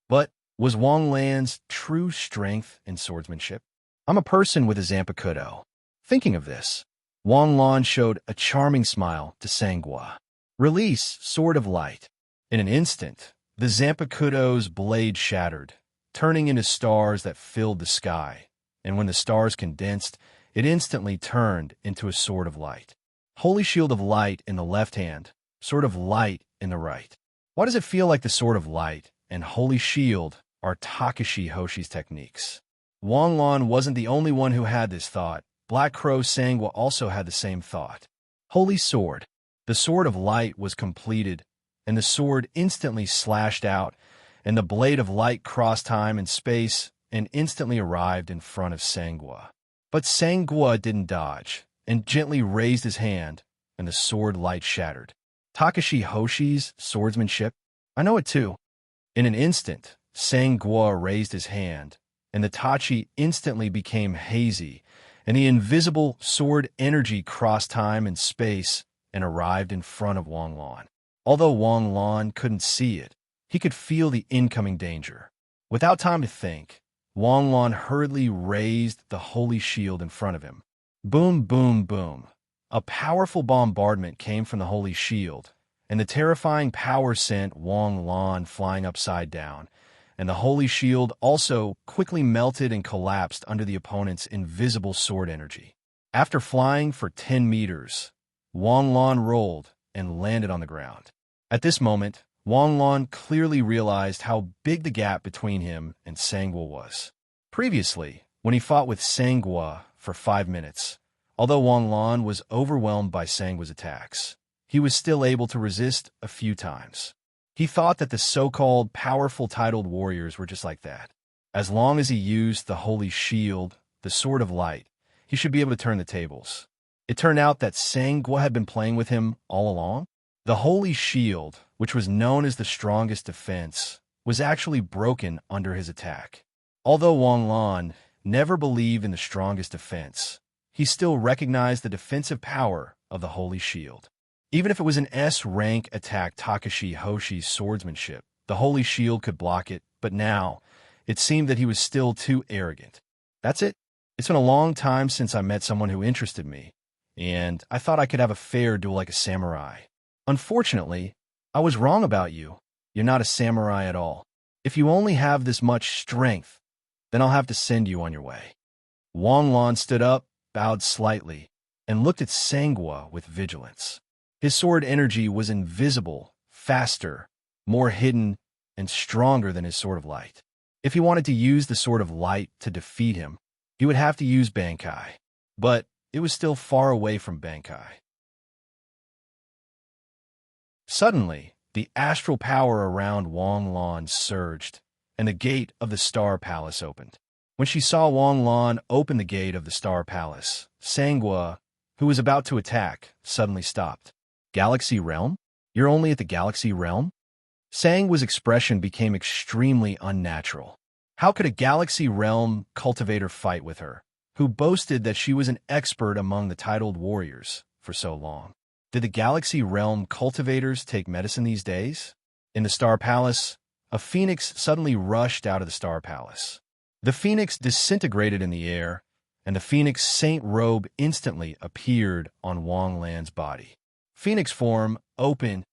But was Wang Lan's true strength in swordsmanship? I'm a person with a Zanpakuto. Thinking of this, Wang Lan showed a charming smile to Sangwa. Release Sword of Light. In an instant, the Zanpakuto's blade shattered, turning into stars that filled the sky, and when the stars condensed, it instantly turned into a sword of light. Holy Shield of Light in the left hand, Sword of Light in the right. Why does it feel like the Sword of Light and Holy Shield are Takashi Hoshi's techniques? Wang Lan wasn't the only one who had this thought. Black Crow Sangwa also had the same thought. Holy Sword. The Sword of Light was completed, and the sword instantly slashed out, and the blade of light crossed time and space and instantly arrived in front of Sangwa. But Sangwa didn't dodge, and gently raised his hand, and the sword light shattered. Takashi Hoshi's swordsmanship? I know it too. In an instant, Sangwa raised his hand, and the tachi instantly became hazy, and the invisible sword energy crossed time and space and arrived in front of Wang Lan. Although Wang Lan couldn't see it, he could feel the incoming danger. Without time to think, Wang Lan hurriedly raised the Holy Shield in front of him. Boom, boom, boom. A powerful bombardment came from the Holy Shield, and the terrifying power sent Wang Lan flying upside down, and the Holy Shield also quickly melted and collapsed under the opponent's invisible sword energy. After flying for 10 meters, Wang Lan rolled and landed on the ground. At this moment, Wang Lan clearly realized how big the gap between him and Sangwa was. Previously, when he fought with Sangwa for 5 minutes, although Wang Lan was overwhelmed by Sangwa's attacks, he was still able to resist a few times. He thought that the so-called powerful titled warriors were just like that. As long as he used the holy shield, the sword of light, he should be able to turn the tables. It turned out that Sangwa had been playing with him all along. The holy shield, which was known as the strongest defense, was actually broken under his attack. Although Wang Lan never believed in the strongest defense, he still recognized the defensive power of the holy shield. Even if it was an S-rank attack Takashi Hoshi's swordsmanship, the holy shield could block it, but now, it seemed that he was still too arrogant. That's it. It's been a long time since I met someone who interested me, and I thought I could have a fair duel like a samurai. Unfortunately, I was wrong about you. You're not a samurai at all. If you only have this much strength, then I'll have to send you on your way. Wang Lan stood up, bowed slightly, and looked at Sangwa with vigilance. His sword energy was invisible, faster, more hidden, and stronger than his sword of light. If he wanted to use the sword of light to defeat him, he would have to use Bankai. But it was still far away from Bankai. Suddenly, the astral power around Wang Lan surged, and the gate of the Star Palace opened. When she saw Wang Lan open the gate of the Star Palace, Sangwa, who was about to attack, suddenly stopped. Galaxy Realm? You're only at the Galaxy Realm? Sangwa's expression became extremely unnatural. How could a Galaxy Realm cultivator fight with her, who boasted that she was an expert among the titled warriors for so long? Did the Galaxy Realm cultivators take medicine these days? In the Star Palace, a phoenix suddenly rushed out of the Star Palace. The phoenix disintegrated in the air, and the phoenix saint robe instantly appeared on Wang Lan's body. Phoenix form, open.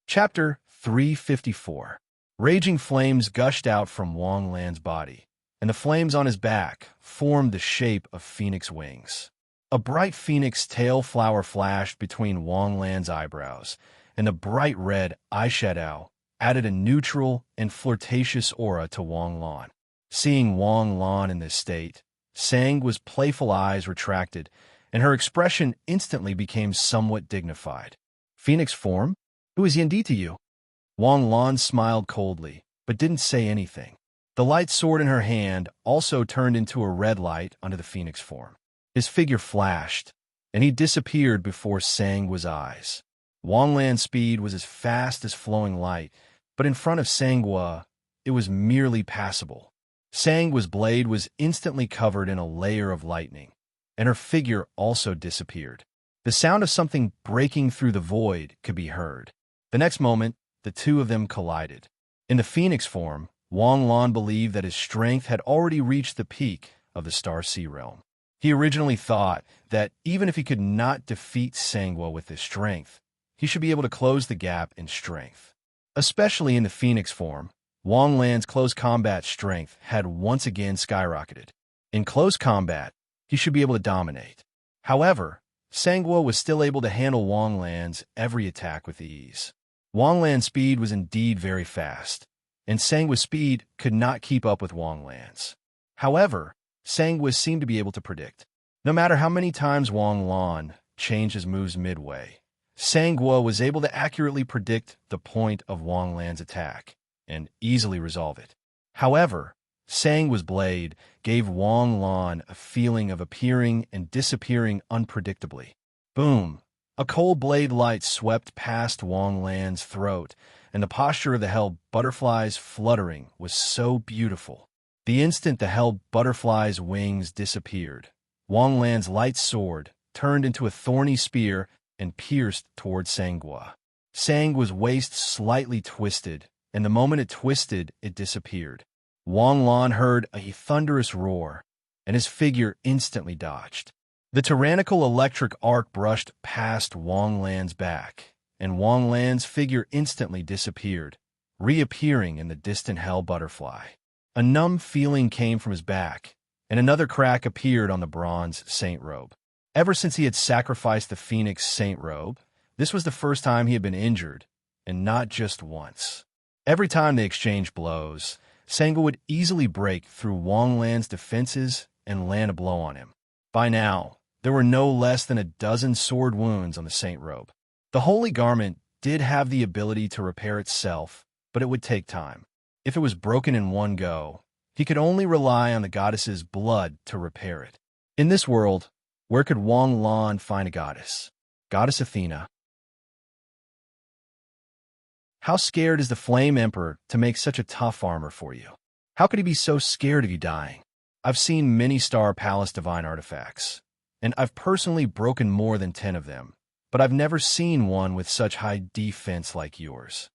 Chapter 354. Raging flames gushed out from Wang Lan's body, and the flames on his back formed the shape of phoenix wings. A bright phoenix tail flower flashed between Wang Lan's eyebrows, and the bright red eyeshadow added a neutral and flirtatious aura to Wang Lan. Seeing Wang Lan in this state, Sangwa's playful eyes retracted, and her expression instantly became somewhat dignified. Phoenix form? Who is Yendi to you? Wang Lan smiled coldly, but didn't say anything. The light sword in her hand also turned into a red light under the phoenix form. His figure flashed, and he disappeared before Sangwa's eyes. Wang Lan's speed was as fast as flowing light, but in front of Sangwa, it was merely passable. Sangwa's blade was instantly covered in a layer of lightning, and her figure also disappeared. The sound of something breaking through the void could be heard. The next moment, the two of them collided. In the phoenix form, Wang Lan believed that his strength had already reached the peak of the Star Sea realm. He originally thought that even if he could not defeat Sangwa with his strength, he should be able to close the gap in strength. Especially in the phoenix form, Wang Lan's close combat strength had once again skyrocketed. In close combat, he should be able to dominate. However, Sangwa was still able to handle Wang Lan's every attack with ease. Wang Lan's speed was indeed very fast, and Sangwa's speed could not keep up with Wang Lan's. However, Sangwa seemed to be able to predict. No matter how many times Wang Lan changed his moves midway, Sangwa was able to accurately predict the point of Wang Lan's attack and easily resolve it. However, Sangwa's blade gave Wang Lan a feeling of appearing and disappearing unpredictably. Boom! A cold blade light swept past Wang Lan's throat, and the posture of the hell butterfly's fluttering was so beautiful. The instant the hell butterfly's wings disappeared, Wang Lan's light sword turned into a thorny spear and pierced toward Sangwa. Sangwa's waist slightly twisted, and the moment it twisted, it disappeared. Wang Lan heard a thunderous roar, and his figure instantly dodged. The tyrannical electric arc brushed past Wang Lan's back, and Wang Lan's figure instantly disappeared, reappearing in the distant hell butterfly. A numb feeling came from his back, and another crack appeared on the bronze saint robe. Ever since he had sacrificed the Phoenix Saint robe, this was the first time he had been injured, and not just once. Every time they exchanged blows, Sangwa would easily break through Wang Lan's defenses and land a blow on him. By now, there were no less than a dozen sword wounds on the Saint robe. The holy garment did have the ability to repair itself, but it would take time. If it was broken in one go, he could only rely on the goddess's blood to repair it. In this world, where could Wang Lan find a goddess? Goddess Athena. How scared is the Flame Emperor to make such a tough armor for you? How could he be so scared of you dying? I've seen many Star Palace divine artifacts, and I've personally broken more than 10 of them, but I've never seen one with such high defense like yours.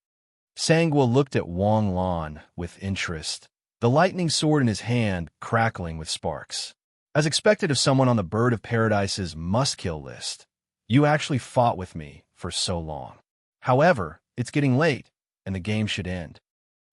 Sangwa looked at Wang Lan with interest, the lightning sword in his hand crackling with sparks. As expected of someone on the Bird of Paradise's must-kill list, you actually fought with me for so long. However, it's getting late, and the game should end.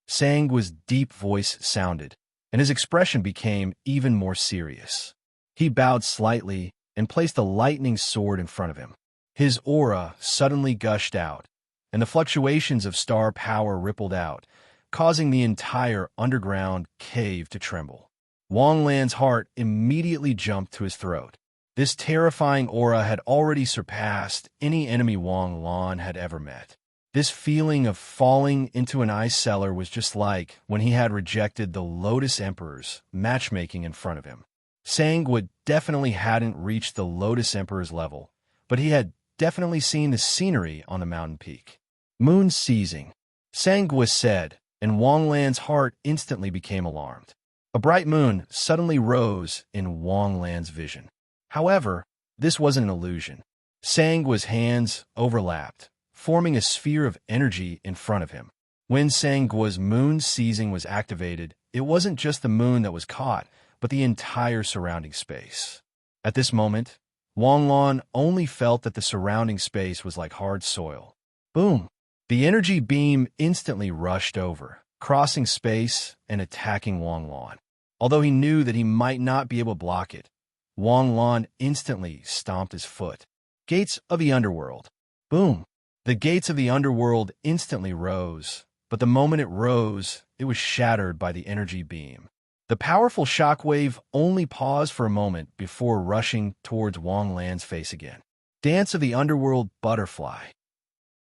Sangwa's deep voice sounded, and his expression became even more serious. He bowed slightly and placed the lightning sword in front of him. His aura suddenly gushed out, and the fluctuations of star power rippled out, causing the entire underground cave to tremble. Wang Lan's heart immediately jumped to his throat. This terrifying aura had already surpassed any enemy Wang Lan had ever met. This feeling of falling into an ice cellar was just like when he had rejected the Lotus Emperor's matchmaking in front of him. Sangwa definitely hadn't reached the Lotus Emperor's level, but he had definitely seen the scenery on the mountain peak. Moon seizing, Sangwa said, and Wang Lan's heart instantly became alarmed. A bright moon suddenly rose in Wang Lan's vision. However, this wasn't an illusion. Sangwa's hands overlapped, forming a sphere of energy in front of him. When Sangwa's moon seizing was activated, it wasn't just the moon that was caught, but the entire surrounding space. At this moment, Wang Lan only felt that the surrounding space was like hard soil. Boom! The energy beam instantly rushed over, crossing space and attacking Wang Lan. Although he knew that he might not be able to block it, Wang Lan instantly stomped his foot. Gates of the Underworld. Boom! The gates of the underworld instantly rose, but the moment it rose, it was shattered by the energy beam. The powerful shockwave only paused for a moment before rushing towards Wang Lan's face again. Dance of the Underworld Butterfly.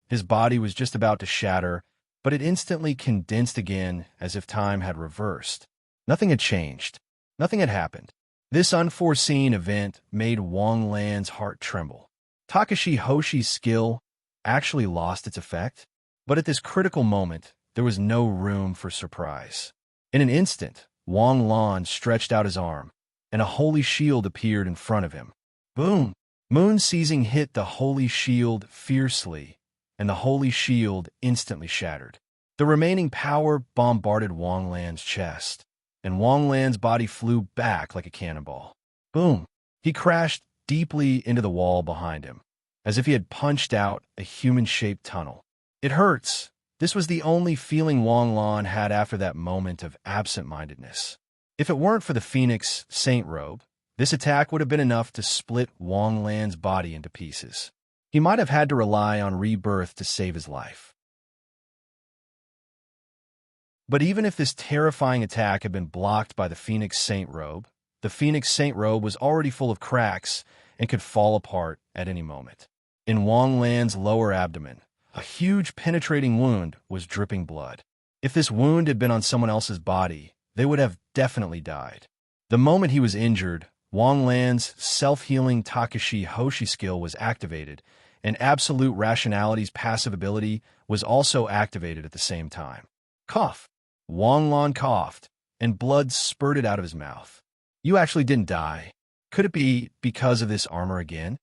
His body was just about to shatter, but it instantly condensed again as if time had reversed. Nothing had changed. Nothing had happened. This unforeseen event made Wang Lan's heart tremble. Takashi Hoshi's skill actually lost its effect, but at this critical moment, there was no room for surprise. In an instant, Wang Lan stretched out his arm, and a holy shield appeared in front of him. Boom! Moon seizing hit the holy shield fiercely, and the holy shield instantly shattered. The remaining power bombarded Wang Lan's chest, and Wang Lan's body flew back like a cannonball. Boom! He crashed deeply into the wall behind him, as if he had punched out a human-shaped tunnel. It hurts. This was the only feeling Wang Lan had after that moment of absent-mindedness. If it weren't for the Phoenix Saint robe, this attack would have been enough to split Wang Lan's body into pieces. He might have had to rely on rebirth to save his life. But even if this terrifying attack had been blocked by the Phoenix Saint robe, the Phoenix Saint robe was already full of cracks and could fall apart at any moment. In Wang Lan's lower abdomen, a huge penetrating wound was dripping blood. If this wound had been on someone else's body, they would have definitely died. The moment he was injured, Wang Lan's self-healing Takashi Hoshi skill was activated, and Absolute Rationality's passive ability was also activated at the same time. Cough! Wang Lan coughed, and blood spurted out of his mouth. You actually didn't die. Could it be because of this armor again?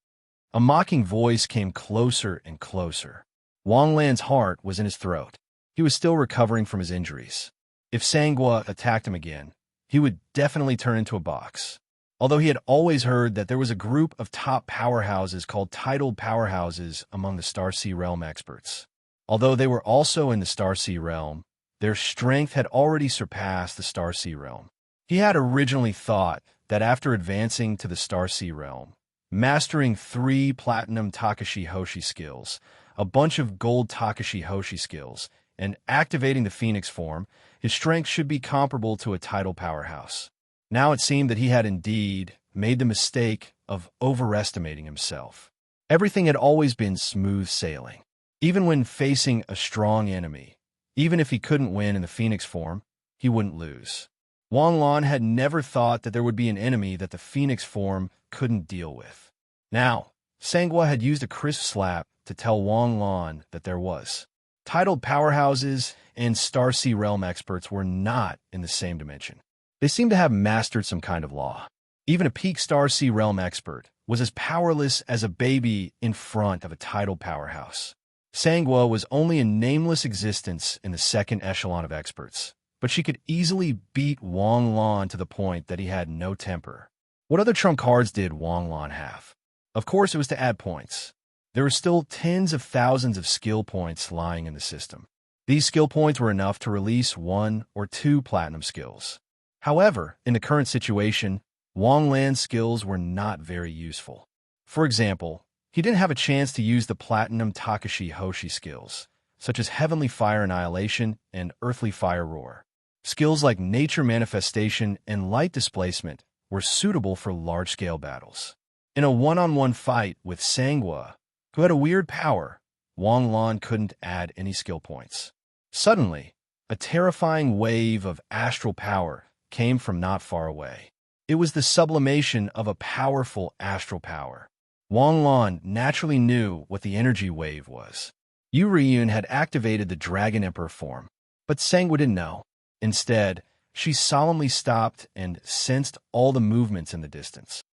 A mocking voice came closer and closer. Wang Lan's heart was in his throat. He was still recovering from his injuries. If Sangwa attacked him again, he would definitely turn into a box. Although he had always heard that there was a group of top powerhouses called titled powerhouses among the Starsea Realm experts. Although they were also in the Starsea Realm, their strength had already surpassed the Starsea Realm. He had originally thought that after advancing to the Starsea Realm, mastering 3 platinum Takashi Hoshi skills, a bunch of gold Takashi Hoshi skills, and activating the Phoenix form, his strength should be comparable to a title powerhouse. Now it seemed that he had indeed made the mistake of overestimating himself. Everything had always been smooth sailing. Even when facing a strong enemy, even if he couldn't win in the Phoenix form, he wouldn't lose. Wang Lan had never thought that there would be an enemy that the Phoenix form couldn't deal with. Now, Sangwa had used a crisp slap to tell Wang Lan that there was. Titled powerhouses and Star Sea Realm experts were not in the same dimension. They seemed to have mastered some kind of law. Even a peak Star Sea Realm expert was as powerless as a baby in front of a titled powerhouse. Sangwa was only a nameless existence in the second echelon of experts, but she could easily beat Wang Lan to the point that he had no temper. What other trump cards did Wang Lan have? Of course, it was to add points. There were still tens of thousands of skill points lying in the system. These skill points were enough to release 1 or 2 platinum skills. However, in the current situation, Wang Lan's skills were not very useful. For example, he didn't have a chance to use the platinum Takashi Hoshi skills, such as Heavenly Fire Annihilation and Earthly Fire Roar. Skills like Nature Manifestation and Light Displacement were suitable for large-scale battles. In a one-on-one fight with Sangwa, who had a weird power, Wang Lan couldn't add any skill points. Suddenly, a terrifying wave of astral power came from not far away. It was the sublimation of a powerful astral power. Wang Lan naturally knew what the energy wave was. Yu Riyun had activated the Dragon Emperor form, but Sangwa didn't know. Instead, she solemnly stopped and sensed all the movements in the distance.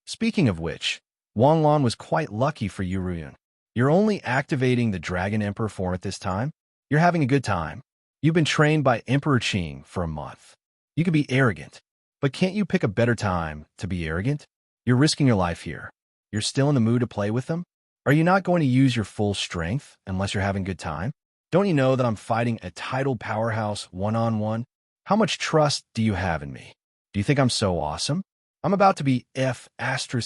Speaking of which, Wang Lan was quite lucky for Yu Riyun. You're only activating the Dragon Emperor form at this time? You're having a good time. You've been trained by Emperor Qing for a month. You can be arrogant, but can't you pick a better time to be arrogant? You're risking your life here. You're still in the mood to play with them? Are you not going to use your full strength unless you're having a good time? Don't you know that I'm fighting a titled powerhouse one-on-one? How much trust do you have in me? Do you think I'm so awesome? I'm about to be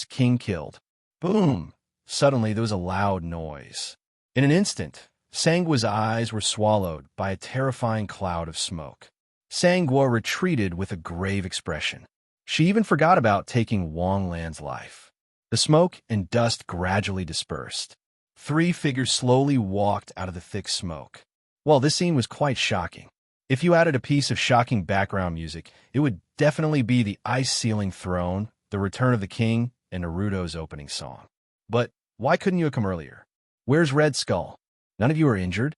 King killed. Boom! Suddenly there was a loud noise. In an instant, Sangwa's eyes were swallowed by a terrifying cloud of smoke. Sangwa retreated with a grave expression. She even forgot about taking Wang Lan's life. The smoke and dust gradually dispersed. 3 figures slowly walked out of the thick smoke. Well, this scene was quite shocking. If you added a piece of shocking background music, it would definitely be the Ice Ceiling Throne, The Return of the King, and Naruto's opening song. But why couldn't you have come earlier? Where's Red Skull? None of you are injured?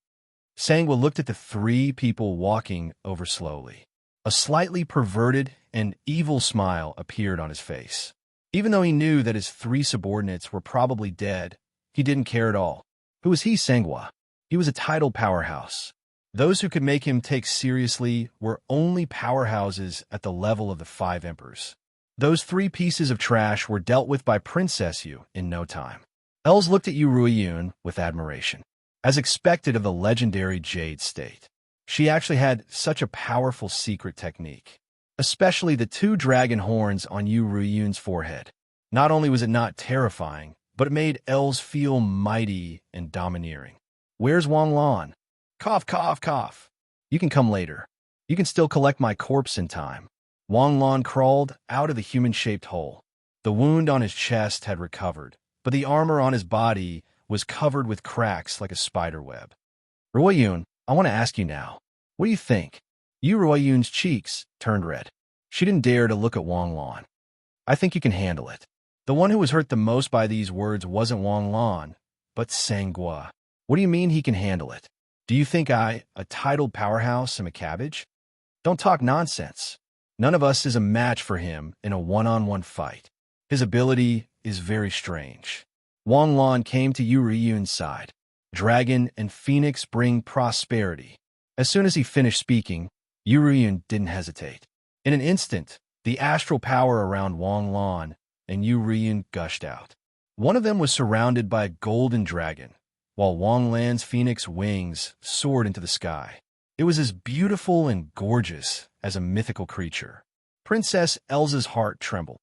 Sangwa looked at the 3 people walking over slowly. A slightly perverted and evil smile appeared on his face. Even though he knew that his 3 subordinates were probably dead, he didn't care at all. Who was he, Sangwa? He was a titled powerhouse. Those who could make him take seriously were only powerhouses at the level of the 5 emperors. Those 3 pieces of trash were dealt with by Princess Yu in no time. Els looked at Yu Ruiyun with admiration. As expected of the legendary Jade State, she actually had such a powerful secret technique, especially the 2 dragon horns on Yu Ruiyun's forehead. Not only was it not terrifying, but it made Els feel mighty and domineering. Where's Wang Lan? Cough, cough, cough. You can come later. You can still collect my corpse in time. Wang Lan crawled out of the human-shaped hole. The wound on his chest had recovered, but the armor on his body was covered with cracks like a spider web. Ruiyun, I want to ask you now. What do you think? Yu Ruiyun's cheeks turned red. She didn't dare to look at Wang Lan. I think you can handle it. The one who was hurt the most by these words wasn't Wang Lan, but Sangwa. What do you mean he can handle it? Do you think I, a titled powerhouse, am a cabbage? Don't talk nonsense. None of us is a match for him in a one-on-one fight. His ability is very strange. Wang Lan came to Yu Ruiyun's side. Dragon and Phoenix bring prosperity. As soon as he finished speaking, Yu Ruiyun didn't hesitate. In an instant, the astral power around Wang Lan and Yu Ruiyun gushed out. One of them was surrounded by a golden dragon, while Wang Lan's phoenix wings soared into the sky. It was as beautiful and gorgeous as a mythical creature. Princess Elsa's heart trembled.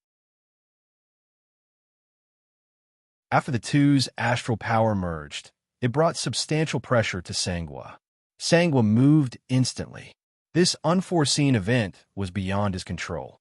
After the two's astral power merged, it brought substantial pressure to Sangwa. Sangwa moved instantly. This unforeseen event was beyond his control.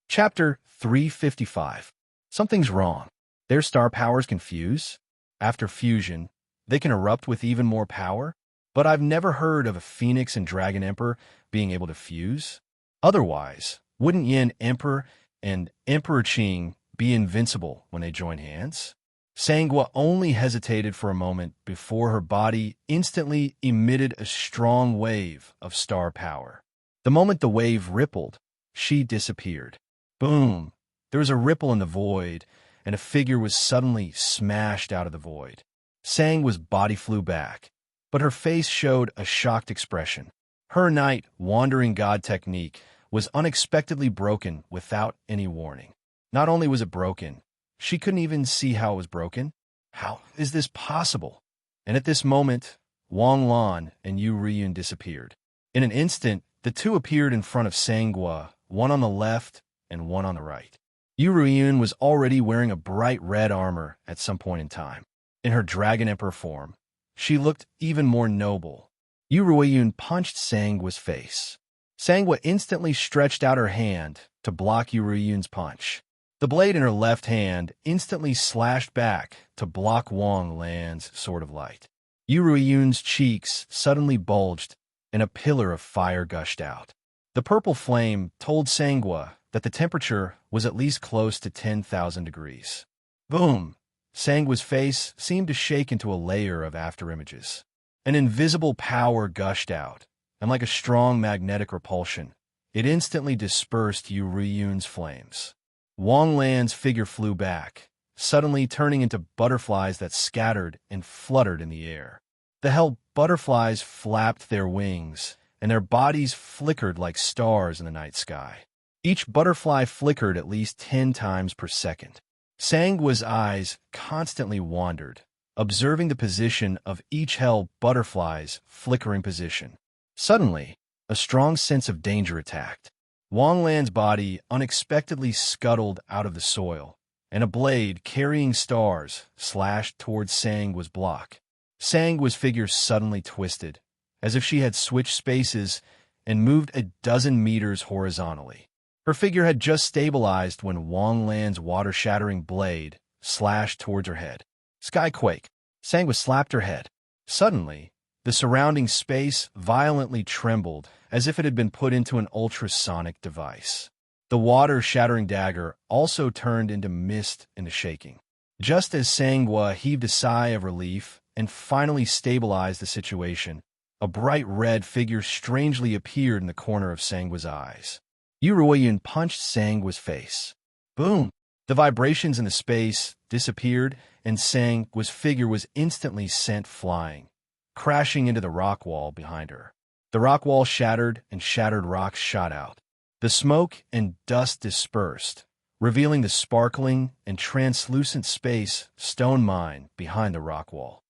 Chapter 355. Something's wrong. Their star powers can fuse. After fusion, they can erupt with even more power. But I've never heard of a Phoenix and Dragon Emperor being able to fuse. Otherwise, wouldn't Yin Emperor and Emperor Qing be invincible when they join hands? Sangwa only hesitated for a moment before her body instantly emitted a strong wave of star power. The moment the wave rippled, she disappeared. Boom! There was a ripple in the void, and a figure was suddenly smashed out of the void. Sangwa's body flew back, but her face showed a shocked expression. Her night wandering god technique was unexpectedly broken without any warning. Not only was it broken, she couldn't even see how it was broken. How is this possible? And at this moment, Wang Lan and Yu Riyun disappeared. In an instant, the two appeared in front of Sangwa, one on the left and one on the right. Yu Riyun was already wearing a bright red armor at some point in time. In her Dragon Emperor form, she looked even more noble. Yu Riyun punched Sangwa's face. Sangwa instantly stretched out her hand to block Yu Riyun's punch. The blade in her left hand instantly slashed back to block Wang Lan's sword of light. Yu Riyun's cheeks suddenly bulged, and a pillar of fire gushed out. The purple flame told Sangwa that the temperature was at least close to 10,000 degrees. Boom! Sangwa's face seemed to shake into a layer of afterimages. An invisible power gushed out, and like a strong magnetic repulsion, it instantly dispersed Yu Riyun's flames. Wang Lan's figure flew back, suddenly turning into butterflies that scattered and fluttered in the air. The hell butterflies flapped their wings, and their bodies flickered like stars in the night sky. Each butterfly flickered at least 10 times per second. Sangwa's eyes constantly wandered, observing the position of each hell butterfly's flickering position. Suddenly, a strong sense of danger attacked. Wang Lan's body unexpectedly scuttled out of the soil, and a blade carrying stars slashed towards Sangwa's block. Sangwa's figure suddenly twisted, as if she had switched spaces and moved a dozen meters horizontally. Her figure had just stabilized when Wang Lan's water-shattering blade slashed towards her head. Skyquake! Sangwa slapped her head. Suddenly, the surrounding space violently trembled as if it had been put into an ultrasonic device. The water-shattering dagger also turned into mist in the shaking. Just as Sangwa heaved a sigh of relief and finally stabilized the situation, a bright red figure strangely appeared in the corner of Sangwa's eyes. Yu Riyun punched Sangwa's face. Boom! The vibrations in the space disappeared, and Sangwa's figure was instantly sent flying, crashing into the rock wall behind her. The rock wall shattered, and shattered rocks shot out. The smoke and dust dispersed, revealing the sparkling and translucent space stone mine behind the rock wall.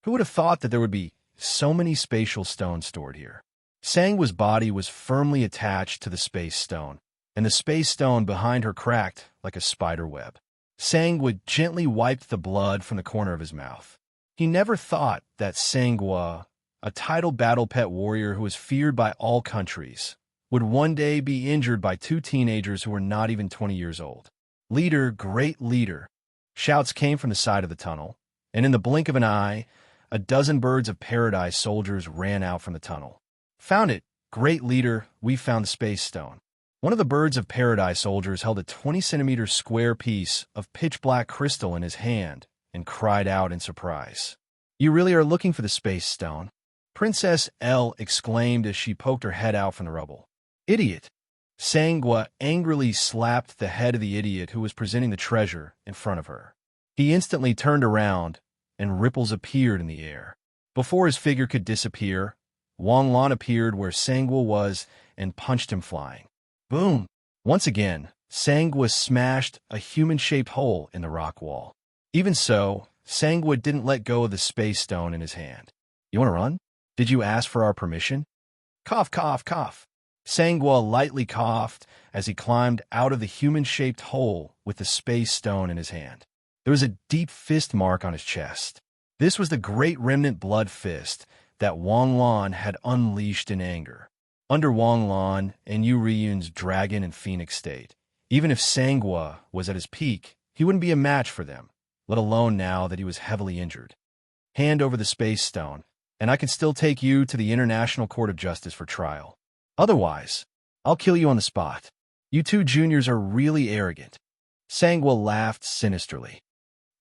Who would have thought that there would be so many spatial stones stored here? Sangwa's body was firmly attached to the space stone, and the space stone behind her cracked like a spider web. Sangwa gently wiped the blood from the corner of his mouth. He never thought that Sangwa, a titled battle pet warrior who was feared by all countries, would one day be injured by two teenagers who were not even 20 years old. Leader, great leader! Shouts came from the side of the tunnel, and in the blink of an eye, a dozen birds of paradise soldiers ran out from the tunnel. Found it, great leader, we found the space stone. One of the birds of paradise soldiers held a 20-centimeter square piece of pitch-black crystal in his hand and cried out in surprise. You really are looking for the space stone? Princess L exclaimed as she poked her head out from the rubble. Idiot! Sangwa angrily slapped the head of the idiot who was presenting the treasure in front of her. He instantly turned around, and ripples appeared in the air. Before his figure could disappear, Wang Lan appeared where Sangwa was and punched him flying. Boom! Once again, Sangwa smashed a human-shaped hole in the rock wall. Even so, Sangwa didn't let go of the space stone in his hand. You want to run? Did you ask for our permission? Cough, cough, cough. Sangwa lightly coughed as he climbed out of the human-shaped hole with the space stone in his hand. There was a deep fist mark on his chest. This was the great remnant blood fist that Wang Lan had unleashed in anger. Under Wang Lan and Yu Riyun's dragon and phoenix state, even if Sangwa was at his peak, he wouldn't be a match for them, let alone now that he was heavily injured. Hand over the space stone, and I can still take you to the International Court of Justice for trial. Otherwise, I'll kill you on the spot. You two juniors are really arrogant. Sangwa laughed sinisterly.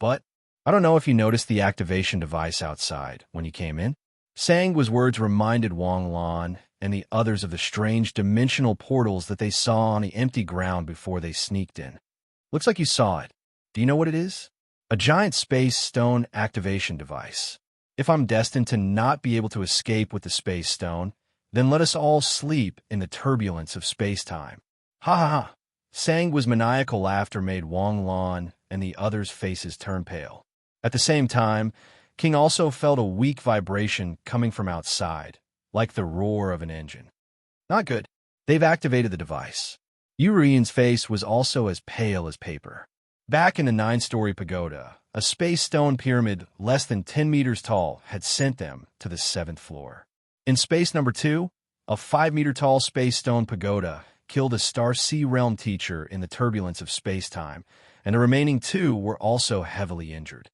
But I don't know if you noticed the activation device outside when you came in. Sangwa's words reminded Wang Lan and the others of the strange dimensional portals that they saw on the empty ground before they sneaked in. Looks like you saw it. Do you know what it is? A giant space stone activation device. If I'm destined to not be able to escape with the space stone, then let us all sleep in the turbulence of space-time. Ha ha ha! Sangwa's maniacal laughter made Wang Lan and the others' faces turn pale. At the same time, King also felt a weak vibration coming from outside, like the roar of an engine. Not good. They've activated the device. Urian's face was also as pale as paper. Back in the 9-story pagoda, a space stone pyramid less than 10 meters tall had sent them to the 7th floor. In space number 2, a 5-meter-tall space stone pagoda killed a Star Sea Realm teacher in the turbulence of space-time, and the remaining 2 were also heavily injured.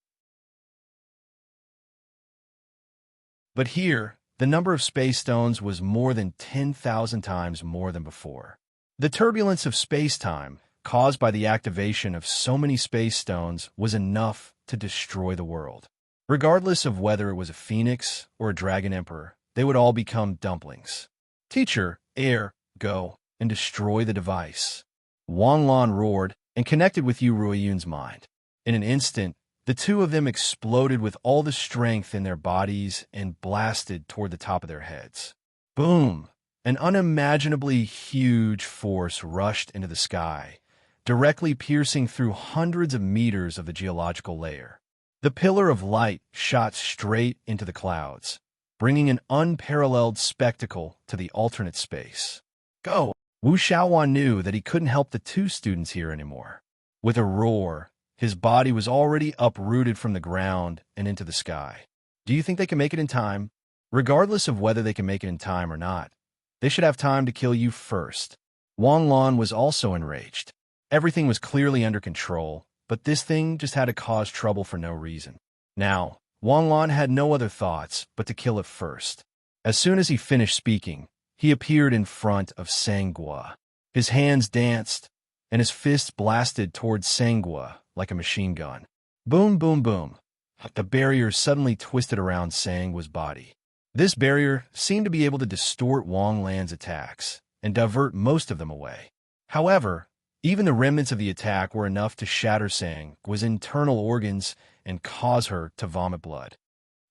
But here, the number of space stones was more than 10,000 times more than before. The turbulence of space-time, caused by the activation of so many space stones, was enough to destroy the world. Regardless of whether it was a phoenix or a dragon emperor, they would all become dumplings. Teacher, air, go, and destroy the device. Wang Lan roared and connected with Yu Ruiyun's mind. In an instant, the two of them exploded with all the strength in their bodies and blasted toward the top of their heads. Boom! An unimaginably huge force rushed into the sky, directly piercing through hundreds of meters of the geological layer. The pillar of light shot straight into the clouds, bringing an unparalleled spectacle to the alternate space. Go! Wu Xiaowan knew that he couldn't help the 2 students here anymore. With a roar, his body was already uprooted from the ground and into the sky. Do you think they can make it in time? Regardless of whether they can make it in time or not, they should have time to kill you first. Wang Lan was also enraged. Everything was clearly under control, but this thing just had to cause trouble for no reason. Now, Wang Lan had no other thoughts but to kill it first. As soon as he finished speaking, he appeared in front of Sangwa. His hands danced, and his fists blasted towards Sangwa like a machine gun. Boom, boom, boom. The barrier suddenly twisted around Sangwa's body. This barrier seemed to be able to distort Wang Lan's attacks and divert most of them away. However, even the remnants of the attack were enough to shatter Sangwa's internal organs and cause her to vomit blood.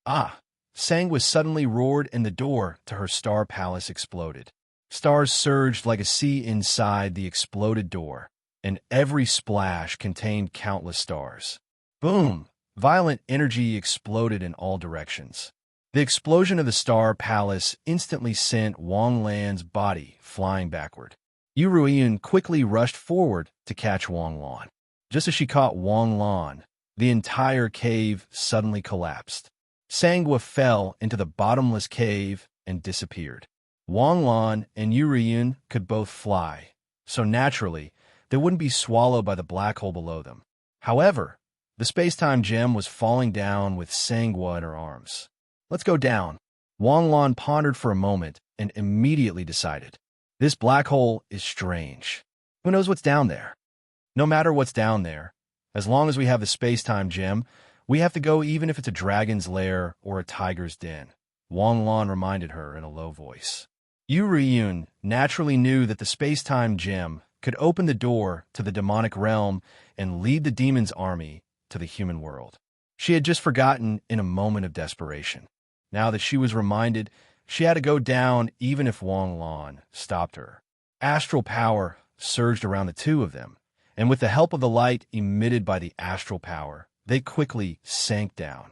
Ah! Sangwa suddenly roared and the door to her star palace exploded. Stars surged like a sea inside the exploded door, and every splash contained countless stars. Boom! Violent energy exploded in all directions. The explosion of the star palace instantly sent Wang Lan's body flying backward. Yu Ruiyun quickly rushed forward to catch Wang Lan. Just as she caught Wang Lan, the entire cave suddenly collapsed. Sangwa fell into the bottomless cave and disappeared. Wang Lan and Yu Ruiyun could both fly, so naturally, they wouldn't be swallowed by the black hole below them. However, the space-time gem was falling down with Sangwa in her arms. Let's go down. Wang Lan pondered for a moment and immediately decided. This black hole is strange. Who knows what's down there? No matter what's down there, as long as we have the space-time gem, we have to go even if it's a dragon's lair or a tiger's den, Wang Lan reminded her in a low voice. Yu Ruiyun naturally knew that the space-time gem could open the door to the demonic realm and lead the demon's army to the human world. She had just forgotten in a moment of desperation. Now that she was reminded, she had to go down even if Wang Lan stopped her. Astral power surged around the two of them, and with the help of the light emitted by the astral power, they quickly sank down.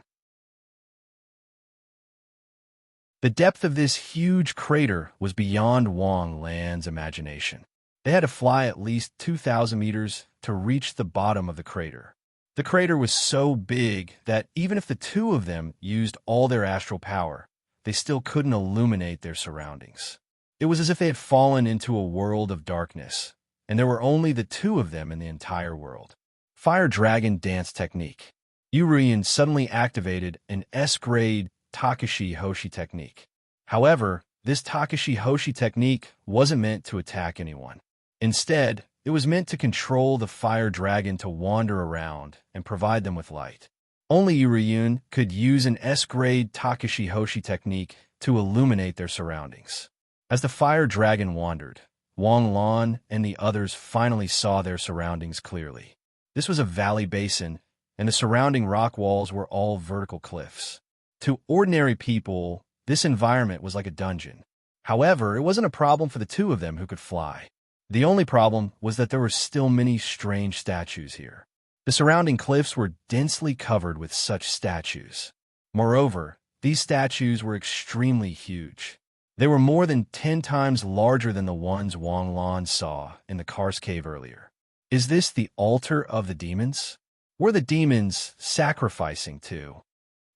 The depth of this huge crater was beyond Wang Lan's imagination. They had to fly at least 2,000 meters to reach the bottom of the crater. The crater was so big that even if the two of them used all their astral power, they still couldn't illuminate their surroundings. It was as if they had fallen into a world of darkness, and there were only the two of them in the entire world. Fire Dragon Dance Technique. Urian suddenly activated an S-grade Takashi Hoshi technique. However, this Takashi Hoshi technique wasn't meant to attack anyone. Instead, it was meant to control the fire dragon to wander around and provide them with light. Only Urian could use an S-grade Takashi Hoshi technique to illuminate their surroundings. As the fire dragon wandered, Wang Lan and the others finally saw their surroundings clearly. This was a valley basin, and the surrounding rock walls were all vertical cliffs. To ordinary people, this environment was like a dungeon. However, it wasn't a problem for the two of them who could fly. The only problem was that there were still many strange statues here. The surrounding cliffs were densely covered with such statues. Moreover, these statues were extremely huge. They were more than 10 times larger than the ones Wang Lan saw in the Karst cave earlier. Is this the altar of the demons? Were the demons sacrificing to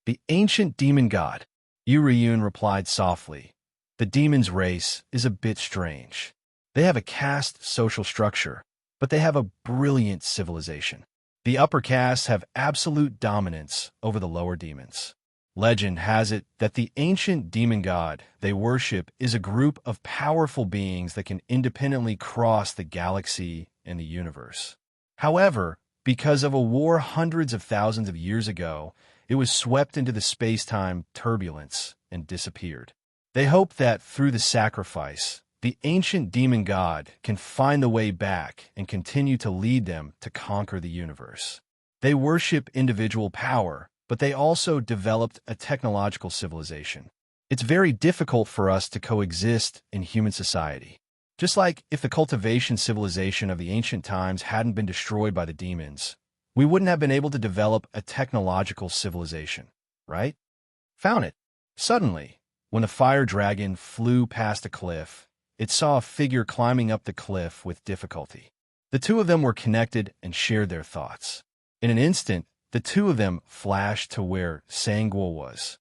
the ancient demon god? Urian replied softly. The demons' race is a bit strange. They have a caste social structure, but they have a brilliant civilization. The upper castes have absolute dominance over the lower demons. Legend has it that the ancient demon god they worship is a group of powerful beings that can independently cross the galaxy and the universe. However, because of a war hundreds of thousands of years ago, it was swept into the space-time turbulence and disappeared. They hope that through the sacrifice, the ancient demon god can find the way back and continue to lead them to conquer the universe. They worship individual power, but they also developed a technological civilization. It's very difficult for us to coexist in human society. Just like if the cultivation civilization of the ancient times hadn't been destroyed by the demons, we wouldn't have been able to develop a technological civilization, right? Found it. Suddenly, when the fire dragon flew past a cliff, it saw a figure climbing up the cliff with difficulty. The two of them were connected and shared their thoughts. In an instant, the two of them flashed to where Sangua was.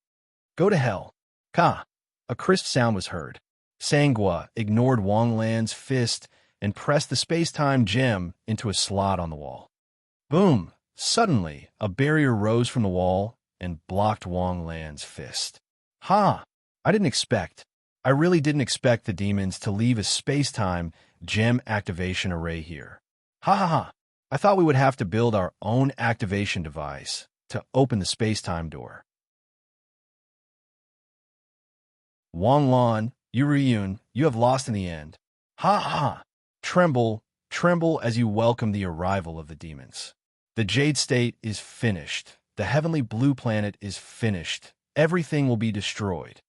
Go to hell. Ka. A crisp sound was heard. Sangua ignored Wang Lan's fist and pressed the space-time gem into a slot on the wall. Boom! Suddenly, a barrier rose from the wall and blocked Wang Lan's fist. Ha! I really didn't expect the demons to leave a space-time gem activation array here. Ha ha ha! I thought we would have to build our own activation device to open the space-time door. Wang Lan, Urian, you have lost in the end. Ha ha! Tremble, tremble as you welcome the arrival of the demons. The Jade State is finished. The heavenly blue planet is finished. Everything will be destroyed.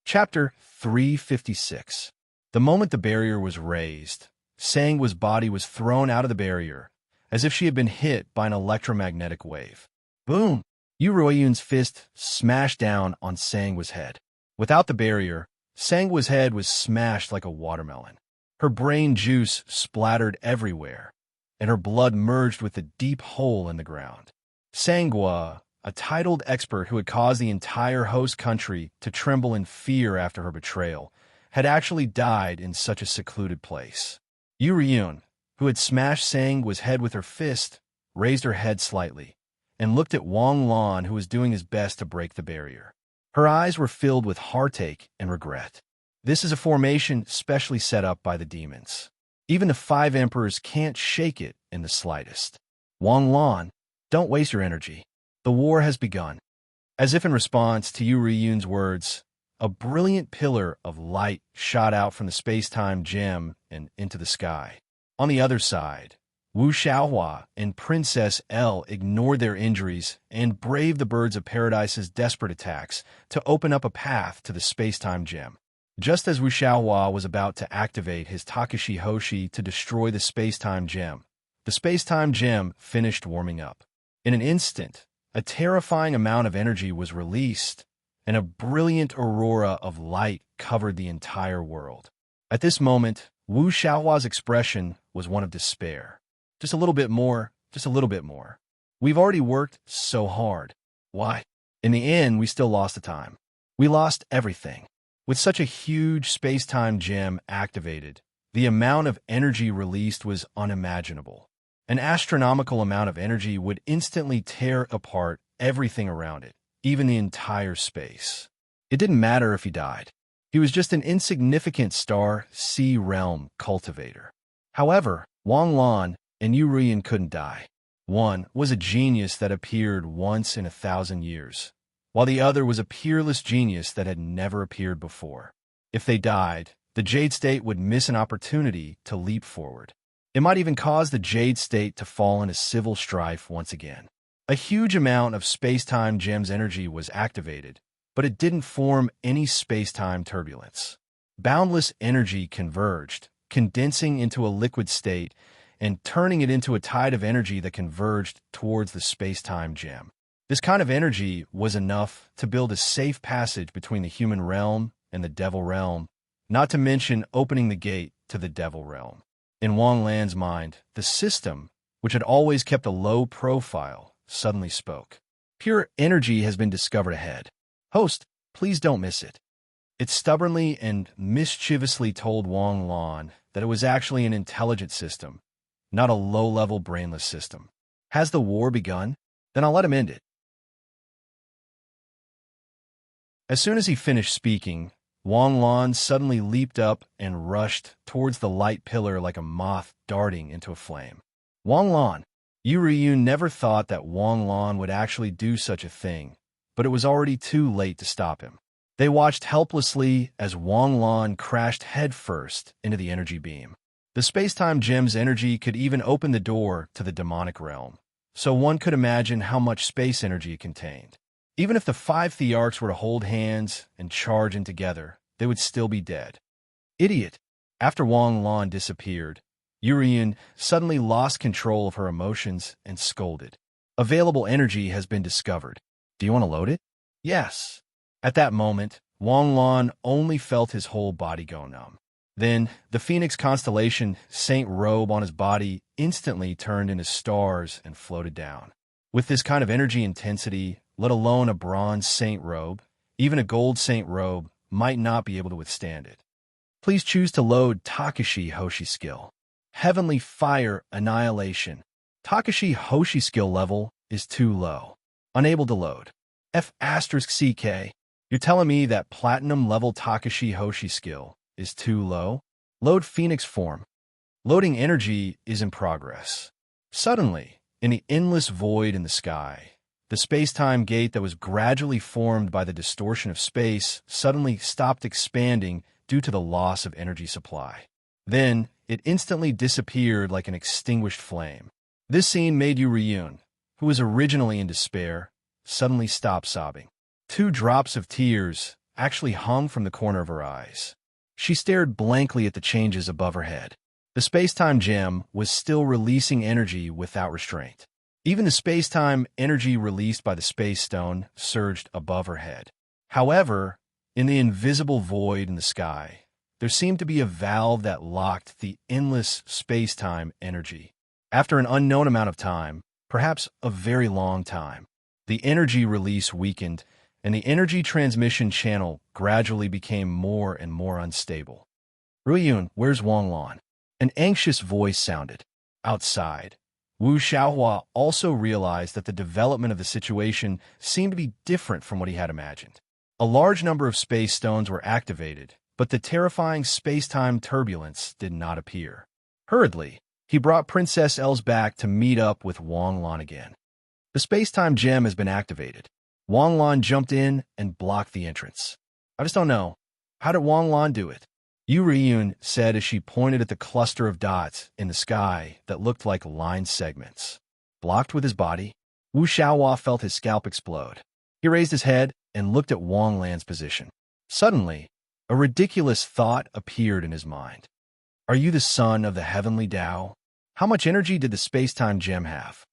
Chapter 356. The moment the barrier was raised, Sangua's body was thrown out of the barrier, as if she had been hit by an electromagnetic wave. Boom! Urian's fist smashed down on Sangua's head. Without the barrier, Sangua's head was smashed like a watermelon. Her brain juice splattered everywhere, and her blood merged with the deep hole in the ground. Sangua, a titled expert who had caused the entire host country to tremble in fear after her betrayal, had actually died in such a secluded place. Urian, who had smashed Sangua's head with her fist, raised her head slightly and looked at Wang Lan, who was doing his best to break the barrier. Her eyes were filled with heartache and regret. This is a formation specially set up by the demons. Even the 5 emperors can't shake it in the slightest. Wang Lan, don't waste your energy. The war has begun. As if in response to Urian's words, a brilliant pillar of light shot out from the space-time gem and into the sky. On the other side, Wu Xiaohua and Princess L ignored their injuries and braved the Birds of Paradise's desperate attacks to open up a path to the space-time gem. Just as Wu Xiaohua was about to activate his Takashi Hoshi to destroy the space-time gem, the space-time gem finished warming up. In an instant, a terrifying amount of energy was released, and a brilliant aurora of light covered the entire world. At this moment, Wu Xiaohua's expression was one of despair. Just a little bit more, just a little bit more. We've already worked so hard. Why? In the end, we still lost the time. We lost everything. With such a huge space-time gem activated, the amount of energy released was unimaginable. An astronomical amount of energy would instantly tear apart everything around it, even the entire space. It didn't matter if he died. He was just an insignificant star sea realm cultivator. However, Wang Lan and Yu Ruyan couldn't die. One was a genius that appeared once in 1,000 years, while the other was a peerless genius that had never appeared before. If they died, the Jade State would miss an opportunity to leap forward. It might even cause the Jade State to fall into civil strife once again. A huge amount of space-time gem's energy was activated, but it didn't form any space-time turbulence. Boundless energy converged, condensing into a liquid state and turning it into a tide of energy that converged towards the space-time gem. This kind of energy was enough to build a safe passage between the human realm and the devil realm, not to mention opening the gate to the devil realm. In Wang Lan's mind, the system, which had always kept a low profile, suddenly spoke. Pure energy has been discovered ahead. Host, please don't miss it. It stubbornly and mischievously told Wang Lan that it was actually an intelligent system, not a low-level brainless system. Has the war begun? Then I'll let him end it. As soon as he finished speaking, Wang Lan suddenly leaped up and rushed towards the light pillar like a moth darting into a flame. Wang Lan. Yu Riyun never thought that Wang Lan would actually do such a thing, but it was already too late to stop him. They watched helplessly as Wang Lan crashed headfirst into the energy beam. The space-time gem's energy could even open the door to the demonic realm, so one could imagine how much space energy it contained. Even if the 5 Thearchs were to hold hands and charge in together, they would still be dead. Idiot! After Wang Lan disappeared, Yurien suddenly lost control of her emotions and scolded. Available energy has been discovered. Do you want to load it? Yes. At that moment, Wang Lan only felt his whole body go numb. Then, the Phoenix constellation Saint robe on his body instantly turned into stars and floated down. With this kind of energy intensity, let alone a bronze Saint robe, even a gold Saint robe might not be able to withstand it. Please choose to load Takashi Hoshi skill. Heavenly Fire Annihilation. Takashi Hoshi skill level is too low. Unable to load. F*CK. You're telling me that platinum level Takashi Hoshi skill is too low? Load Phoenix form. Loading energy is in progress. Suddenly, in the endless void in the sky, the space-time gate that was gradually formed by the distortion of space suddenly stopped expanding due to the loss of energy supply. Then, it instantly disappeared like an extinguished flame. This scene made Yu Riyun, who was originally in despair, suddenly stop sobbing. 2 drops of tears actually hung from the corner of her eyes. She stared blankly at the changes above her head. The space-time gem was still releasing energy without restraint. Even the space-time energy released by the space stone surged above her head. However, in the invisible void in the sky, there seemed to be a valve that locked the endless space-time energy. After an unknown amount of time, perhaps a very long time, the energy release weakened, and the energy transmission channel gradually became more and more unstable. Ruyun, where's Wang Lan? An anxious voice sounded. Outside. Wu Xiaohua also realized that the development of the situation seemed to be different from what he had imagined. A large number of space stones were activated, but the terrifying space-time turbulence did not appear. Hurriedly, he brought Princess Els back to meet up with Wang Lan again. The space-time gem has been activated. Wang Lan jumped in and blocked the entrance. I just don't know. How did Wang Lan do it? Yu Riyun said as she pointed at the cluster of dots in the sky that looked like line segments. Blocked with his body, Wu Xiaohua felt his scalp explode. He raised his head and looked at Wang Lan's position. Suddenly, a ridiculous thought appeared in his mind. Are you the son of the heavenly Tao? How much energy did the space-time gem have?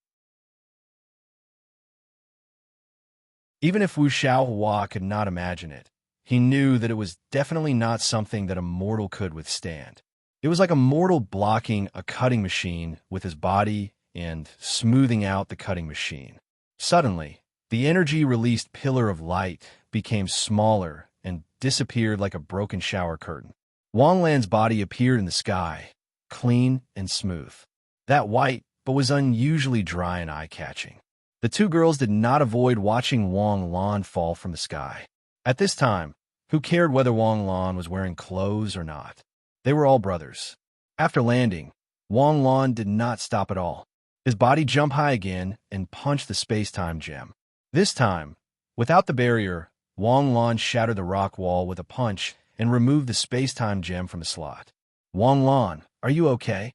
Even if Wu Xiaohua could not imagine it, he knew that it was definitely not something that a mortal could withstand. It was like a mortal blocking a cutting machine with his body and smoothing out the cutting machine. Suddenly, the energy-released pillar of light became smaller and disappeared like a broken shower curtain. Wang Lan's body appeared in the sky, clean and smooth. That white, but was unusually dry and eye-catching. The two girls did not avoid watching Wang Lan fall from the sky. At this time, who cared whether Wang Lan was wearing clothes or not? They were all brothers. After landing, Wang Lan did not stop at all. His body jumped high again and punched the space-time gem. This time, without the barrier, Wang Lan shattered the rock wall with a punch and removed the space-time gem from the slot. Wang Lan, are you okay?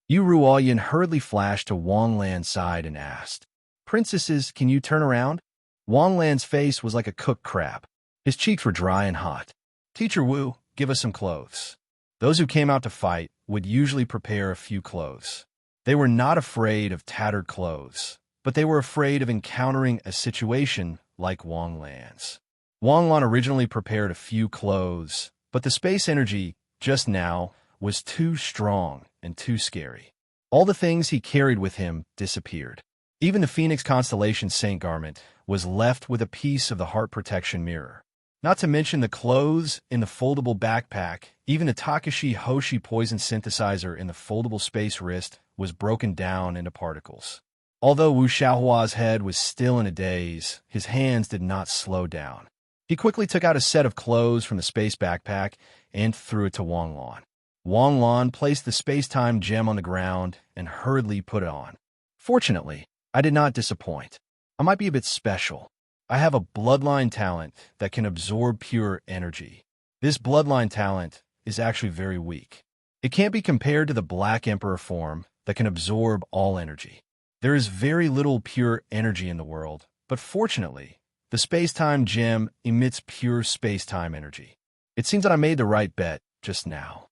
Yu Ruoyan hurriedly flashed to Wang Lan's side and asked, Princesses, can you turn around? Wang Lan's face was like a cooked crab. His cheeks were dry and hot. Teacher Wu, give us some clothes. Those who came out to fight would usually prepare a few clothes. They were not afraid of tattered clothes, but they were afraid of encountering a situation like Wang Lan's. Wang Lan originally prepared a few clothes, but the space energy, just now, was too strong and too scary. All the things he carried with him disappeared. Even the Phoenix Constellation Saint garment was left with a piece of the heart protection mirror. Not to mention the clothes in the foldable backpack, even the Takashi Hoshi poison synthesizer in the foldable space wrist was broken down into particles. Although Wu Xiaohua's head was still in a daze, his hands did not slow down. He quickly took out a set of clothes from the space backpack and threw it to Wang Lan. Wang Lan placed the space-time gem on the ground and hurriedly put it on. Fortunately, I did not disappoint. I might be a bit special. I have a bloodline talent that can absorb pure energy. This bloodline talent is actually very weak. It can't be compared to the Black Emperor form that can absorb all energy. There is very little pure energy in the world, but fortunately, the space-time gem emits pure space-time energy. It seems that I made the right bet just now.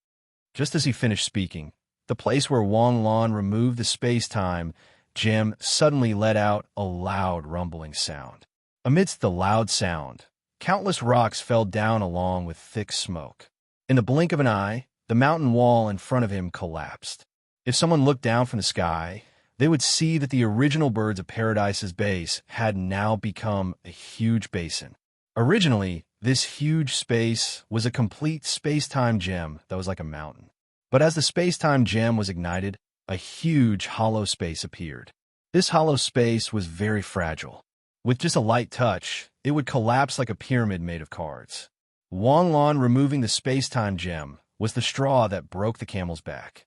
Just as he finished speaking, the place where Wang Lan removed the space-time gem suddenly let out a loud rumbling sound. Amidst the loud sound, countless rocks fell down along with thick smoke. In the blink of an eye, the mountain wall in front of him collapsed. If someone looked down from the sky, they would see that the original Birds of Paradise's base had now become a huge basin. Originally, this huge space was a complete space-time gem that was like a mountain. But as the space-time gem was ignited, a huge hollow space appeared. This hollow space was very fragile. With just a light touch, it would collapse like a pyramid made of cards. Wang Lan removing the space-time gem was the straw that broke the camel's back.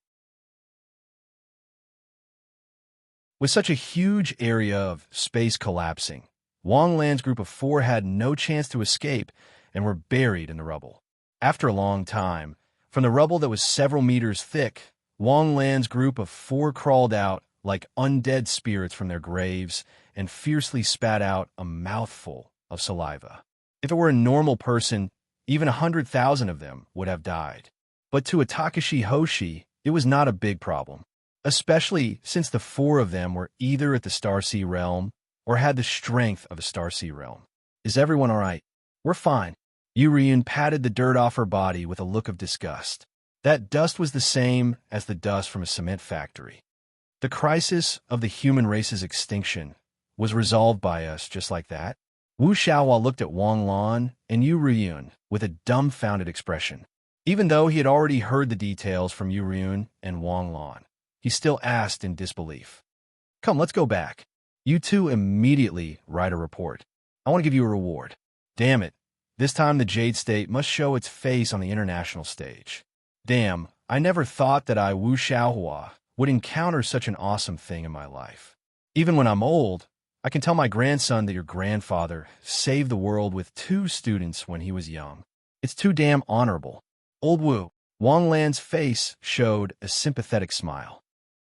With such a huge area of space collapsing, Wang Lan's group of 4 had no chance to escape and were buried in the rubble. After a long time, from the rubble that was several meters thick, Wang Lan's group of 4 crawled out like undead spirits from their graves and fiercely spat out a mouthful of saliva. If it were a normal person, even 100,000 of them would have died. But to a Takashi Hoshi, it was not a big problem, especially since the 4 of them were either at the Starsea realm or had the strength of a Starsea realm. Is everyone all right? We're fine. Yurian patted the dirt off her body with a look of disgust. That dust was the same as the dust from a cement factory. The crisis of the human race's extinction was resolved by us just like that. Wu Xiaohua looked at Wang Lan and Yu Riyun with a dumbfounded expression. Even though he had already heard the details from Yu Riyun and Wang Lan, he still asked in disbelief. Come, let's go back. You two immediately write a report. I want to give you a reward. Damn it. This time the Jade State must show its face on the international stage. Damn, I never thought that I, Wu Xiaohua, would encounter such an awesome thing in my life. Even when I'm old, I can tell my grandson that your grandfather saved the world with 2 students when he was young. It's too damn honorable. Old Wu, Wang Lan's face showed a sympathetic smile.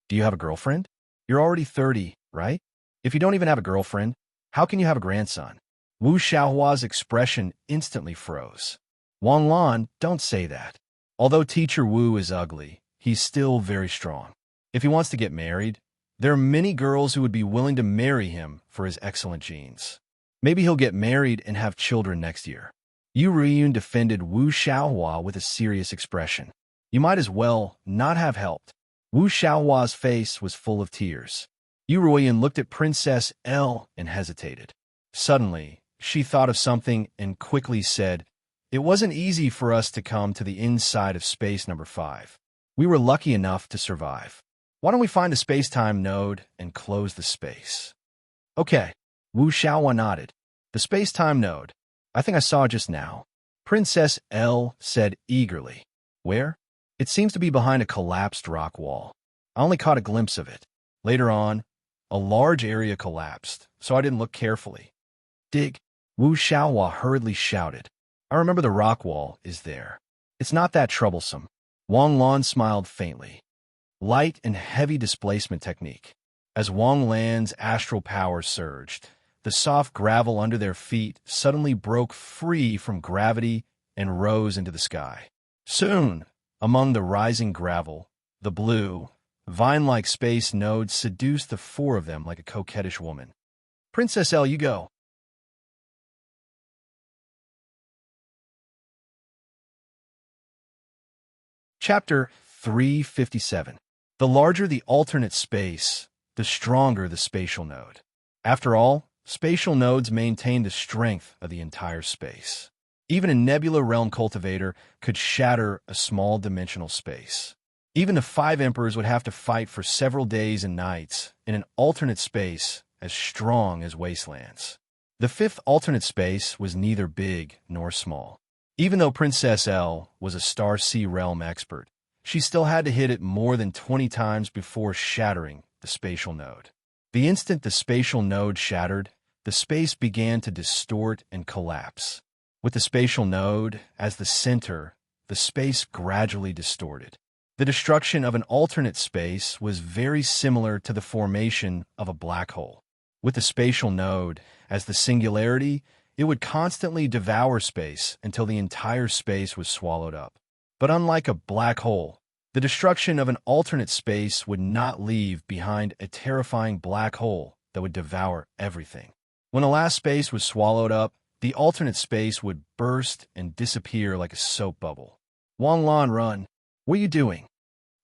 Do you have a girlfriend? You're already 30, right? If you don't even have a girlfriend, how can you have a grandson? Wu Xiaohua's expression instantly froze. Wang Lan, don't say that. Although Teacher Wu is ugly, he's still very strong. If he wants to get married, there are many girls who would be willing to marry him for his excellent genes. Maybe he'll get married and have children next year. Yu Ruiyun defended Wu Xiaohua with a serious expression. You might as well not have helped. Wu Xiaohua's face was full of tears. Yu Ruiyun looked at Princess L and hesitated. Suddenly, she thought of something and quickly said, "It wasn't easy for us to come to the inside of space number 5. We were lucky enough to survive. Why don't we find a space-time node and close the space?" "Okay." Wu Xiaohua nodded. "The space-time node. I think I saw it just now." Princess L said eagerly. "Where?" "It seems to be behind a collapsed rock wall. I only caught a glimpse of it. Later on, a large area collapsed, so I didn't look carefully." "Dig!" Wu Xiaohua hurriedly shouted. "I remember the rock wall is there. It's not that troublesome." Wang Lan smiled faintly. Light and heavy displacement technique. As Wang Lan's astral power surged, the soft gravel under their feet suddenly broke free from gravity and rose into the sky. Soon, among the rising gravel, the blue, vine-like space nodes seduced the 4 of them like a coquettish woman. "Princess L, you go." Chapter 357. The larger the alternate space, the stronger the spatial node. After all, spatial nodes maintain the strength of the entire space. Even a nebula realm cultivator could shatter a small dimensional space. Even the 5 emperors would have to fight for several days and nights in an alternate space as strong as wastelands. The 5th alternate space was neither big nor small. Even though Princess L was a Star Sea realm expert, she still had to hit it more than 20 times before shattering the spatial node. The instant the spatial node shattered, the space began to distort and collapse. With the spatial node as the center, the space gradually distorted. The destruction of an alternate space was very similar to the formation of a black hole. With the spatial node as the singularity, it would constantly devour space until the entire space was swallowed up. But unlike a black hole, the destruction of an alternate space would not leave behind a terrifying black hole that would devour everything. When the last space was swallowed up, the alternate space would burst and disappear like a soap bubble. "Wang Lan, run! What are you doing?"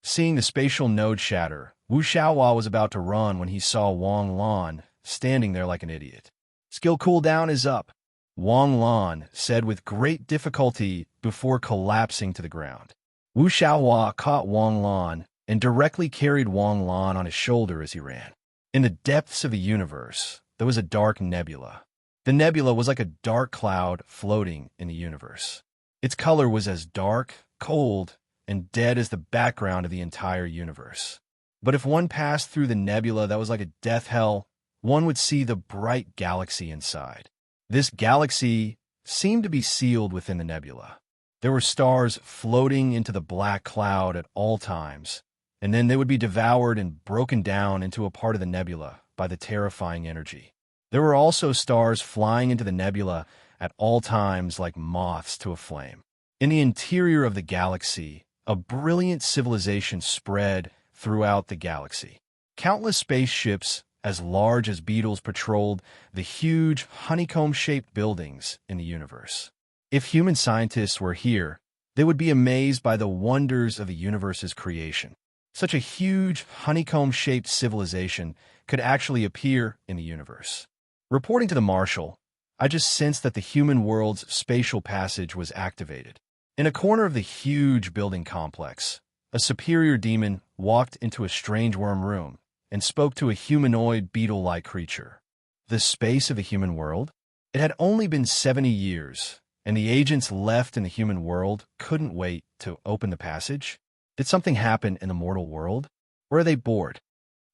Seeing the spatial node shatter, Wu Xiaohua was about to run when he saw Wang Lan standing there like an idiot. "Skill cooldown is up," Wang Lan said with great difficulty before collapsing to the ground. Wu Xiaohua caught Wang Lan and directly carried Wang Lan on his shoulder as he ran. In the depths of the universe, there was a dark nebula. The nebula was like a dark cloud floating in the universe. Its color was as dark, cold, and dead as the background of the entire universe. But if one passed through the nebula that was like a death hell, one would see the bright galaxy inside. This galaxy seemed to be sealed within the nebula. There were stars floating into the black cloud at all times, and then they would be devoured and broken down into a part of the nebula by the terrifying energy. There were also stars flying into the nebula at all times like moths to a flame. In the interior of the galaxy, a brilliant civilization spread throughout the galaxy. Countless spaceships as large as beetles patrolled the huge honeycomb-shaped buildings in the universe. If human scientists were here, they would be amazed by the wonders of the universe's creation. Such a huge honeycomb-shaped civilization could actually appear in the universe. Reporting to the Marshal, I just sensed that the human world's spatial passage was activated. In a corner of the huge building complex, a superior demon walked into a strange worm room and spoke to a humanoid beetle-like creature. The space of the human world? It had only been 70 years, and the agents left in the human world couldn't wait to open the passage? Did something happen in the mortal world? Or are they bored?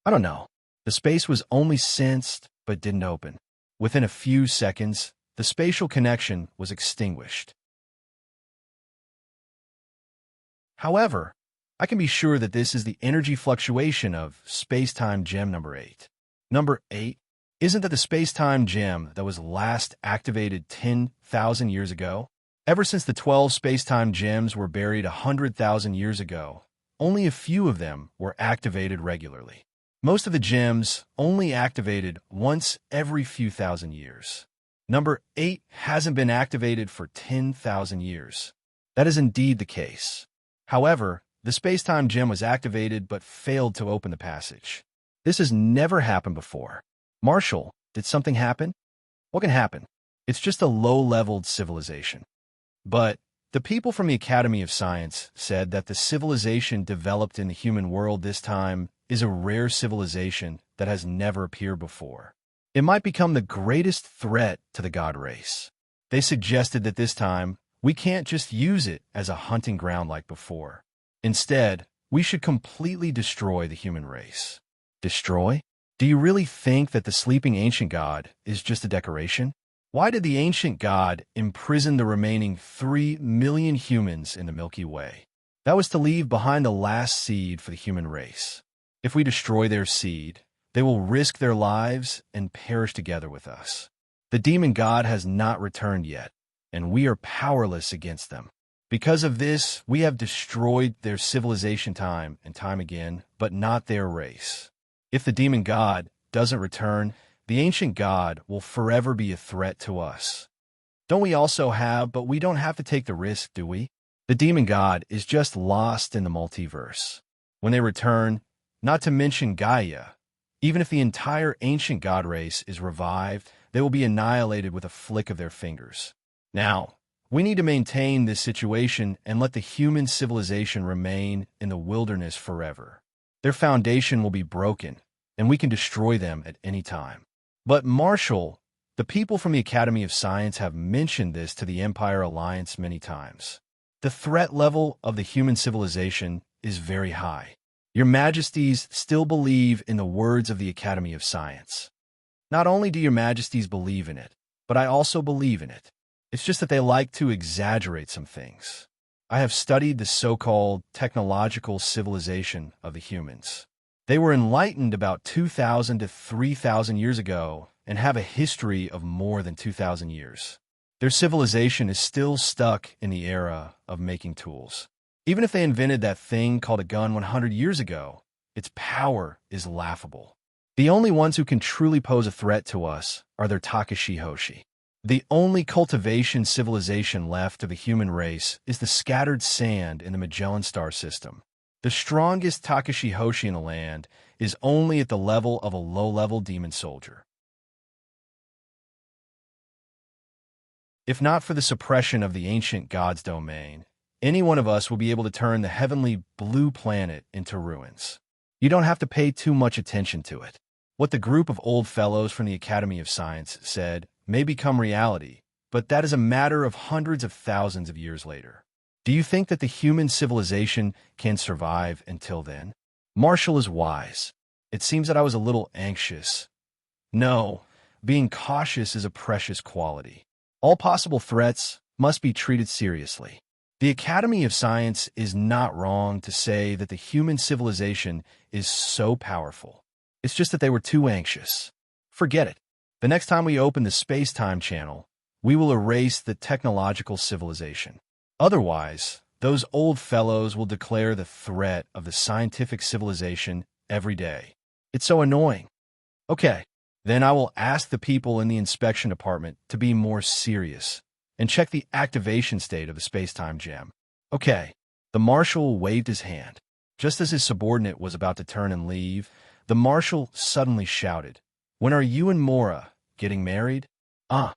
I don't know. The space was only sensed, but didn't open. Within a few seconds, the spatial connection was extinguished. However, I can be sure that this is the energy fluctuation of space-time gem number 8. Number 8? Isn't that the space-time gem that was last activated 10,000 years ago? Ever since the 12 space-time gems were buried 100,000 years ago, only a few of them were activated regularly. Most of the gems only activated once every few thousand years. Number 8 hasn't been activated for 10,000 years. That is indeed the case. However, the space-time gem was activated but failed to open the passage. This has never happened before. Marshall, did something happen? What can happen? It's just a low-leveled civilization. But the people from the Academy of Science said that the civilization developed in the human world this time is a rare civilization that has never appeared before. It might become the greatest threat to the god race. They suggested that this time, we can't just use it as a hunting ground like before. Instead, we should completely destroy the human race. Destroy? Do you really think that the sleeping ancient god is just a decoration? Why did the ancient god imprison the remaining 3 million humans in the Milky Way? That was to leave behind the last seed for the human race. If we destroy their seed, they will risk their lives and perish together with us. The demon god has not returned yet, and we are powerless against them. Because of this, we have destroyed their civilization time and time again, but not their race. If the demon god doesn't return, the ancient god will forever be a threat to us. Don't we also have, but we don't have to take the risk, do we? The demon god is just lost in the multiverse. When they return, not to mention Gaia, even if the entire ancient god race is revived, they will be annihilated with a flick of their fingers. Now, we need to maintain this situation and let the human civilization remain in the wilderness forever. Their foundation will be broken, and we can destroy them at any time. But Marshall, the people from the Academy of Science have mentioned this to the Empire Alliance many times. The threat level of the human civilization is very high. Your Majesties still believe in the words of the Academy of Science. Not only do your Majesties believe in it, but I also believe in it. It's just that they like to exaggerate some things. I have studied the so-called technological civilization of the humans. They were enlightened about 2,000 to 3,000 years ago and have a history of more than 2,000 years. Their civilization is still stuck in the era of making tools. Even if they invented that thing called a gun 100 years ago, its power is laughable. The only ones who can truly pose a threat to us are their Takashi Hoshi. The only cultivation civilization left of the human race is the scattered sand in the Magellan star system. The strongest Takashi Hoshi in the land is only at the level of a low-level demon soldier. If not for the suppression of the ancient god's domain, any one of us will be able to turn the heavenly blue planet into ruins. You don't have to pay too much attention to it. What the group of old fellows from the Academy of Science said may become reality, but that is a matter of hundreds of thousands of years later. Do you think that the human civilization can survive until then? Marshall is wise. It seems that I was a little anxious. No, being cautious is a precious quality. All possible threats must be treated seriously. The Academy of Science is not wrong to say that the human civilization is so powerful. It's just that they were too anxious. Forget it. The next time we open the space-time channel, we will erase the technological civilization. Otherwise, those old fellows will declare the threat of the scientific civilization every day. It's so annoying. Okay, then I will ask the people in the inspection department to be more serious and check the activation state of the space-time gem. Okay, the marshal waved his hand. Just as his subordinate was about to turn and leave, the marshal suddenly shouted, "When are you and Mora getting married?" Why?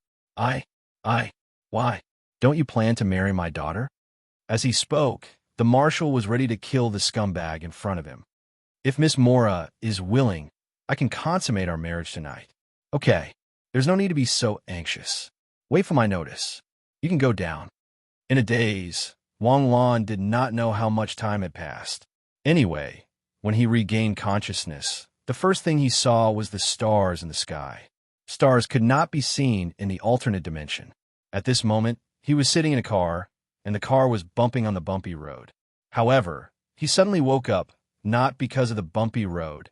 Don't you plan to marry my daughter?" As he spoke, the marshal was ready to kill the scumbag in front of him. "If Miss Mora is willing, I can consummate our marriage tonight." "Okay, there's no need to be so anxious. Wait for my notice. You can go down." In a daze, Wang Lan did not know how much time had passed. Anyway, when he regained consciousness, the first thing he saw was the stars in the sky. Stars could not be seen in the alternate dimension. At this moment, he was sitting in a car, and the car was bumping on the bumpy road. However, he suddenly woke up, not because of the bumpy road,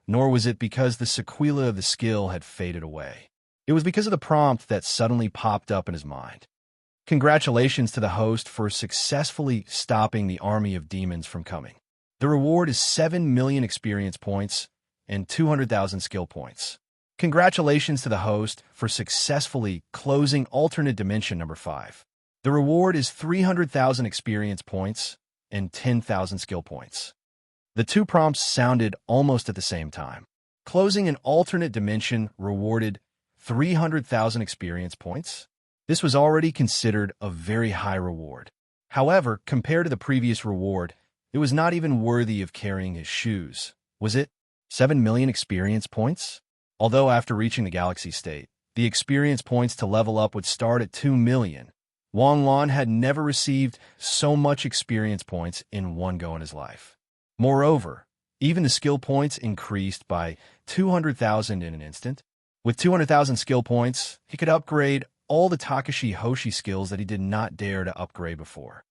nor was it because the sequela of the skill had faded away. It was because of the prompt that suddenly popped up in his mind. Congratulations to the host for successfully stopping the army of demons from coming. The reward is 7 million experience points and 200,000 skill points. Congratulations to the host for successfully closing alternate dimension number 5. The reward is 300,000 experience points and 10,000 skill points. The two prompts sounded almost at the same time. Closing an alternate dimension rewarded 300,000 experience points. This was already considered a very high reward. However, compared to the previous reward, it was not even worthy of carrying his shoes. Was it? 7 million experience points? Although after reaching the galaxy state, the experience points to level up would start at 2 million, Wang Lan had never received so much experience points in one go in his life. Moreover, even the skill points increased by 200,000 in an instant. With 200,000 skill points, he could upgrade all the Takashi Hoshi skills that he did not dare to upgrade before.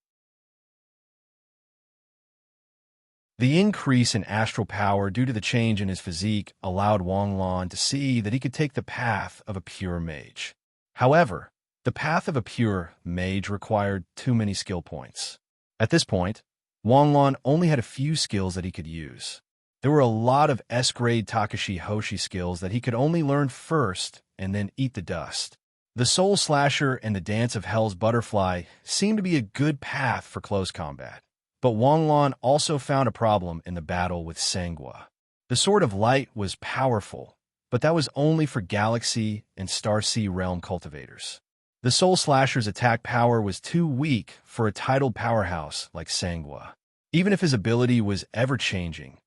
The increase in astral power due to the change in his physique allowed Wang Lan to see that he could take the path of a pure mage. However, the path of a pure mage required too many skill points. At this point, Wang Lan only had a few skills that he could use. There were a lot of S-grade Takashi Hoshi skills that he could only learn first and then eat the dust. The Soul Slasher and the Dance of Hell's Butterfly seemed to be a good path for close combat. But Wang Lan also found a problem in the battle with Sangua. The Sword of Light was powerful, but that was only for Galaxy and Starsea Realm cultivators. The Soul Slasher's attack power was too weak for a titled powerhouse like Sangua. Even if his ability was ever-changing,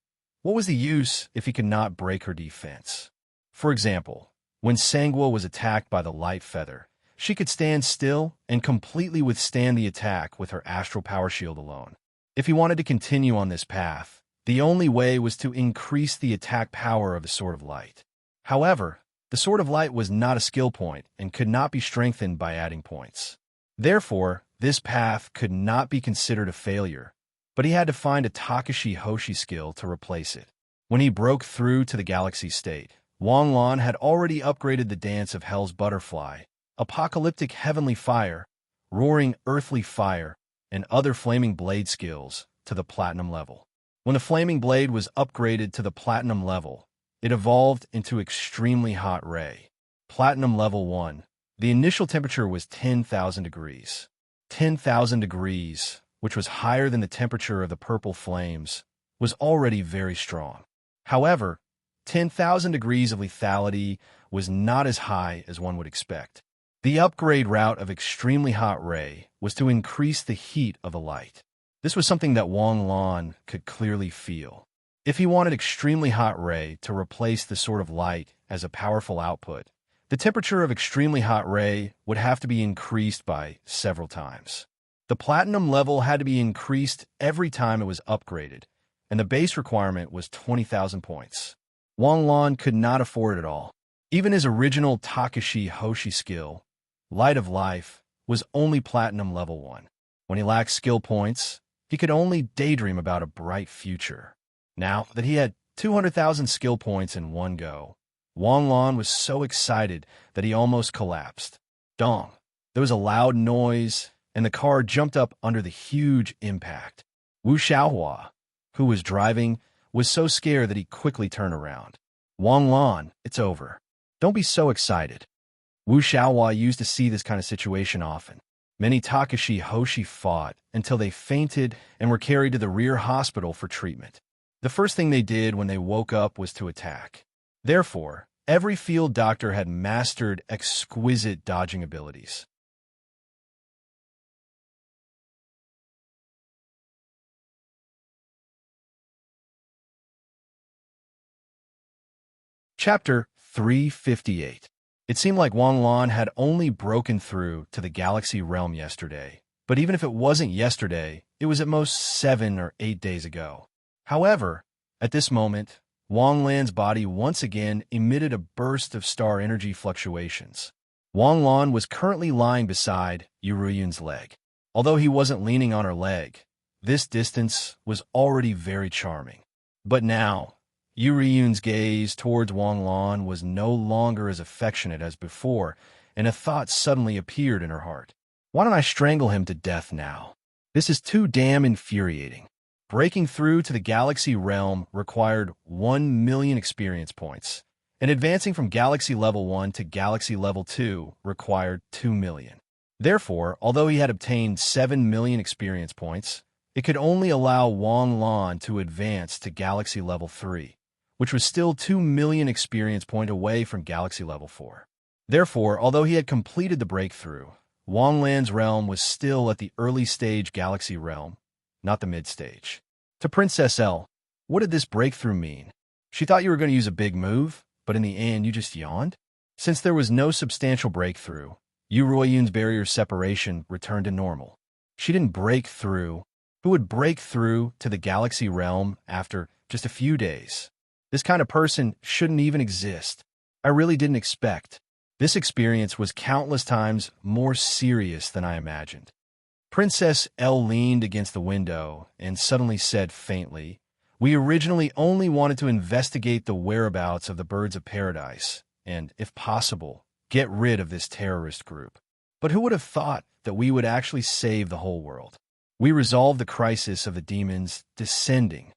what was the use if he could not break her defense? For example, when Sangua was attacked by the Light Feather, she could stand still and completely withstand the attack with her astral power shield alone. If he wanted to continue on this path, the only way was to increase the attack power of the Sword of Light. However, the Sword of Light was not a skill point and could not be strengthened by adding points. Therefore, this path could not be considered a failure, but he had to find a Takashi Hoshi skill to replace it. When he broke through to the Galaxy state, Wang Lan had already upgraded the Dance of Hell's Butterfly, Apocalyptic Heavenly Fire, Roaring Earthly Fire, and other Flaming Blade skills to the Platinum level. When the Flaming Blade was upgraded to the Platinum level, it evolved into Extremely Hot Ray. Platinum Level 1. The initial temperature was 10,000 degrees. 10,000 degrees, which was higher than the temperature of the purple flames, was already very strong. However, 10,000 degrees of lethality was not as high as one would expect. The upgrade route of Extremely Hot Ray was to increase the heat of the light. This was something that Wang Lan could clearly feel. If he wanted Extremely Hot Ray to replace the Sword of Light as a powerful output, the temperature of Extremely Hot Ray would have to be increased by several times. The Platinum level had to be increased every time it was upgraded, and the base requirement was 20,000 points. Wang Lan could not afford it all. Even his original Takashi Hoshi skill, Light of Life, was only Platinum Level 1. When he lacked skill points, he could only daydream about a bright future. Now that he had 200,000 skill points in one go, Wang Lan was so excited that he almost collapsed. Dong! There was a loud noise, and the car jumped up under the huge impact. Wu Xiaohua, who was driving, was so scared that he quickly turned around. Wang Lan, it's over. Don't be so excited. Wu Xiaohua used to see this kind of situation often. Many Takashi Hoshi fought until they fainted and were carried to the rear hospital for treatment. The first thing they did when they woke up was to attack. Therefore, every field doctor had mastered exquisite dodging abilities. Chapter 358. It seemed like Wang Lan had only broken through to the Galaxy realm yesterday, but even if it wasn't yesterday, it was at most 7 or 8 days ago. However, at this moment, Wang Lan's body once again emitted a burst of star energy fluctuations. Wang Lan was currently lying beside Yuruyun's leg. Although he wasn't leaning on her leg, this distance was already very charming. But now, Yuriyun's gaze towards Wang Lan was no longer as affectionate as before, and a thought suddenly appeared in her heart. Why don't I strangle him to death now? This is too damn infuriating. Breaking through to the galaxy realm required 1 million experience points, and advancing from Galaxy Level 1 to Galaxy Level 2 required 2 million. Therefore, although he had obtained 7 million experience points, it could only allow Wang Lan to advance to Galaxy Level 3, which was still 2 million experience point away from Galaxy Level 4. Therefore, although he had completed the breakthrough, Wang Lan's realm was still at the early stage galaxy realm, not the mid-stage. To Princess L, what did this breakthrough mean? She thought you were going to use a big move, but in the end you just yawned? Since there was no substantial breakthrough, Yu Ruoyun's barrier separation returned to normal. She didn't break through. Who would break through to the galaxy realm after just a few days? This kind of person shouldn't even exist. I really didn't expect. This experience was countless times more serious than I imagined. Princess L leaned against the window and suddenly said faintly, "We originally only wanted to investigate the whereabouts of the birds of paradise and, if possible, get rid of this terrorist group. But who would have thought that we would actually save the whole world? We resolved the crisis of the demons descending.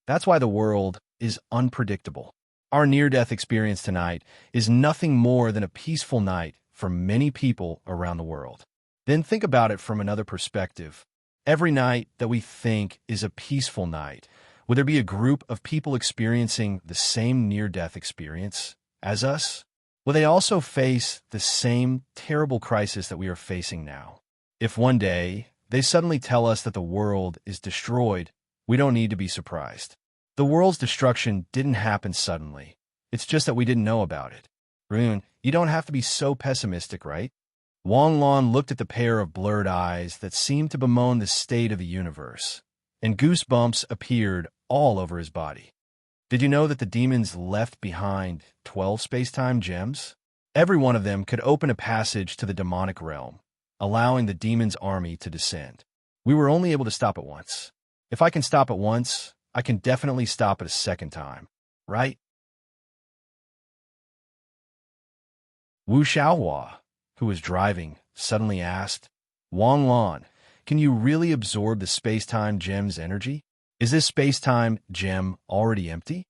That's why the world is unpredictable. Our near-death experience tonight is nothing more than a peaceful night for many people around the world. Then think about it from another perspective. Every night that we think is a peaceful night, would there be a group of people experiencing the same near-death experience as us? Will they also face the same terrible crisis that we are facing now? If one day they suddenly tell us that the world is destroyed, we don't need to be surprised. The world's destruction didn't happen suddenly. It's just that we didn't know about it. Rune, you don't have to be so pessimistic, right?" Wang Lan looked at the pair of blurred eyes that seemed to bemoan the state of the universe, and goosebumps appeared all over his body. "Did you know that the demons left behind 12 space-time gems? Every one of them could open a passage to the demonic realm, allowing the demon's army to descend. We were only able to stop it once. If I can stop it once, I can definitely stop it a second time, right?" Wu Xiaohua, who was driving, suddenly asked, "Wang Lan, can you really absorb the space-time gem's energy? Is this space-time gem already empty?"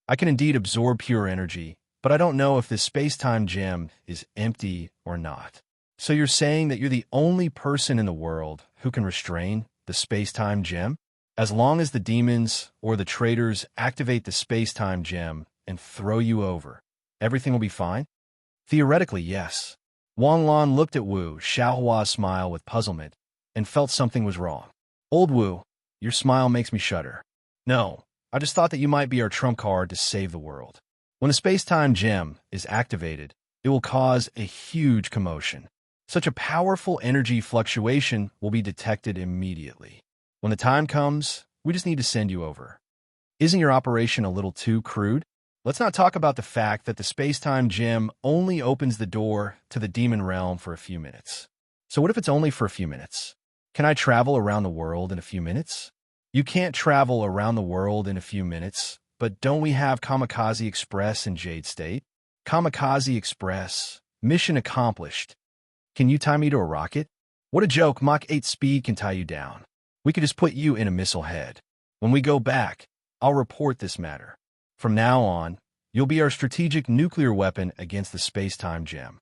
"I can indeed absorb pure energy, but I don't know if this space-time gem is empty or not." "So you're saying that you're the only person in the world who can restrain the space-time gem? As long as the demons or the traitors activate the space-time gem and throw you over, everything will be fine?" "Theoretically, yes." Wang Lan looked at Wu Xiaohua's smile with puzzlement and felt something was wrong. "Old Wu, your smile makes me shudder." "No, I just thought that you might be our trump card to save the world. When the space-time gem is activated, it will cause a huge commotion. Such a powerful energy fluctuation will be detected immediately. When the time comes, we just need to send you over. Isn't your operation a little too crude? Let's not talk about the fact that the space-time gem only opens the door to the demon realm for a few minutes. So what if it's only for a few minutes? Can I travel around the world in a few minutes?" "You can't travel around the world in a few minutes, but don't we have Kamikaze Express in Jade State?" "Kamikaze Express. Mission accomplished. Can you tie me to a rocket?" "What a joke, Mach 8 speed can tie you down. We could just put you in a missile head. When we go back, I'll report this matter. From now on, you'll be our strategic nuclear weapon against the space-time gem."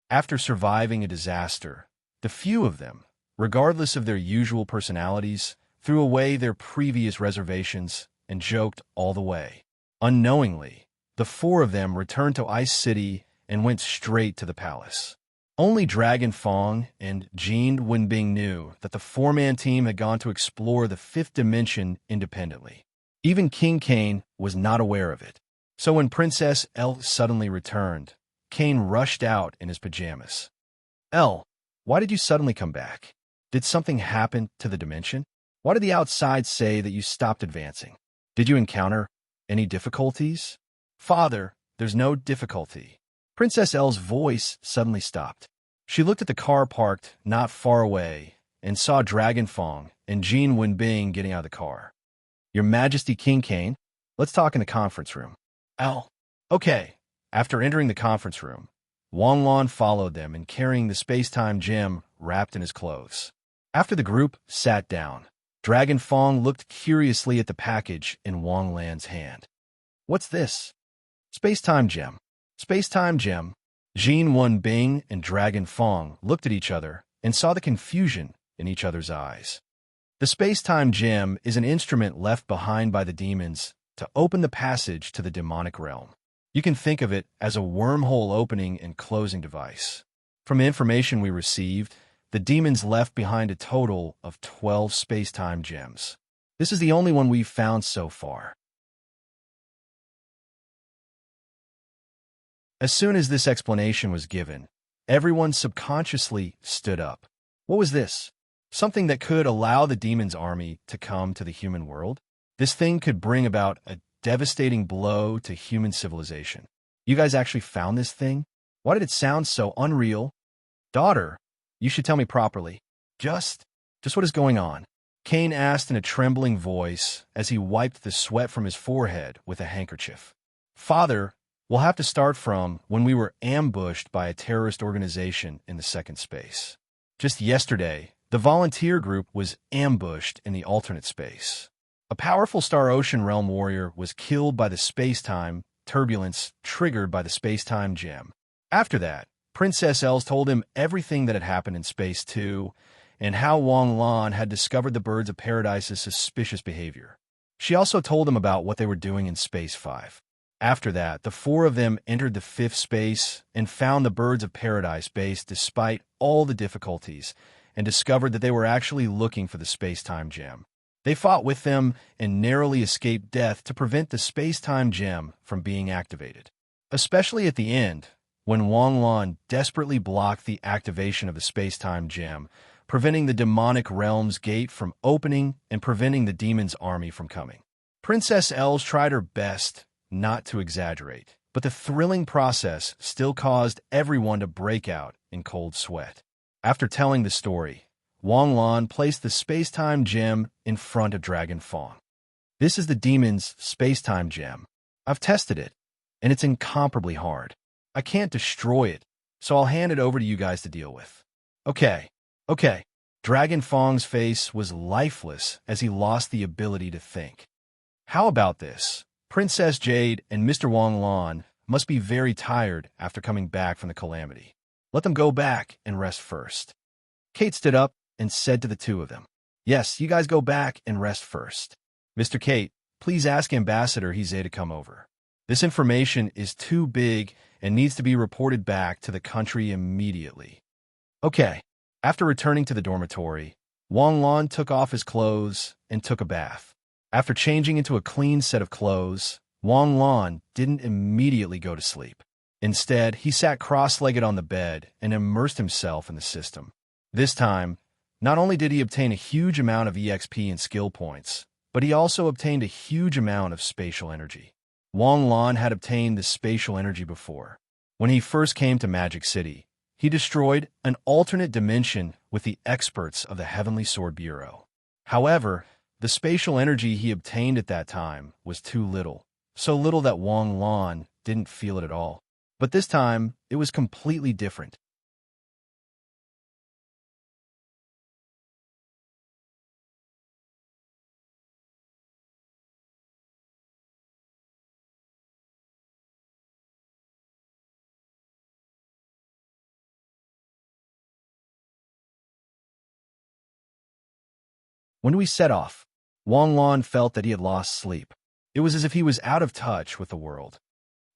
After surviving a disaster, the few of them, regardless of their usual personalities, threw away their previous reservations and joked all the way. Unknowingly, the four of them returned to Ice City and went straight to the palace. Only Dragon Fong and Jean Wenbing knew that the four-man team had gone to explore the fifth dimension independently. Even King Kane was not aware of it. So when Princess L suddenly returned, Kane rushed out in his pajamas. "L, why did you suddenly come back? Did something happen to the dimension? Why did the outside say that you stopped advancing? Did you encounter any difficulties?" "Father, there's no difficulty." Princess L's voice suddenly stopped. She looked at the car parked not far away and saw Dragon Fong and Jean Wenbing getting out of the car. "Your Majesty King Kane, let's talk in the conference room." "L, okay." After entering the conference room, Wang Lan followed them and carrying the space-time gem wrapped in his clothes. After the group sat down, Dragon Fong looked curiously at the package in Wang Lan's hand. What's this? Space-time gem. Space-time gem. Jin Wen Bing and Dragon Fong looked at each other and saw the confusion in each other's eyes. The space-time gem is an instrument left behind by the demons to open the passage to the demonic realm. You can think of it as a wormhole opening and closing device. From the information we received, the demons left behind a total of 12 space-time gems. This is the only one we've found so far. As soon as this explanation was given, everyone subconsciously stood up. What was this? Something that could allow the demon's army to come to the human world? This thing could bring about a devastating blow to human civilization. You guys actually found this thing? Why did it sound so unreal? Daughter, you should tell me properly. Just what is going on? Cain asked in a trembling voice as he wiped the sweat from his forehead with a handkerchief. Father, we'll have to start from when we were ambushed by a terrorist organization in the second space. Just yesterday, the volunteer group was ambushed in the alternate space. A powerful Star Ocean Realm warrior was killed by the space-time turbulence triggered by the space-time gem. After that, Princess Els told him everything that had happened in Space 2 and how Wang Lan had discovered the Birds of Paradise's suspicious behavior. She also told him about what they were doing in Space 5. After that, the four of them entered the fifth space and found the Birds of Paradise base despite all the difficulties and discovered that they were actually looking for the space-time gem. They fought with them and narrowly escaped death to prevent the space-time gem from being activated. Especially at the end, when Wang Lan desperately blocked the activation of the space-time gem, preventing the demonic realm's gate from opening and preventing the demon's army from coming. Princess Els tried her best not to exaggerate, but the thrilling process still caused everyone to break out in cold sweat. After telling the story, Wang Lan placed the space-time gem in front of Dragon Fong. This is the demon's space-time gem. I've tested it, and it's incomparably hard. I can't destroy it, so I'll hand it over to you guys to deal with. Okay. Dragon Fong's face was lifeless as he lost the ability to think. How about this? Princess Jade and Mr. Wang Lan must be very tired after coming back from the calamity. Let them go back and rest first. Kate stood up and said to the two of them, Yes, you guys go back and rest first. Mr. Kate, please ask Ambassador Hize to come over. This information is too big and needs to be reported back to the country immediately. Okay. After returning to the dormitory, Wang Lan took off his clothes and took a bath. After changing into a clean set of clothes, Wang Lan didn't immediately go to sleep. Instead, he sat cross-legged on the bed and immersed himself in the system. This time, not only did he obtain a huge amount of EXP and skill points, but he also obtained a huge amount of spatial energy. Wang Lan had obtained this spatial energy before. When he first came to Magic City, he destroyed an alternate dimension with the experts of the Heavenly Sword Bureau. However, the spatial energy he obtained at that time was too little, so little that Wang Lan didn't feel it at all. But this time, it was completely different. When we set off, Wang Lan felt that he had lost sleep. It was as if he was out of touch with the world.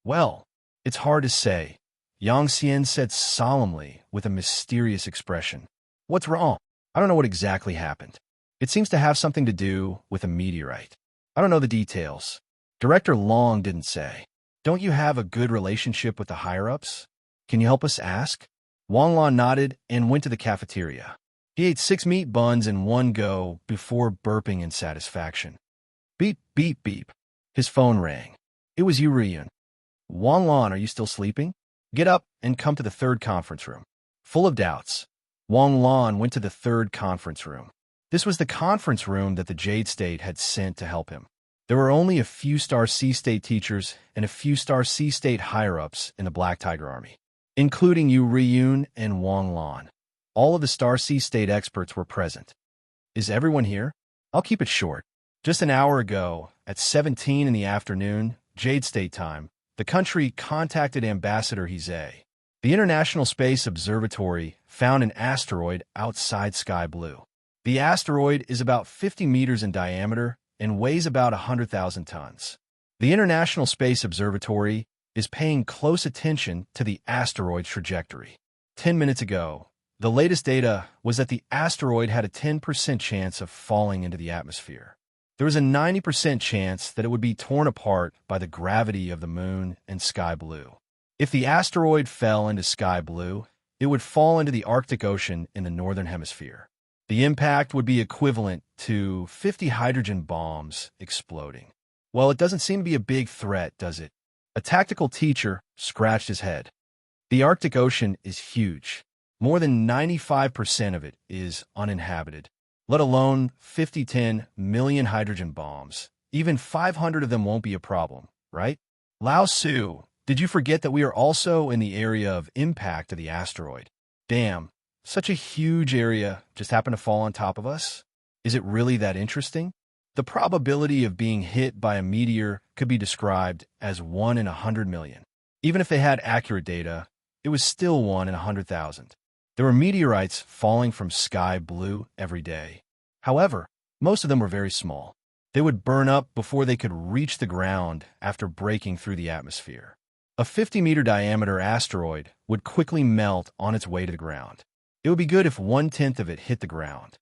Well, it's hard to say, Yang Xian said solemnly with a mysterious expression. What's wrong? I don't know what exactly happened. It seems to have something to do with a meteorite. I don't know the details. Director Long didn't say. Don't you have a good relationship with the higher-ups? Can you help us ask? Wang Lan nodded and went to the cafeteria. He ate 6 meat buns in one go before burping in satisfaction. Beep, beep, beep. His phone rang. It was Yu Riyun. Wang Lan, are you still sleeping? Get up and come to the third conference room. Full of doubts, Wang Lan went to the third conference room. This was the conference room that the Jade State had sent to help him. There were only a few Star C State teachers and a few Star C State higher-ups in the Black Tiger Army, including Yu Riyun and Wang Lan. All of the Star C State experts were present. Is everyone here? I'll keep it short. Just an hour ago, at 17 in the afternoon, Jade State time, the country contacted Ambassador Hize. The International Space Observatory found an asteroid outside Sky Blue. The asteroid is about 50 meters in diameter and weighs about 100,000 tons. The International Space Observatory is paying close attention to the asteroid's trajectory. 10 minutes ago, the latest data was that the asteroid had a 10% chance of falling into the atmosphere. There was a 90% chance that it would be torn apart by the gravity of the Moon and Sky Blue. If the asteroid fell into Sky Blue, it would fall into the Arctic Ocean in the Northern Hemisphere. The impact would be equivalent to 50 hydrogen bombs exploding. Well, it doesn't seem to be a big threat, does it? A tactical teacher scratched his head. The Arctic Ocean is huge. More than 95% of it is uninhabited, let alone 10 million hydrogen bombs. Even 500 of them won't be a problem, right? Lao Tzu, did you forget that we are also in the area of impact of the asteroid? Damn, such a huge area just happened to fall on top of us? Is it really that interesting? The probability of being hit by a meteor could be described as 1 in 100 million. Even if they had accurate data, it was still 1 in 100,000. There were meteorites falling from Sky Blue every day. However, most of them were very small. They would burn up before they could reach the ground after breaking through the atmosphere. A 50-meter diameter asteroid would quickly melt on its way to the ground. It would be good if 1/10 of it hit the ground.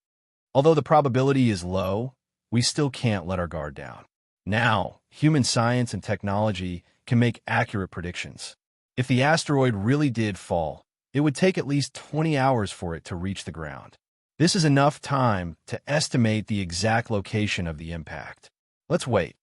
Although the probability is low, we still can't let our guard down. Now, human science and technology can make accurate predictions. If the asteroid really did fall, it would take at least 20 hours for it to reach the ground. This is enough time to estimate the exact location of the impact. Let's wait.